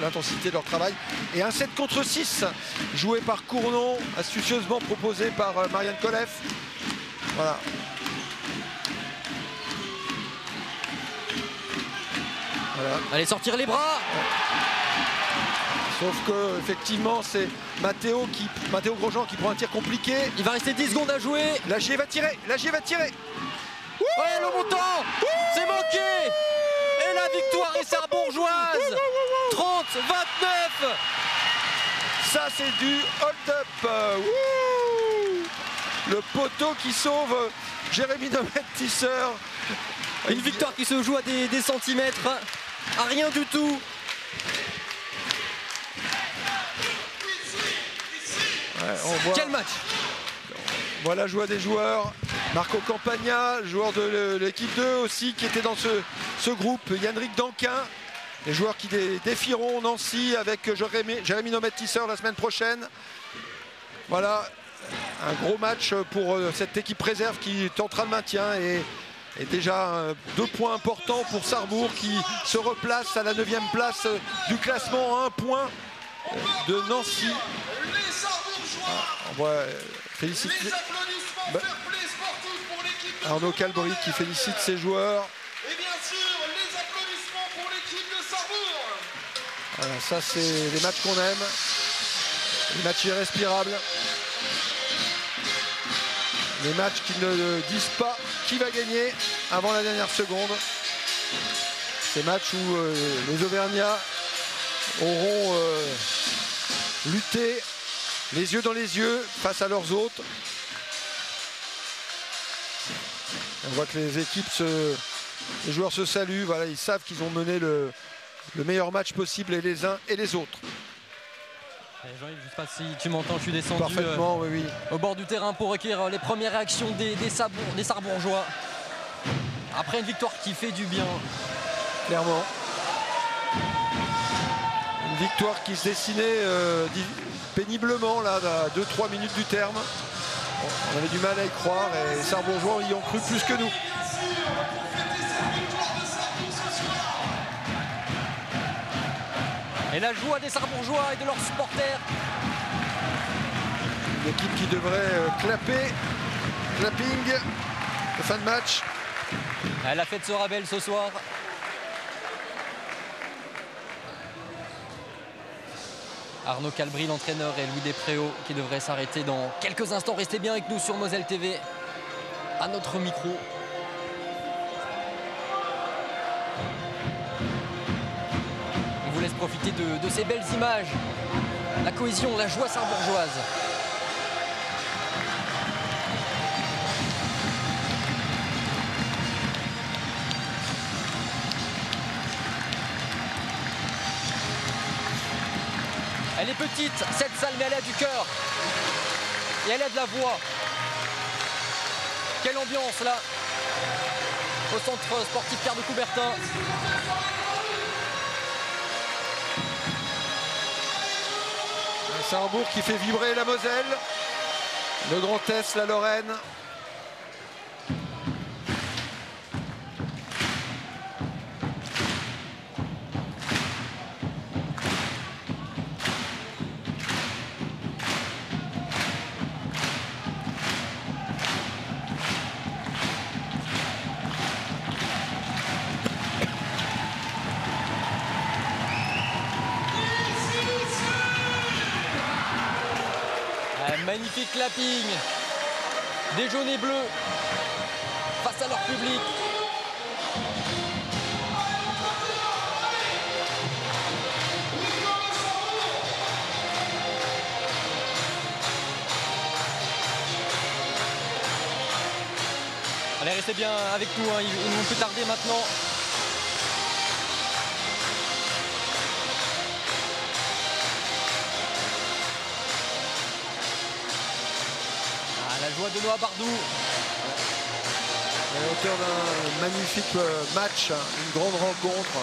l'intensité de leur travail. Et un 7 contre 6 joué par Cournon, astucieusement proposé par Marianne Colef. Voilà. Voilà. Allez, sortir les bras. Sauf que effectivement c'est Mathéo Grosjean qui prend un tir compliqué. Il va rester 10 secondes à jouer. Lagier va tirer. Ouais, le montant, c'est manqué. Et la victoire est sarrebourgeoise. 30-29. Ça c'est du hold-up. Le poteau qui sauve Jérémy Nomed Tisser. Une victoire qui se joue à des centimètres, à rien du tout. Ouais, on voit, quel match! Voilà, joie des joueurs. Marco Campagna, joueur de l'équipe 2 aussi, qui était dans ce groupe. Yannick Danquin, les joueurs qui défieront Nancy avec Jérémy Nomed Tisser la semaine prochaine. Voilà, un gros match pour cette équipe réserve qui tentera le maintien et déjà 2 points importants pour Sarrebourg qui se replace à la 9e place du classement à 1 point de Nancy. On voit félicite Arnaud Calbry qui félicite ses joueurs. Et bien sûr, les applaudissements pour l'équipe de Sarrebourg. Voilà, ça c'est les matchs qu'on aime, les matchs irrespirables, les matchs qui ne disent pas qui va gagner avant la dernière seconde. Ces matchs où les Auvergnats auront lutté les yeux dans les yeux face à leurs hôtes. On voit que les joueurs se saluent, voilà, ils savent qu'ils ont mené le meilleur match possible et les uns et les autres. Jean-Yves, je ne sais pas si tu m'entends, je suis descendu parfaitement, oui. Au bord du terrain pour recueillir les premières réactions des Sarrebourgeois. Après une victoire qui fait du bien. Clairement. Une victoire qui se dessinait péniblement là, à 2-3 minutes du terme. On avait du mal à y croire et les Sarrebourgeois y ont cru plus que nous. Et la joie des Sarrebourgeois et de leurs supporters. Une équipe qui devrait clapping, de fin de match. La fête sera belle ce soir. Arnaud Calbry, l'entraîneur, et Louis Despréaux qui devrait s'arrêter dans quelques instants. Restez bien avec nous sur Moselle TV, à notre micro. On vous laisse profiter de ces belles images. La cohésion, la joie sarrebourgeoise. Elle est petite, cette salle, mais elle a du cœur. Et elle a de la voix. Quelle ambiance là au centre sportif Pierre de Coubertin. Sarrebourg qui fait vibrer la Moselle, le Grand Est, la Lorraine. Magnifique clapping des jaunes et bleus face à leur public. Allez, restez bien avec nous, hein. Ils ne vont plus tarder maintenant. La joie de Noah Bardou. À la hauteur d'un magnifique match, une grande rencontre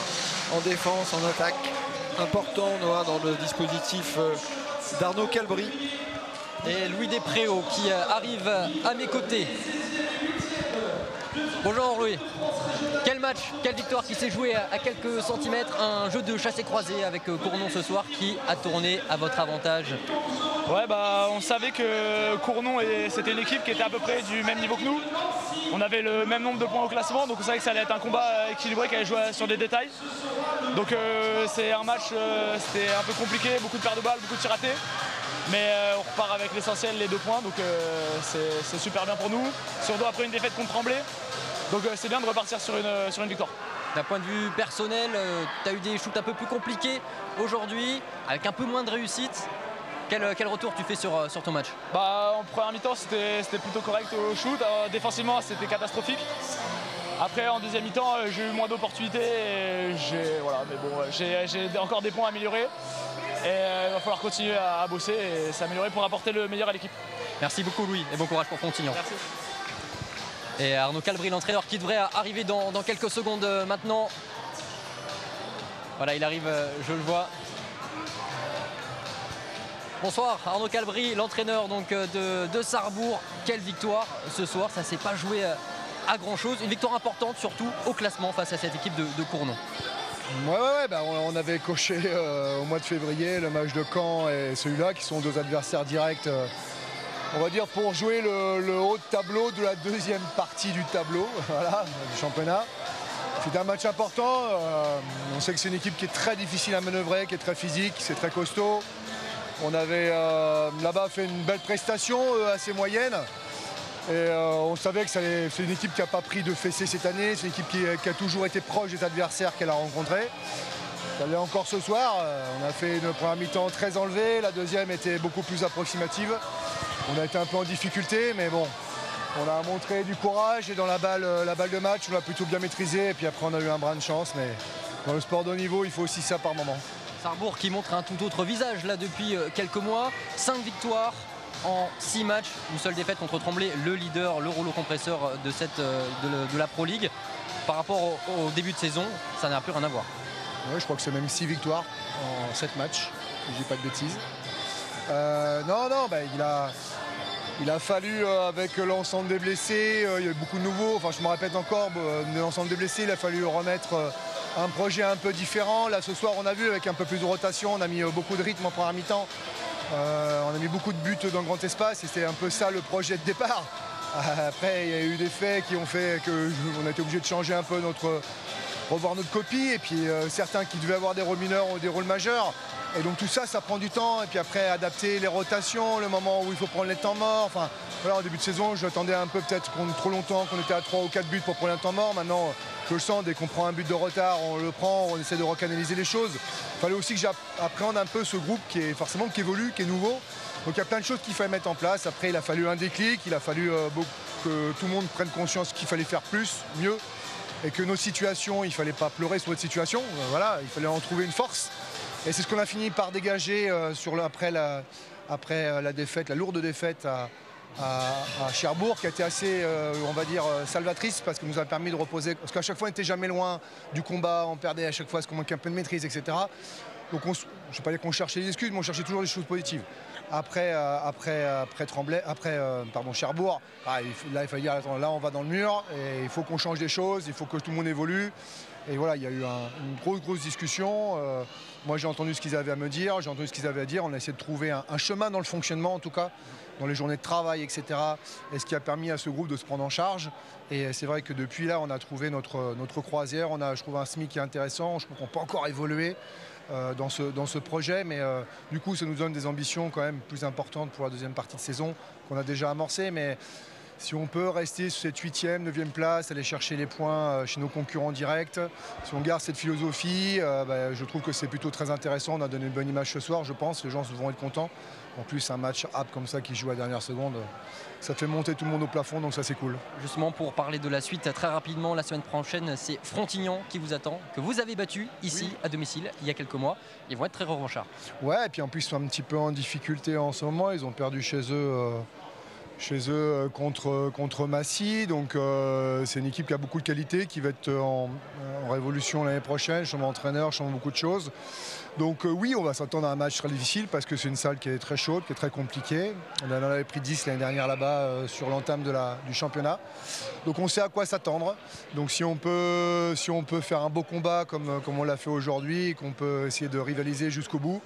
en défense, en attaque. Important, Noah, dans le dispositif d'Arnaud Calbry. Et Louis Despréaux qui arrive à mes côtés. Bonjour Louis. Quel match, quelle victoire qui s'est jouée à quelques centimètres. Un jeu de chassé-croisé avec Cournon ce soir qui a tourné à votre avantage. Ouais, bah, on savait que Cournon, c'était une équipe qui était à peu près du même niveau que nous. On avait le même nombre de points au classement, donc on savait que ça allait être un combat équilibré qui allait jouer sur des détails. Donc c'est un match, c'était un peu compliqué, beaucoup de pertes de balles, beaucoup de tirs ratés. Mais on repart avec l'essentiel, les 2 points, donc c'est super bien pour nous. Surtout après une défaite contre Tremblay. Donc c'est bien de repartir sur une victoire. D'un point de vue personnel, tu as eu des shoots un peu plus compliqués aujourd'hui, avec un peu moins de réussite. Quel retour tu fais sur ton match? Bah, en première mi-temps, c'était plutôt correct au shoot. Défensivement, c'était catastrophique. Après, en deuxième mi-temps, j'ai eu moins d'opportunités. Voilà, mais bon, j'ai encore des points à améliorer. Et il va falloir continuer à bosser et s'améliorer pour apporter le meilleur à l'équipe. Merci beaucoup Louis et bon courage pour Frontignan. Merci. Et Arnaud Calbry, l'entraîneur, qui devrait arriver dans quelques secondes maintenant. Voilà, il arrive, je le vois. Bonsoir Arnaud Calbry, l'entraîneur donc de Sarrebourg. Quelle victoire ce soir, ça ne s'est pas joué à grand chose. Une victoire importante surtout au classement face à cette équipe de Cournon. Ouais, bah, on avait coché au mois de février le match de Caen et celui-là qui sont 2 adversaires directs. On va dire pour jouer le haut de tableau de la deuxième partie du tableau, voilà, du championnat. C'est un match important. On sait que c'est une équipe qui est très difficile à manœuvrer, qui est très physique, c'est très costaud. On avait là-bas fait une belle prestation, assez moyenne. Et on savait que c'est une équipe qui n'a pas pris de fessée cette année. C'est une équipe qui a toujours été proche des adversaires qu'elle a rencontrés. Ça l'est encore ce soir. On a fait une première mi-temps très enlevée. La deuxième était beaucoup plus approximative. On a été un peu en difficulté, mais bon, on a montré du courage. Et dans la balle de match, on l'a plutôt bien maîtrisé. Et puis après, on a eu un brin de chance. Mais dans le sport de haut niveau, il faut aussi ça par moment. Sarrebourg qui montre un tout autre visage là depuis quelques mois. 5 victoires en 6 matchs. Une seule défaite contre Tremblay, le leader, le rouleau compresseur de la Pro League. Par rapport au début de saison, ça n'a plus rien à voir. Ouais, je crois que c'est même 6 victoires en 7 matchs, si je dis pas de bêtises. Bah, il a fallu, avec l'ensemble des blessés, il y a eu beaucoup de nouveaux, enfin je me répète encore, de l'ensemble des blessés, il a fallu remettre un projet un peu différent. Là ce soir on a vu avec un peu plus de rotation, on a mis beaucoup de rythme en première mi-temps. On a mis beaucoup de buts dans le grand espace et c'était un peu ça le projet de départ. Après il y a eu des faits qui ont fait qu'on a été obligé de changer un peu revoir notre copie et puis certains qui devaient avoir des rôles mineurs ont des rôles majeurs. Et donc tout ça, ça prend du temps. Et puis après, adapter les rotations, le moment où il faut prendre les temps morts. Enfin, voilà, en début de saison, j'attendais un peu peut-être trop longtemps, qu'on était à 3 ou 4 buts pour prendre un temps mort. Maintenant, je le sens, dès qu'on prend un but de retard, on le prend, on essaie de recanaliser les choses. Il fallait aussi que j'appréhende un peu ce groupe qui évolue, qui est nouveau. Donc il y a plein de choses qu'il fallait mettre en place. Après, il a fallu un déclic, il a fallu que tout le monde prenne conscience qu'il fallait faire plus, mieux. Et que nos situations, il ne fallait pas pleurer sur notre situation. Voilà, il fallait en trouver une force. Et c'est ce qu'on a fini par dégager après la défaite, la lourde défaite à Cherbourg, qui a été assez, on va dire, salvatrice, parce qu'elle nous a permis de reposer. Parce qu'à chaque fois, on n'était jamais loin du combat, on perdait à chaque fois, parce qu'on manquait un peu de maîtrise, etc. Donc, je ne vais pas dire qu'on cherchait des excuses, mais on cherchait toujours des choses positives. Après Cherbourg, là, il fallait dire, attends, là, on va dans le mur, et il faut qu'on change des choses, il faut que tout le monde évolue. Et voilà, il y a eu une grosse discussion. Moi, j'ai entendu ce qu'ils avaient à me dire, j'ai entendu ce qu'ils avaient à dire. On a essayé de trouver un chemin dans le fonctionnement, en tout cas, dans les journées de travail, etc. Et ce qui a permis à ce groupe de se prendre en charge. Et c'est vrai que depuis là, on a trouvé notre croisière. On a, je trouve, un SMIC qui est intéressant. Je trouve qu'on peut encore évoluer dans ce projet. Mais du coup, ça nous donne des ambitions quand même plus importantes pour la deuxième partie de saison qu'on a déjà amorcée. Mais si on peut rester sur cette 8e, 9e place, aller chercher les points chez nos concurrents directs, si on garde cette philosophie, je trouve que c'est plutôt très intéressant. On a donné une bonne image ce soir, je pense. Les gens vont être contents. En plus, un match âpre comme ça qui joue à la dernière seconde, ça fait monter tout le monde au plafond, donc ça c'est cool. Justement, pour parler de la suite, très rapidement, la semaine prochaine, c'est Frontignan qui vous attend, que vous avez battu ici à domicile il y a quelques mois. Ils vont être très revanchards. Ouais, et puis en plus, ils sont un petit peu en difficulté en ce moment. Ils ont perdu chez eux contre Massy, donc c'est une équipe qui a beaucoup de qualité, qui va être en révolution l'année prochaine, changement d'entraîneur, changement beaucoup de choses. Donc oui, on va s'attendre à un match très difficile parce que c'est une salle qui est très chaude, qui est très compliquée. On en avait pris 10 l'année dernière là-bas sur l'entame du championnat. Donc on sait à quoi s'attendre. Donc si on peut faire un beau combat comme on l'a fait aujourd'hui, qu'on peut essayer de rivaliser jusqu'au bout,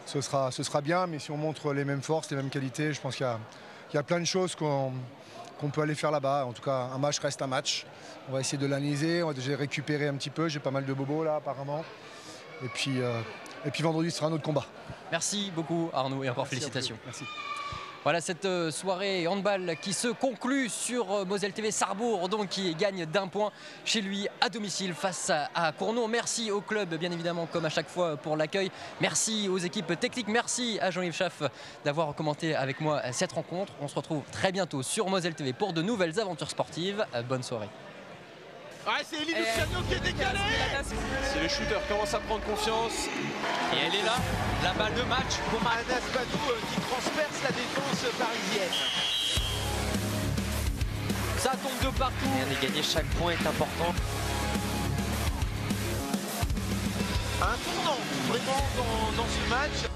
ce sera bien. Mais si on montre les mêmes forces, les mêmes qualités, je pense qu'il y a plein de choses qu'on peut aller faire là-bas. En tout cas, un match reste un match. On va essayer de l'analyser, on va déjà récupérer un petit peu. J'ai pas mal de bobos là apparemment. Et puis vendredi, ce sera un autre combat. Merci beaucoup Arnaud et encore félicitations. Merci. Voilà cette soirée handball qui se conclut sur Moselle TV. Sarrebourg donc qui gagne d'1 point chez lui à domicile face à Cournon. Merci au club bien évidemment comme à chaque fois pour l'accueil. Merci aux équipes techniques. Merci à Jean-Yves Schaff d'avoir commenté avec moi cette rencontre. On se retrouve très bientôt sur Moselle TV pour de nouvelles aventures sportives. Bonne soirée. Ouais, c'est Elie Luciano qui est décalé. Si le shooter commence à prendre confiance. Et elle est là, la balle de match pour Anas Badou qui transperce la défense parisienne. Ça tombe de partout. Rien n'est gagné, chaque point est important. Un tournant vraiment dans ce match.